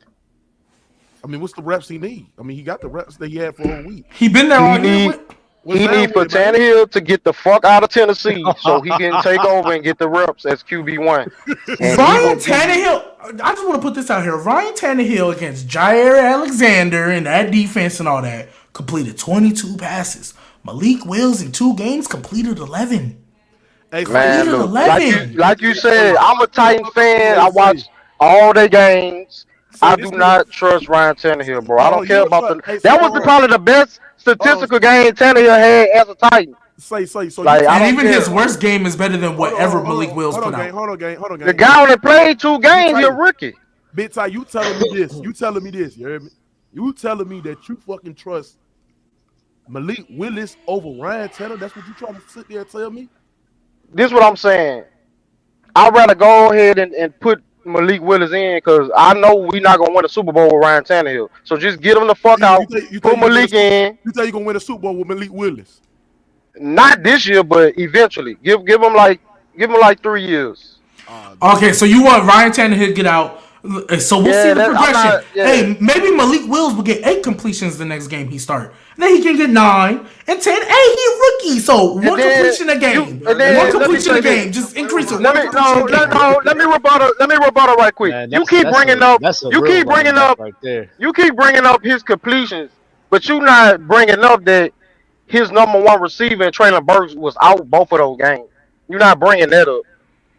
I mean, what's the reps he need? I mean, he got the reps that he had for a whole week. He been there He all year. need- with- What's He down need for with it, man? Tannehill to get the fuck out of Tennessee so he can take over and get the reps as QB1. And Ryan Tannehill, I just want to put this out here. Ryan Tannehill against Jair Alexander and that defense and all that completed 22 passes. Malik Willis in 2 games completed 11. Hey, Man, Completed look, 11. like you said, I'm a Titans fan. I watch all their games. I do not trust Ryan Tannehill, bro. I don't care about the. That was probably the best statistical game Tannehill had as a Titan. So Like, I And don't even care. his worst game is better than whatever Malik Willis put out. Hold on, gang. The guy only played 2 games. He's a rookie. Big Ty, you telling me this? You telling me this? You hear me? You telling me that you fucking trust Malik Willis over Ryan Tannehill? That's what you trying to sit there and tell me? This is what I'm saying. I'd rather go ahead and put Malik Willis in because I know we're not gonna win a Super Bowl with Ryan Tannehill. So just get him the fuck out. Put Malik in. You tell you gonna win a Super Bowl with Malik Willis? Not this year, but eventually. Give him like 3 years. Okay, so you want Ryan Tannehill to get out. So we'll Yeah, see the I'm progression. not- yeah. Hey, maybe Malik Willis will get 8 completions the next game he start. Then he can get 9 and 10. Hey, he a rookie, so one then completion a game. and then One let me completion say a game. this. Just increase it. Let me rebuttal right quick. Man, You keep bringing up right there. you keep bringing up his completions, but you not bringing up that his number 1 receiver, Traylon Burks, was out both of those games. You're not bringing that up.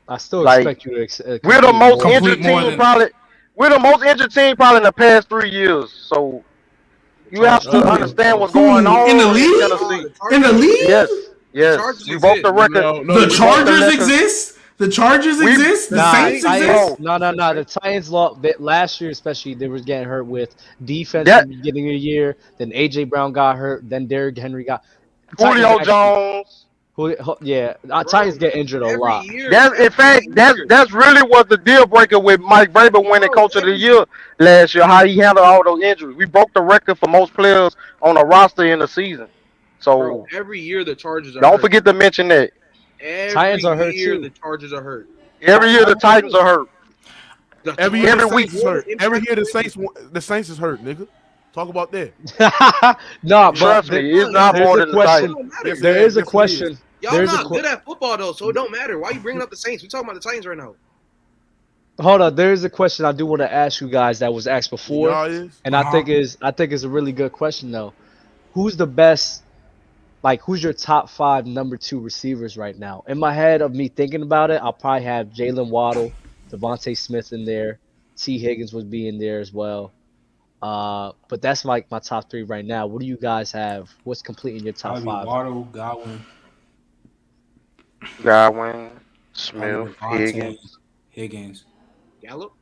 I still Like, expect you to. We're the most complete injured more team than- probably. We're the most injured team probably in the past 3 years. So you have to understand what's going on In the league? Tennessee. In the league? Yes. Chargers We broke the exist. record. The Chargers record. exist. The Chargers We- exist. The Nah, Saints exist. No. The Titans last year, especially they was getting hurt with defense That- in the beginning of the year. Then AJ Brown got hurt. Then Derrick Henry got. Julio Titans Jones. Titans get injured a lot. That's really what the deal breaker with Mike Vrabel winning Coach of the Year last year. How he handled all those injuries. We broke the record for most players on a roster in the season. So Bro, every year the Chargers are don't hurt. forget to mention that. Every Titans are hurt year too. the Chargers are hurt. Every year the Titans are hurt. The Every year Chargers the Saints is won hurt. the Every year impact the Saints is hurt, nigga. Talk about that. No, but Trust me, it's not there's more a than the question. Titans. Yes, There it is a yes, it question. Y'all There's a not good at football though, so it don't matter. Why you bringing up the Saints? We talking about the Titans right now. Hold on, there is a question I do want to ask you guys that was asked before, Y'all is? and I think is a really good question though. Who's the best? Like, who's your top 5 number 2 receivers right now? In my head of me thinking about it, I'll probably have Jalen Waddle, Devontae Smith in there. T. Higgins would be in there as well. But that's like my top 3 right now. What do you guys have? What's completing your top 5? Waddle, Godwin, Smith, Devontae, Higgins. Higgins. Gallup.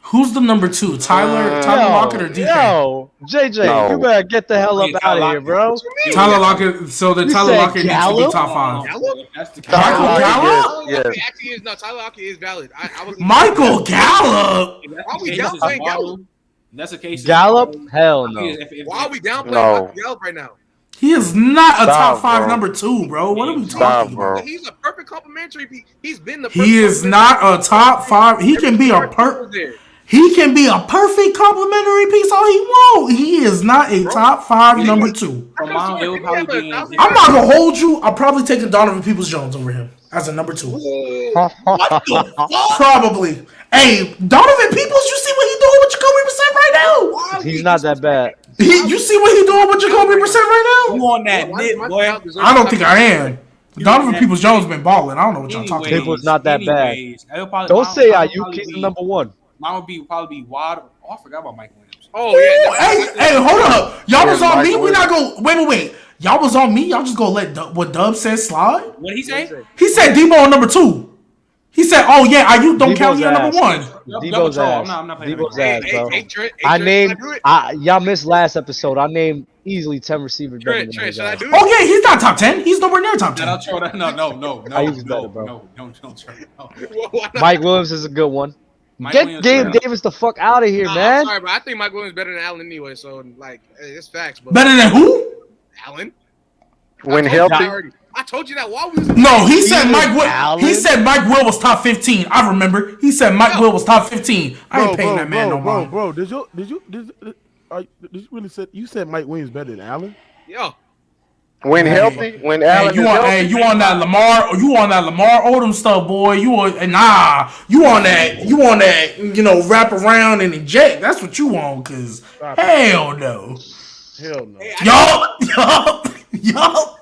Who's the number 2? Tyler Lockett or DK? Yo, JJ, No. you better get the hell up Yeah, out of Tyler here, bro. Tyler Lockett. So the You Tyler said Lockett needs to be Gallup? top 5. Gallup? That's the Michael Tyler Gallup? Lockett, yes. Actually, is no Tyler Lockett is valid. I was Michael Gallup. Why we downplaying Gallup? That's the case. Gallup? Hell no. Why are we downplaying No. Michael Gallup right now? He is not a top Stop, 5 bro. number 2, bro. What are we Stop, talking bro. about? He's a perfect complimentary piece. He's been the. Perfect He is not a top 5. He can be a He can be a perfect complimentary piece all he want. He is not a top 5 number 2. For mine, it would probably be. I'm not gonna hold you. I'm probably taking Donovan Peoples-Jones over him as a number 2. What the fuck? Probably. Hey, Donovan Peoples, you see what he doing with Jacoby Brissett right now? He's not that bad. You see what he doing with Jacoby Brissett right You now? on that nip, boy? I don't think I am. Donovan Peoples-Jones been balling. I don't know what y'all talking about. Peoples not that bad. Anyways, it'll probably- Don't mine say would Ayuk. probably He's be- the number 1. Mine would probably be Waddle. Oh, I forgot about Mike Williams. Oh yeah. Hey, hold up. Y'all was on Mike me. We Williams. not go. Wait. Y'all was on me. Y'all just gonna let what Dub said slide? What did he say? He said Debo on number 2. He said, "Oh yeah, Ayuk don't Debo's count you on number ass. 1." Debo's ass. I'm not playing Debo's that. ass, bro. Trent, I Trent, named. should I do it? Y'all missed last episode. I named easily 10 receivers better than Trent, his should I ass. do Oh it? yeah, he's not top 10. He's nowhere near top 10. No, Ayuk's better, bro. No, Trey, no. Why not? Mike Williams is a good one. Mike Get Williams, Gabe yeah. Davis the fuck out of here, Nah, I'm man. sorry, but I think Mike Williams is better than Allen anyway. So like, it's facts. But Better than who? Allen, When I told you healthy. already. I told you that while we was. No, he said Even Mike Will. Allen? He said Mike Will was top 15. I remember. He said Mike Will was top 15. I ain't paying that man no mind. Bro, did you really say you said Mike Williams better than Allen? Yo, When healthy. When Allen is healthy. You on that Lamar? You on that Lamar Odom stuff, boy? You on You on that? You on that? Wrap around and inject. That's what you want, cause hell no. Hell no. Yup.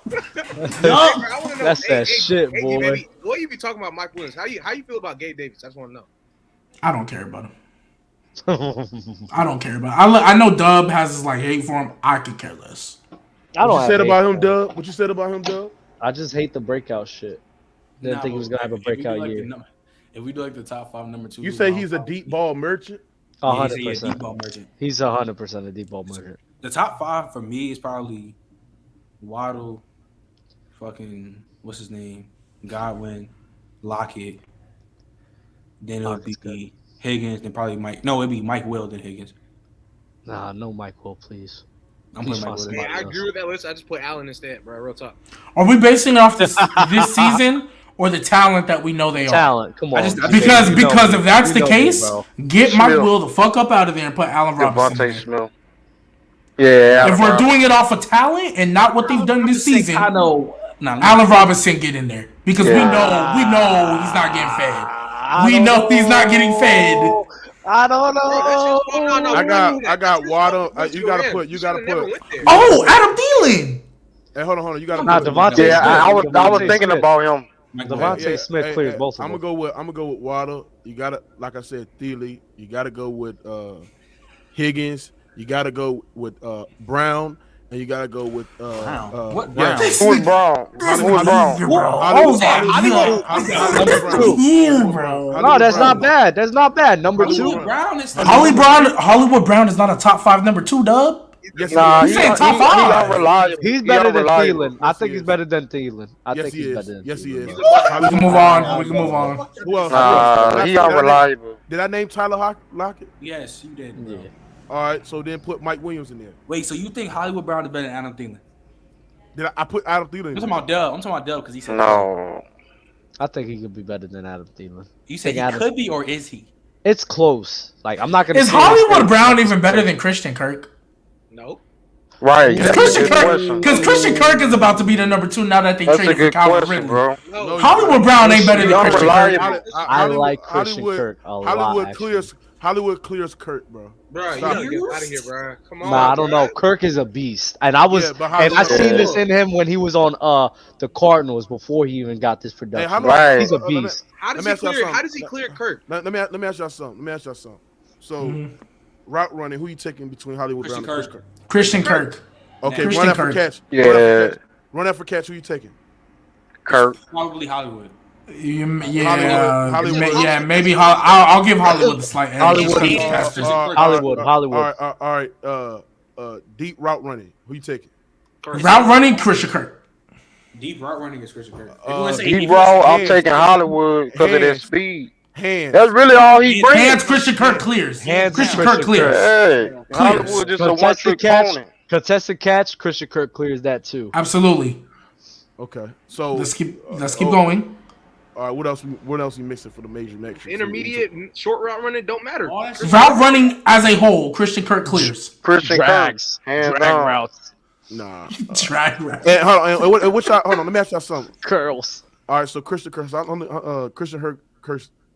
I wanna know, That's that shit, boy. Baby, what you be talking about Mike Williams? How you feel about Gabe Davis? I just want to know. I don't care about him. I don't care about him. I know Dub has his hate for him. I could care less. I don't What you have said hate about for him, Dub? What you said about him, Dub? I just hate the breakout shit. Didn't think he was gonna have a If we do breakout like year. if we do the top 5 number 2, You say he's a deep ball merchant? 100%. deep ball merchant. He's 100% a deep ball merchant. The top 5 for me is probably Waddle, fucking what's his name, Godwin, Lockett. Then it'll Lockett's be Higgins. Then probably Mike. No, it'd be Mike Will then Higgins. Nah, no Mike Will, please. I'm Please putting Mike find Will. Hey, I agree with that list. I just put Allen instead, bro. Real talk. Are we basing it off this season or the talent that we know they are? Talent, come on. I just- Because You know because me. if that's You the know me, case, bro. get Mike Smith. Will the fuck up out of there and put Allen Robinson. Devontae in there. Smith. Yeah. If we're doing it off of talent and not what they've done this season, I know. Nah, Allen Robinson get in there because we know he's not getting fed. We know he's not getting fed. I don't know. I got Waddle. You gotta put. Oh, Adam Thielen. Hey, hold on. You gotta Nah, put. Devontae. Yeah, I was Devontae thinking Smith. about him. Devontae Smith clears both of I'm them. gonna go with Waddle. You gotta, like I said, Thielen. You gotta go with Higgins. You gotta go with Brown, and you gotta go with Brown. What yeah. Brown? Who was Brown? Who was Brown? No, that's not bad. That's not bad. Number Hollywood 2. Brown is Hollywood Brown is not a top 5 number 2, Dub. Yes, Nah, You he's saying top five? unreliable. He's better than unreliable. Thielen. I Yes, think he he's is. better than Thielen. I Yes, think he he's is. better than Yes, he Thielen. is. We can move on. We can move on. Who else? Nah, he unreliable. Did I name Tyler Lockett? Yes, you did. Bro. Yeah. All right, so then put Mike Williams in there. Wait, so you think Hollywood Brown is better than Adam Thielen? Did I put Adam Thielen? I'm talking about Dub. I'm talking about Dub because he said No. I think he could be better than Adam Thielen. You said he Adam- could be, or is he? It's close. Like, I'm not gonna. Is say Hollywood it's- Brown even better than Christian Kirk? No. Right. Because That's a Christian good Kirk, question. because Christian Kirk is about to be the number 2 now that they That's a traded for good Calvin question, Ridley. bro. No. Hollywood Brown ain't better than He's Christian Kirk. unreliable. I like Christian Kirk a lot, actually. Hollywood clears Kirk, bro. Bro, you Stop gotta it. get out of here, bro. Come on. Nah, I don't bro. know. Kirk is a beast, and I was, Yeah, but and I Hollywood- seen this in him when he was on the Cardinals before he even got this production. how do Right. He's a let me- beast. How does Let me he ask y'all clear? something. How does he clear Kirk? Let me ask y'all something. So, route running, who you taking between Hollywood Christian Brown and Kirk. Christian Kirk. Okay, Christian run after Kirk. catch. Yeah. Run after catch. Who you taking? Kirk. Probably Hollywood. Hollywood. Yeah, maybe. I'll give Hollywood the slight edge. Hollywood. Just 'cause he's faster. Hollywood. All right. Deep route running. Who you taking? Route running, Christian Kirk. Deep route running is Christian Kirk. If you Uh, wanna say Deep defense, roll, I'm hands. taking Hollywood because of their Hands. speed. Hands. That's really all he brings. Hands, Christian Kirk clears. Hands, Christian Christian Kirk clears. Hey, Clears. Hollywood just a Contested one-trick catch. pony. Contested catch, Christian Kirk clears that too. Absolutely. Okay, so Let's keep going. All right, what else? What else you mixing for the major next year? Intermediate, short route running don't matter. All that shit. Route running as a whole, Christian Kirk clears. Christian Drags, Kirk, hands drag down. routes, Nah. Drag route. And hold on, hold on. Let me ask y'all something. curls. All right, so Christian Kirk, Christian Kirk,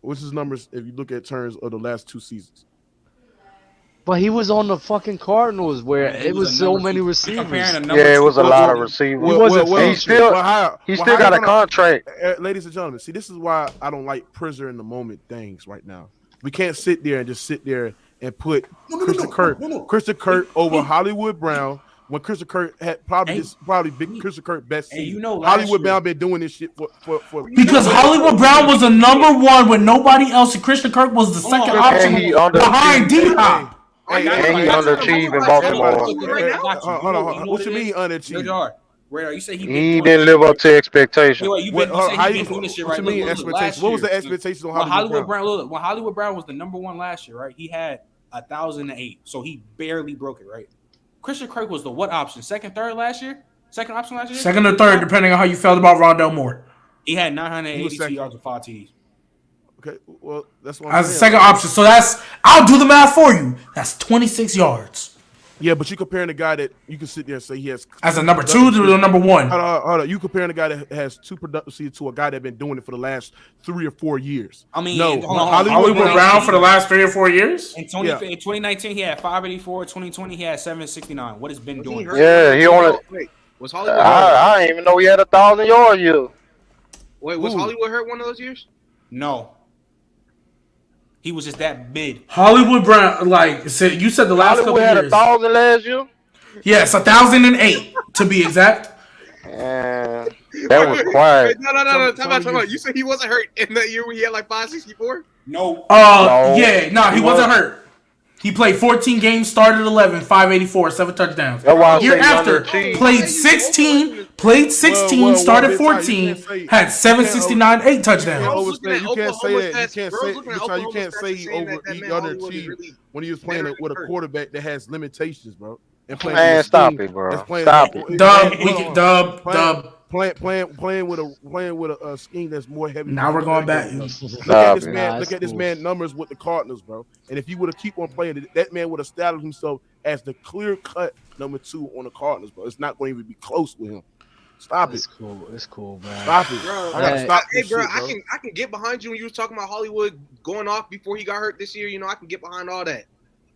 what's his numbers if you look at terms of the last 2 seasons? But he was on the fucking Cardinals where He it was was a so number many two. receivers. Comparing a number Yeah, it two was a quarterback. lot of receivers. He wasn't He still got a contract. Ladies and gentlemen, see, this is why I don't like prisoner in the moment things right now. We can't sit there and just sit there and put Christian Kirk over Hollywood Brown when Christian Kirk had probably big Christian Kirk best Hey, you season. know, last Hollywood year- Brown been doing this shit for Because Hollywood Brown was the number one with nobody else, and Christian Kirk was the second And option he behind D-Hop. And he underachieved in Baltimore. Hold on. What you mean underachieved? Radar, you say He didn't live up to expectations. You say he been doing this shit What right. you mean Look, expectations? last What was the year, expectations on when Hollywood Brown? Look, when Hollywood Brown was the number one last year, right? He had 1,008, so he barely broke it, right? Christian Kirk was the what option? Second, third last year? Second option last year? Second or third, depending on how you felt about Rondell Moore. He had He was 982 second. yards with 5 TDs. Okay, well that's what I'm As a saying. second option. So I'll do the math for you. That's 26 yards. Yeah, but you comparing the guy that you can sit there and say he has As a number 2 to the number 1. Hold on. You comparing a guy that has 2 productive seasons to a guy that been doing it for the last 3 or 4 years. I mean, no, hold on. Hollywood Brown for the last 3 or 4 years? In 2019, he had 584. 2020, he had 769. What has been doing? Yeah, he only. Wait, was Hollywood? I didn't even know he had 1,000-yard year. Wait, was Who? Hollywood hurt one of those years? No. He was just that big. Hollywood Brown, you said the last couple Hollywood had years. 1,000 last year. Yes, 1,008 to be exact. And that was quiet. No. Time out. You said he wasn't hurt in that year when he had like 564? No. He wasn't hurt. He played 14 games, started 11, 584, 7 touchdowns. That's why I Year say he after, underachieved. played 16, started 14, had 769, 8 touchdowns. You can't say that. You can't say he underachieved when he was playing with a quarterback that has limitations, bro. And playing Man, with a stop scheme it, bro. that's playing- Stop it. Dub. Playing with a scheme that's more heavy. Now we're going back. Look at this Nah, man. Look at this man numbers with the Cardinals, bro. And if he would have keep on playing, that man would have established himself as the clear cut number 2 on the Cardinals, bro. It's not going to even be close with him. Stop it. It's cool, man. Stop it. Bro, I gotta stop hey, this bro, shit, I can get behind you when you was talking about Hollywood going off before he got hurt this year. You know, I can get behind all that.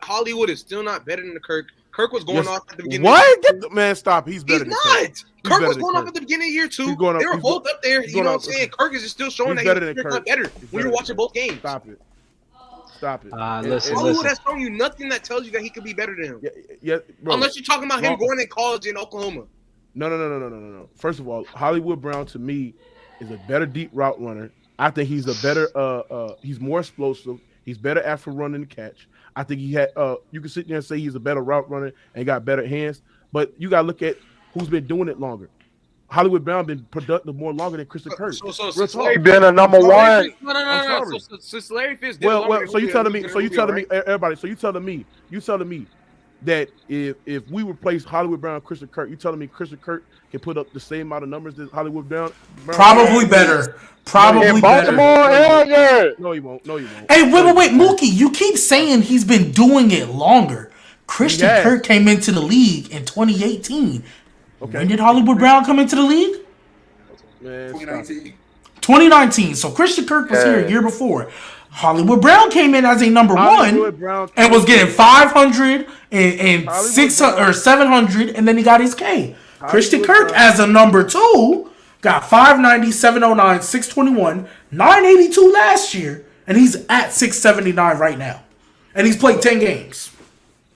Hollywood is still not better than the Kirk. Kirk was going off at the beginning. What? Get the man. Stop. He's better He's than not. Kirk. Kirk was going off at the beginning of year 2. He's going up- They were he's both go- up there. he's You know going what I'm up- saying? Kirk is still showing he's that better he's than Kirk. better He's when better you're watching than both games. Stop it. Stop it. Listen. Hollywood has shown you nothing that tells you that he could be better than him. Yeah, bro. Unless you're talking about him going in college in Oklahoma. No. First of all, Hollywood Brown to me is a better deep route runner. I think he's a better he's more explosive. He's better after running the catch. I think he had you can sit there and say he's a better route runner and got better hands, but you gotta look at who's been doing it longer. Hollywood Brown been productive more longer than Christian Kirk. He been a number 1. No. Since Larry Fitz did Well, so you telling me, everybody, so you telling me that if we replace Hollywood Brown and Christian Kirk, you telling me Christian Kirk can put up the same amount of numbers that Hollywood Brown? Probably better. In Baltimore, hell yeah. No, he won't. Hey, wait, Mookie, you keep saying he's been doing it longer. Christian Kirk came into the league in 2018. Okay. When did Hollywood Brown come into the league? Man, 2019. So Christian Kirk was here a year before. Hollywood Brown came in as a number 1 and was getting 500 and 600 or 700, and then he got his K. Christian Kirk as a number 2 got 590, 709, 621, 982 last year, and he's at 679 right now. And he's played 10 games.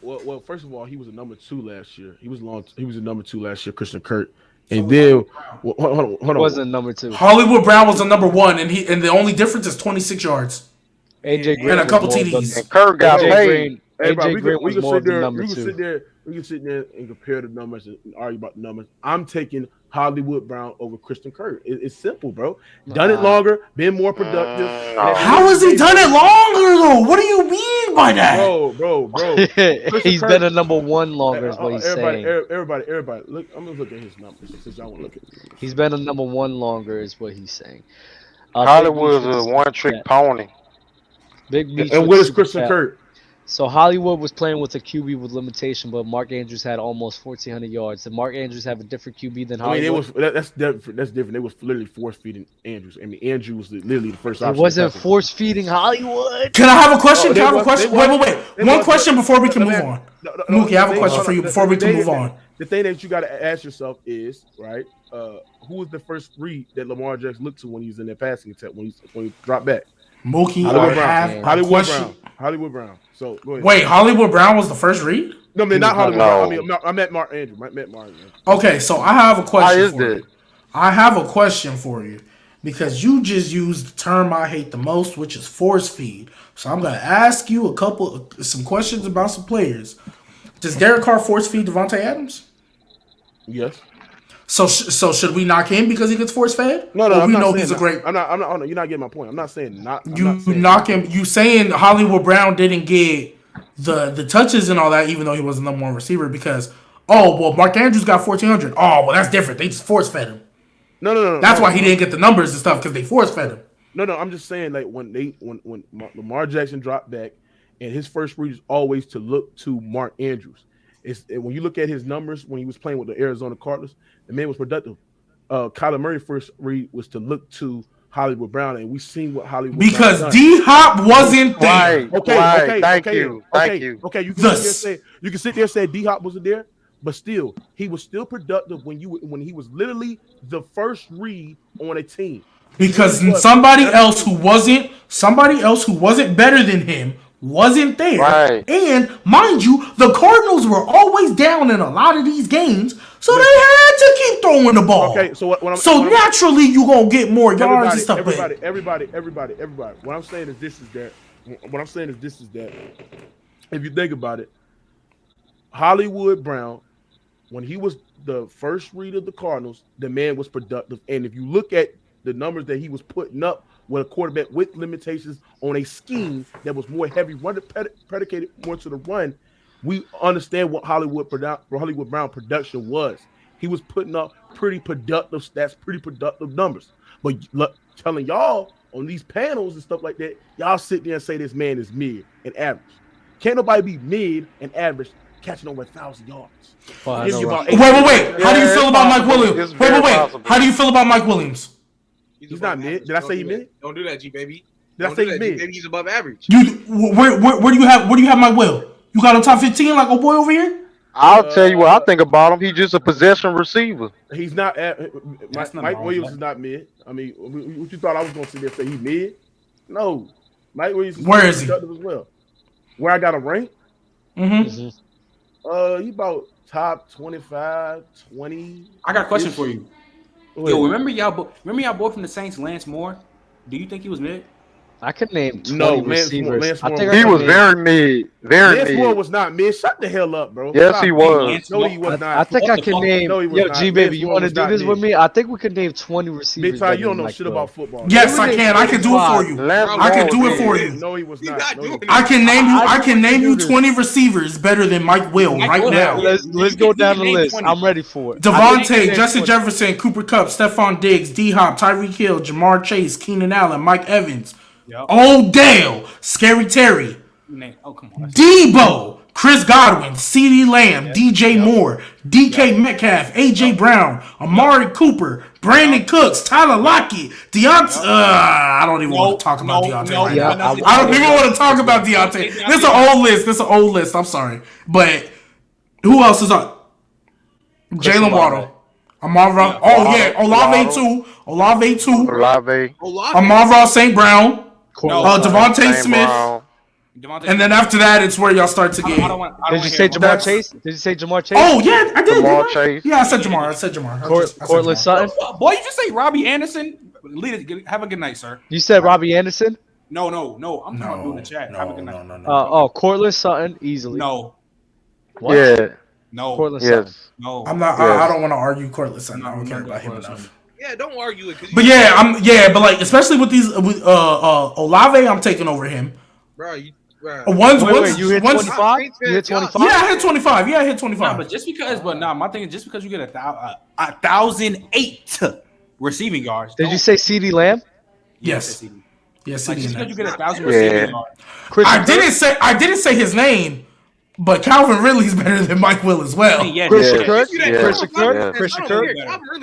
Well, first of all, he was a number 2 last year. He was a number 2 last year, Christian Kirk. And then hold on. Wasn't number 2. Hollywood Brown was a number 1, and the only difference is 26 yards. AJ Green and a couple was more TDs. than- And Kirk got AJ paid. Green, Hey, bro, AJ Green was more than number 2. We can sit there and compare the numbers and argue about the numbers. I'm taking Hollywood Brown over Christian Kirk. It's simple, bro. Done it longer, been more productive. How has he done it longer though? What do you mean by that? Bro. He's been a number one longer, is what he's saying. Everybody. Look, I'm gonna look at his numbers since y'all want to look at it. He's been a number one longer, is what he's saying. Hollywood's a one-trick pony. Big Meech And what is Christian Kirk? So Hollywood was playing with a QB with limitation, but Mark Andrews had almost 1,400 yards. Did Mark Andrews have a different QB than Hollywood? That's different. They was literally force feeding Andrews. I mean, Andrews was literally the first option. It wasn't force feeding Hollywood. Can I have a question? Wait. One question before we can move on. Mookie, I have a question for you before we can move on. The thing that you got to ask yourself is, right, who was the first read that Lamar Jackson looked to when he was in their passing attack, when he dropped back? Mookie, Hollywood Brown. So go ahead. Wait, Hollywood Brown was the first read? No, I mean not Hollywood. No. Brown. I meant Mark Andrews. Okay, so I have a question for that? you. I have a question for you because you just used the term I hate the most, which is force feed. So I'm gonna ask you some questions about some players. Does Derek Carr force feed Devontae Adams? Yes. So should we knock him because he gets force fed? No. Or I'm we not know saying he's a great. I'm not. Oh, no, you're not getting my point. I'm not saying not. You knock him. You saying Hollywood Brown didn't get the touches and all that, even though he was the number one receiver because Mark Andrews got 1,400. Oh, well, that's different. They just force fed him. No. That's why he didn't get the numbers and stuff because they force fed him. No. I'm just saying like when Lamar Jackson dropped back, and his first read is always to look to Mark Andrews. When you look at his numbers when he was playing with the Arizona Cardinals, the man was productive. Kyler Murray first read was to look to Hollywood Brown, and we seen what Hollywood because Brown D Hop wasn't there. Right. Okay. Thank you. Okay. You can sit there and say D Hop wasn't there, but still, he was still productive when he was literally the first read on a team. Because somebody else who wasn't better than him wasn't there. Right. And mind you, the Cardinals were always down in a lot of these games, so they had to keep throwing the ball. Okay, so naturally you gonna get more yards and stuff. Everybody. What I'm saying is this is that. If you think about it, Hollywood Brown, when he was the first read of the Cardinals, the man was productive. And if you look at the numbers that he was putting up with a quarterback with limitations on a scheme that was more heavy run predicated more to the run, we understand what Hollywood Brown production was. He was putting up pretty productive stats, pretty productive numbers. But telling y'all on these panels and stuff like that, y'all sit there and say this man is mid and average. Can't nobody be mid and average catching over 1,000 yards. Wait. How do you feel about Mike Williams? Wait. How do you feel about Mike Williams? He's not mid. Did I say he mid? Don't do that, G baby. Did I say he mid? Maybe he's above average. Where do you have Mike Will? You got him top 15 like old boy over here? I'll tell you what I think about him. He's just a possession receiver. He's not. Mike Williams is not mid. I mean, what you thought I was going to sit there and say he mid? No, Mike Williams. Where is he? As well. Where I got him ranked? Mm-hmm. He about top 25, 20. I got a question for you. Yo, remember y'all both from the Saints, Lance Moore? Do you think he was mid? I could name 20 receivers. Lance Moore, he was very mid. Lance Moore was not mid. Shut the hell up, bro. Yes, he was. No, he was not. I think I can name. Yo, G baby, you want to do this with me? I think we could name 20 receivers. Big time, you don't know shit about football. Yes, I can. I can do it for you. I can do it for you. No, he was not. I can name you 20 receivers better than Mike Will right now. Let's go down the list. I'm ready for it. Devontae, Justin Jefferson, Cooper Kupp, Stephon Diggs, D Hop, Tyreek Hill, Jamar Chase, Keenan Allen, Mike Evans. Yep. Odell, Scary Terry, come on. Debo, Chris Godwin, CeeDee Lamb, DJ Moore, DK Metcalf, AJ Brown, Amari Cooper, Brandon Cooks, Tyler Lockett, Deontay. I don't even want to talk about Deontay right now. I don't even want to talk about Deontay. This is an old list. I'm sorry, but who else is up? Jalen Waddle. Amara. Olave too. Amara St. Brown. Devontae Smith. And then after that, it's where y'all start to get. Did you say Jamar Chase? Oh, yeah, I did. Jamar Chase. Yeah, I said Jamar. Cortland Sutton. Boy, you just say Robbie Anderson. Have a good night, sir. You said Robbie Anderson? No. I'm talking about doing the chat. Have a good night. Cortland Sutton, easily. No. What? Yeah. No. Cortland Sutton. Yes. No. I'm not. I don't want to argue Cortland Sutton. I don't care about him enough. Yeah, don't argue it. But but like especially with these Olave, I'm taking over him. Bro, Wait, you hit 25? You hit 25? Yeah, I hit 25. Yeah, I hit 25. Nah, but just because, my thing is just because you get 1,008 receiving yards. Did you say CD Lamb? Yes. Yes, Like, just because you get 1,000 Yeah. receiving yards. I didn't say his name, but Calvin Ridley's better than Mike Will as well. Yeah, Christian Yeah. Kirk? Yeah. Christian Kirk? Yeah. Christian Kirk?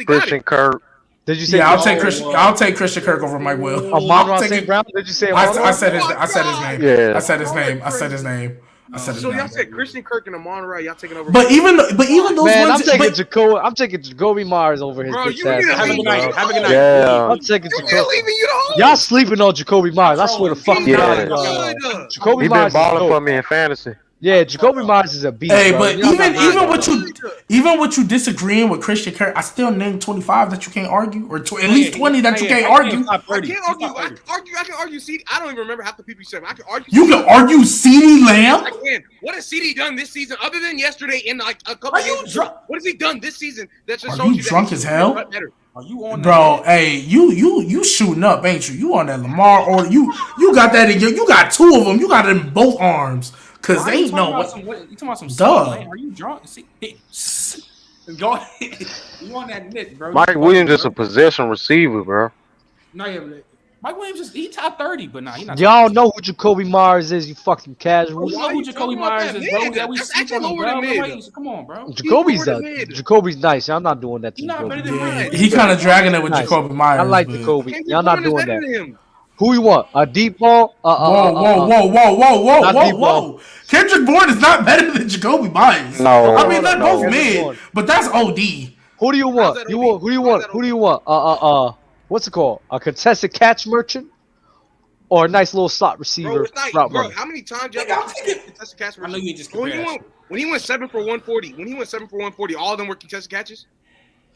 Christian Kirk. Did you say Yeah, I'll take Christian Kirk over Mike Will. Amon-Ra I'll take St. it. Brown? Did you say I Amon-Ra? said his name. Yeah. I said his name. So y'all said Christian Kirk and Amon-Ra, y'all taking over. But even those Man, ones, I'm taking Jacoby Myers over his Bro, bitch you ass. need to Have a good leave, night. Have a good night. Yeah. I'm taking You're Jacoby. leaving you the home. Y'all sleeping on Jacoby Myers. I swear to fucking Yeah. God. Good. Jacoby He been Myers is balling for dope. me in fantasy. Yeah, Jacoby Myers is a beast. hey, bro. but Y'all not lying, even with you disagreeing with Christian Kirk, I still named 25 that you can't argue, or at least 20 that you can't argue. I can't argue. I can argue. CD. I don't even remember half the people you said. I can argue. You can argue CeeDee Lamb. I can. What has CD done this season other than yesterday and like a couple Are you games? drunk? What has he done this season that just Are shows you you drunk that as hell? better? Are you on Bro, hey, you shooting up, ain't you? You on that Lamar, or you got that in your, you got two of them. You got it in both arms, cause Why they you ain't talking no about what. you talking about some Duh. stuff, man? Are you drunk? See, go ahead. You on that nit, bro? Mike Williams is a possession receiver, bro. No, yeah, but Mike Williams he top 30, but nah, he not. Y'all know who Jacoby Myers is, you fucking casuals. You know who Jacoby Myers is, bro? That we That's sleep actually on him, lower bro. than mid. Like, come on, bro. Jacoby's nice. I'm not doing that to He not better Jacoby. than Yeah, Mike. he kind of dragging it with Nice. Jacoby Myers. I like but- Jacoby. Kendrick Y'all not Bourne is doing better that. than him. Who you want? A deep ball? Not deep ball. Kendrick Bourne is not better than Jacoby Myers. No. I mean they're No. both Kendrick mid, Bourne. but that's OD. Who do you want? that You OD? want? Who do you want? How's that Who do you want? What's it called? A contested catch merchant, or a nice little slot receiver? Bro, it's not, route bro, runner? how many times y'all Nigga, I'm got thinking- contested catch? I know you just when compared. he went 7 for 140, all of them were contested catches.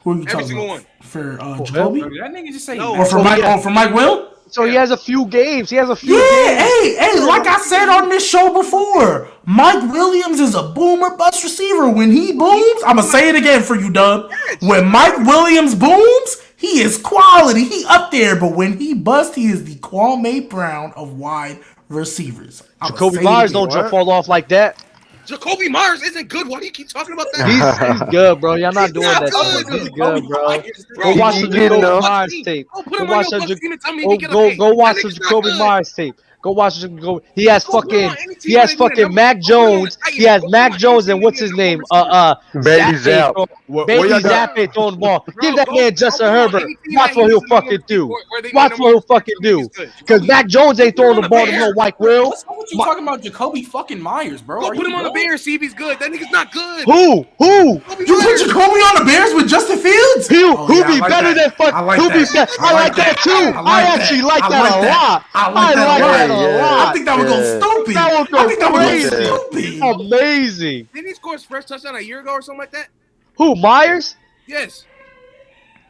Who are you Every talking single about? one. For Bro, Jacoby? that nigga just say No. Or for Mike Will? So he has a few games. He has a few Yeah, games. hey, like I said on this show before, Mike Williams is a boomer bust receiver. When he booms, I'm gonna say it again for you, Dub. When Mike Williams booms, he is quality. He up there, but when he busts, he is the Kwame Brown of wide receivers. I'ma Jacoby say it Myers again. don't fall off like that. Jacoby Myers isn't good. Why do you keep talking about that? He's good, bro. Y'all not doing not that. good. Shit. He's good, bro. Bro, Go watch he the getting Jacoby up. Myers tape. Go put Go him on watch your the bus team and tell me if he get a go pick. watch That the nigga's not Jacoby good. Myers tape. Go watch the go. He has Go put him fucking. on any team He has that he fucking in. Mac Go put him on the Jones. Titans. He has Go put him Mac on Jones any and what's team his that he name? in. Baby Zap. Baby Zappe throwing the ball. Give that Go- man go Justin put him on Herbert. any team Watch that what he's he'll in the fucking number do. where they Watch number what he'll one fucking team do. is good. Because Mac Jones ain't throwing the on ball the to no Bears. Mike Will. What's up with you talking about Jacoby fucking Myers, bro? Go Are put you him on the good? Bears, see if he's good. That nigga's not good. Who? You put Jacoby on the Bears with Justin Fields? Who yeah, I be like better that. than fuck? I like Who be that. better? I like that too. I actually like that a lot. I like that a lot. Yeah. I think that would go Yeah. stupid. That would go I think that would crazy. go stupid. Amazing. Didn't he score his first touchdown a year ago or something like that? Who? Myers? Yes.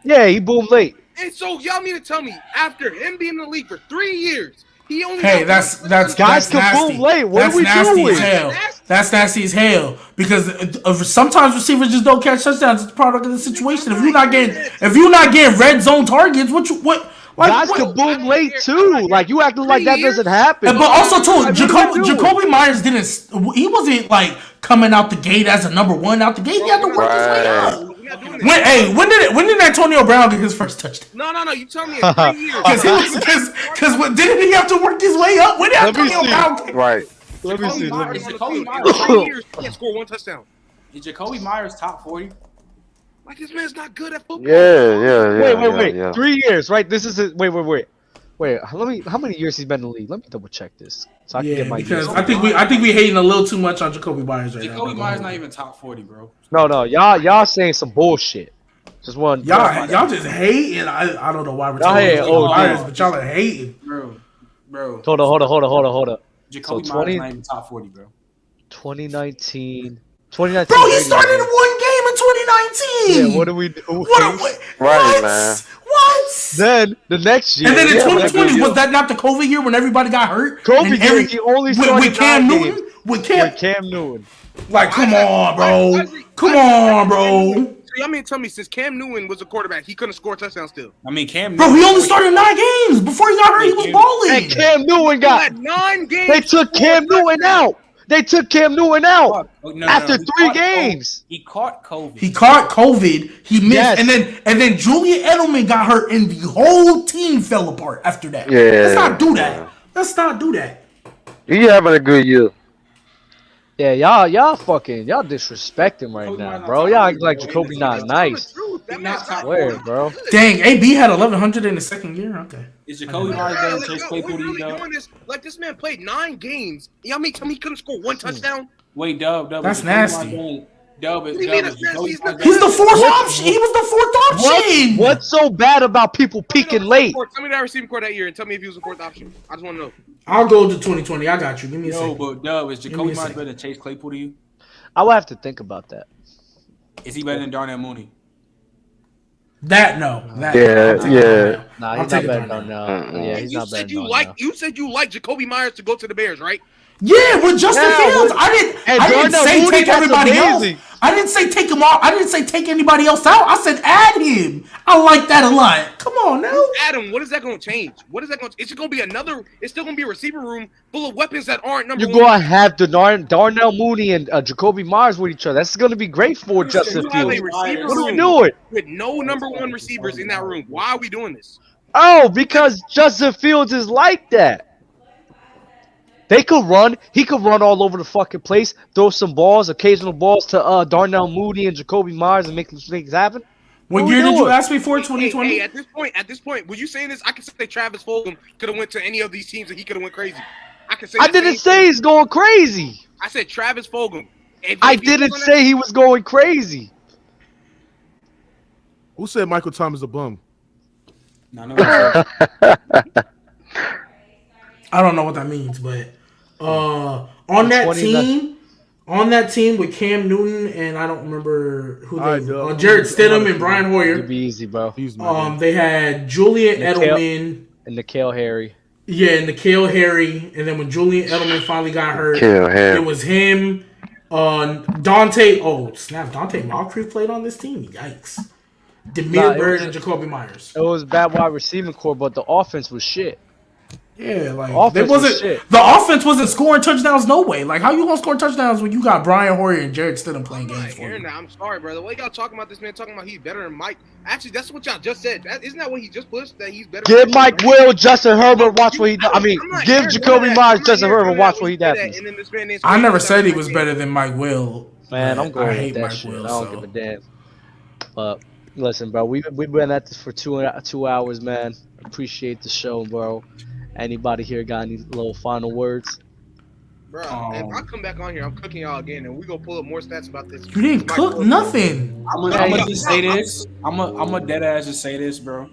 Yeah, he boomed late. And so y'all mean to tell me after him being in the league for 3 years, he only Hey, got that's Guys can nasty. boom late. What That's are we nasty doing? as hell. That's nasty as hell because sometimes receivers just don't catch touchdowns. It's a product of the situation. If you're not getting red zone targets, Guys can boom late too. Like you acting like that doesn't happen. But also too, Like, what are you doing? Jacoby Myers he wasn't like coming out the gate as a number one out the gate. He had to work his way up. When did Antonio Brown get his first touchdown? No. You tell me in 3 years. Because didn't he have to work his way up? When did Let me Antonio see. Brown get Right. Let me see. Let me Is see. Jacoby In Myers 3 years, he can't score 1 touchdown. is Jacoby Myers top 40? Like this man's not good at football. Yeah. Wait. Yeah. 3 years, right? This is wait. Let me. How many years he's been in the league? Let me double check this so I can Yeah, get my because years. I think we hating a little too much on Jacoby Myers right now. Jacoby Myers not even top 40, bro. No. Y'all saying some bullshit. Just one. Y'all just hating. I don't know why we're Y'all talking hating about OD. Myers, but y'all are hating. Bro. Hold on. Jacoby So Myers 20 not even top 40, bro. 2019. Bro, he started in one game in 2019. Yeah, what do we do? What? Right, man. What? Then the next year. And then in yeah, 2020, yeah. was that not the COVID year when everybody got hurt? COVID And year, he only started with Cam 9 Newton? games. with Cam. With Cam Newton. Like, come on, bro. Come on, bro. So y'all mean tell me since Cam Newton was a quarterback, he couldn't score a touchdown still? I mean, Cam. Bro, he only started 9 games. Before he got hurt, he was balling. And Cam Newton He had 9 games. They took Cam Newton out. They took Cam Newton out No, after he 3 caught games. He caught COVID. He caught COVID. He missed, Yes. and then Julian Edelman got hurt, and the whole team fell apart after that. Yeah. Let's not do that. Let's not do that. He having a good year. Yeah, y'all disrespect him right now, bro. Y'all act like Jacoby not nice. Swear, bro. Dang, AB had 1,100 in the second year. Okay. Is Jacoby Myers better than Chase Claypool to you, Dub? Like this man played 9 games. Y'all mean tell me he couldn't score 1 touchdown? Wait, Dub. That's is Jacoby nasty. Myers better- Dub is What do you mean Jacoby that's nasty? He's Myers the- He's the fourth option. He was the fourth option. What's so bad about people peaking late? Tell me that receiving core that year and tell me if he was the 4th option. I just want to know. I'll go to 2020. I got you. Give me a No, second. but Dub, is me Jacoby a Myers second. better than Chase Claypool to you? I would have to think about that. Is he better than Darnell Mooney? That no. That, Yeah, I'll take yeah. it. Nah, I'll he's take not it better down than no. Yeah, he's You not better said than you no. like you said you like Jacoby Myers to go to the Bears, right? Yeah, with Justin Yeah, Fields. and I didn't Darnell say Mooney, take that's everybody amazing. else. I didn't say take him off. I didn't say take anybody else out. I said add him. I like that a lot. Come on now. Adam, what is that going to change? What is that going to? It's going to be another. It's still going to be a receiver room full of weapons that aren't number You're one. going to have Darnell Mooney and Jacoby Myers with each other. That's going to be great for Justin You have a Fields. receiver What are we room doing? with no number 1 receivers in that room. Why are we doing this? Oh, because Justin Fields is like that. They could run. He could run all over the fucking place, throw some balls, occasional balls to Darnell Mooney and Jacoby Myers and make things happen. What What year we did you doing? ask me for? Hey, 2020. at this point, were you saying this? I could say Travis Fulgham could have went to any of these teams and he could have went crazy. I could say. I the didn't same say thing. he's going crazy. I said Travis Fulgham. I didn't say he was going crazy. Who said Michael Thomas a bum? No. I don't know what that means, but on that team with Cam Newton and I don't remember who All right, they Doug. Jared Stidham and Brian It'd Hoyer. be easy, bro. He's my They had Julian Nikhil- Edelman. And Nikhil Harry. Yeah, and N'Keal Harry, and then when Julian Edelman finally got hurt, N'Keal Harry. it was him, Dante. Oh snap! Dante Moncrief played on this team. Yikes! Demir it Bird was- and Jacoby Myers. It was bad wide receiving core, but the offense was shit. Yeah, like Offense they was wasn't. shit. The offense wasn't scoring touchdowns. No way. Like how you gonna score touchdowns when you got Brian Hoyer and Jared Stidham playing I'm not games for hearing you? that. I'm sorry, brother. What y'all talking about this man talking about he's better than Mike? Actually, that's what y'all just said. Isn't that what he just pushed? That he's better. Give than Mike Will, Justin Herbert, watch what he does. I mean, I'm not give hearing Jacoby that. Myers, I'm not Justin hearing Herbert, that watch when what he you say that, happens. and then this man ain't I scoring never touchdowns said he in was that better game. than Mike Will. Man, I'm but going I with hate that Mike shit. Will. I don't So. give a damn. But listen, bro, we've been at this for 2 hours, man. Appreciate the show, bro. Anybody here got any little final words? Bro, if I come back on here, I'm cooking y'all again, and we gonna pull up more stats about this. You didn't Mike cook Will. nothing. I'm gonna just say this. I'm a dead ass just say this, bro.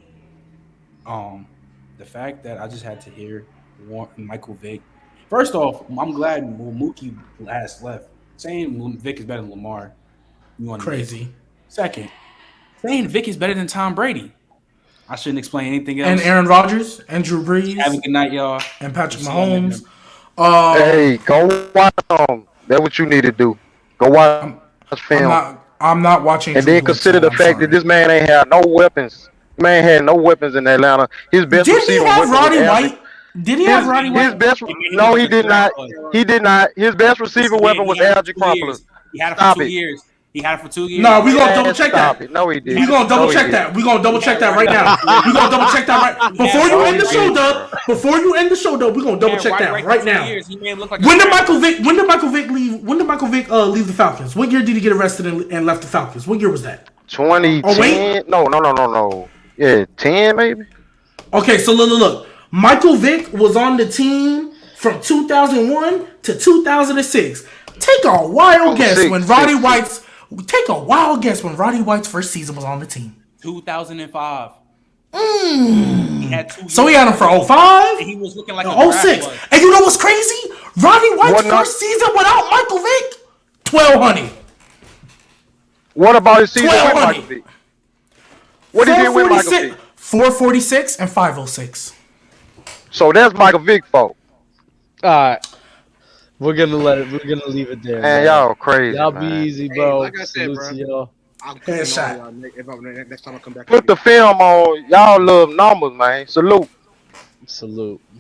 The fact that I just had to hear Michael Vick. First off, I'm glad Mookie last left. Saying Vick is better than Lamar. You want Crazy. Second, saying Vick is better than Tom Brady. I shouldn't explain anything else. And Aaron Rodgers and Drew Brees Have a good night, y'all. and Patrick We'll see you Mahomes. Hey, go watch That's what you need to do. Go watch film. I'm not watching. And Drew then Brees, consider so the I'm fact sorry. that this man ain't had no weapons. Man had no weapons in Atlanta. His best Did he receiver have weapon was Roddy Alvin. White? Did he have Roddy His White? best, no, he did not. He did not. His best receiver weapon was Algie Cropper. He had it Stop for 2 it. years. He had it for 2 years. No, we gonna Man, double check stop that. it. No, he did. We gonna double No, he check didn't. that. We gonna double check that right now. We gonna double check that right before you end the show, Dub. Before you end the show, Dub, we gonna double check that right now. He may look like When did Michael Vick leave? When did Michael Vick leave the Falcons? What year did he get arrested and left the Falcons? What year was that? 2010. Oh, wait. No. Yeah, 10 maybe. Okay, so look. Michael Vick was on the team from 2001 to 2006. Take a wild guess when Roddy White's. Take a wild guess when Roddy White's first season was on the team. 2005. He had 2 years. So he had him for 05? And he was looking like a 06. And you know what's crazy? Roddy White's first season without Michael Vick? 1,200. What about his season with 1,200. Michael Vick? What did he do with Michael 446 Vick? 446 and 506. So that's Michael Vick fault. All right. We're gonna leave it there, Man, man. y'all crazy, Y'all be man. easy, Hey, bro. like I said, Salute bro. to y'all. I'll Headshot. y'all next time I come back. Put the film on. Y'all love numbers, man. Salute. Salute.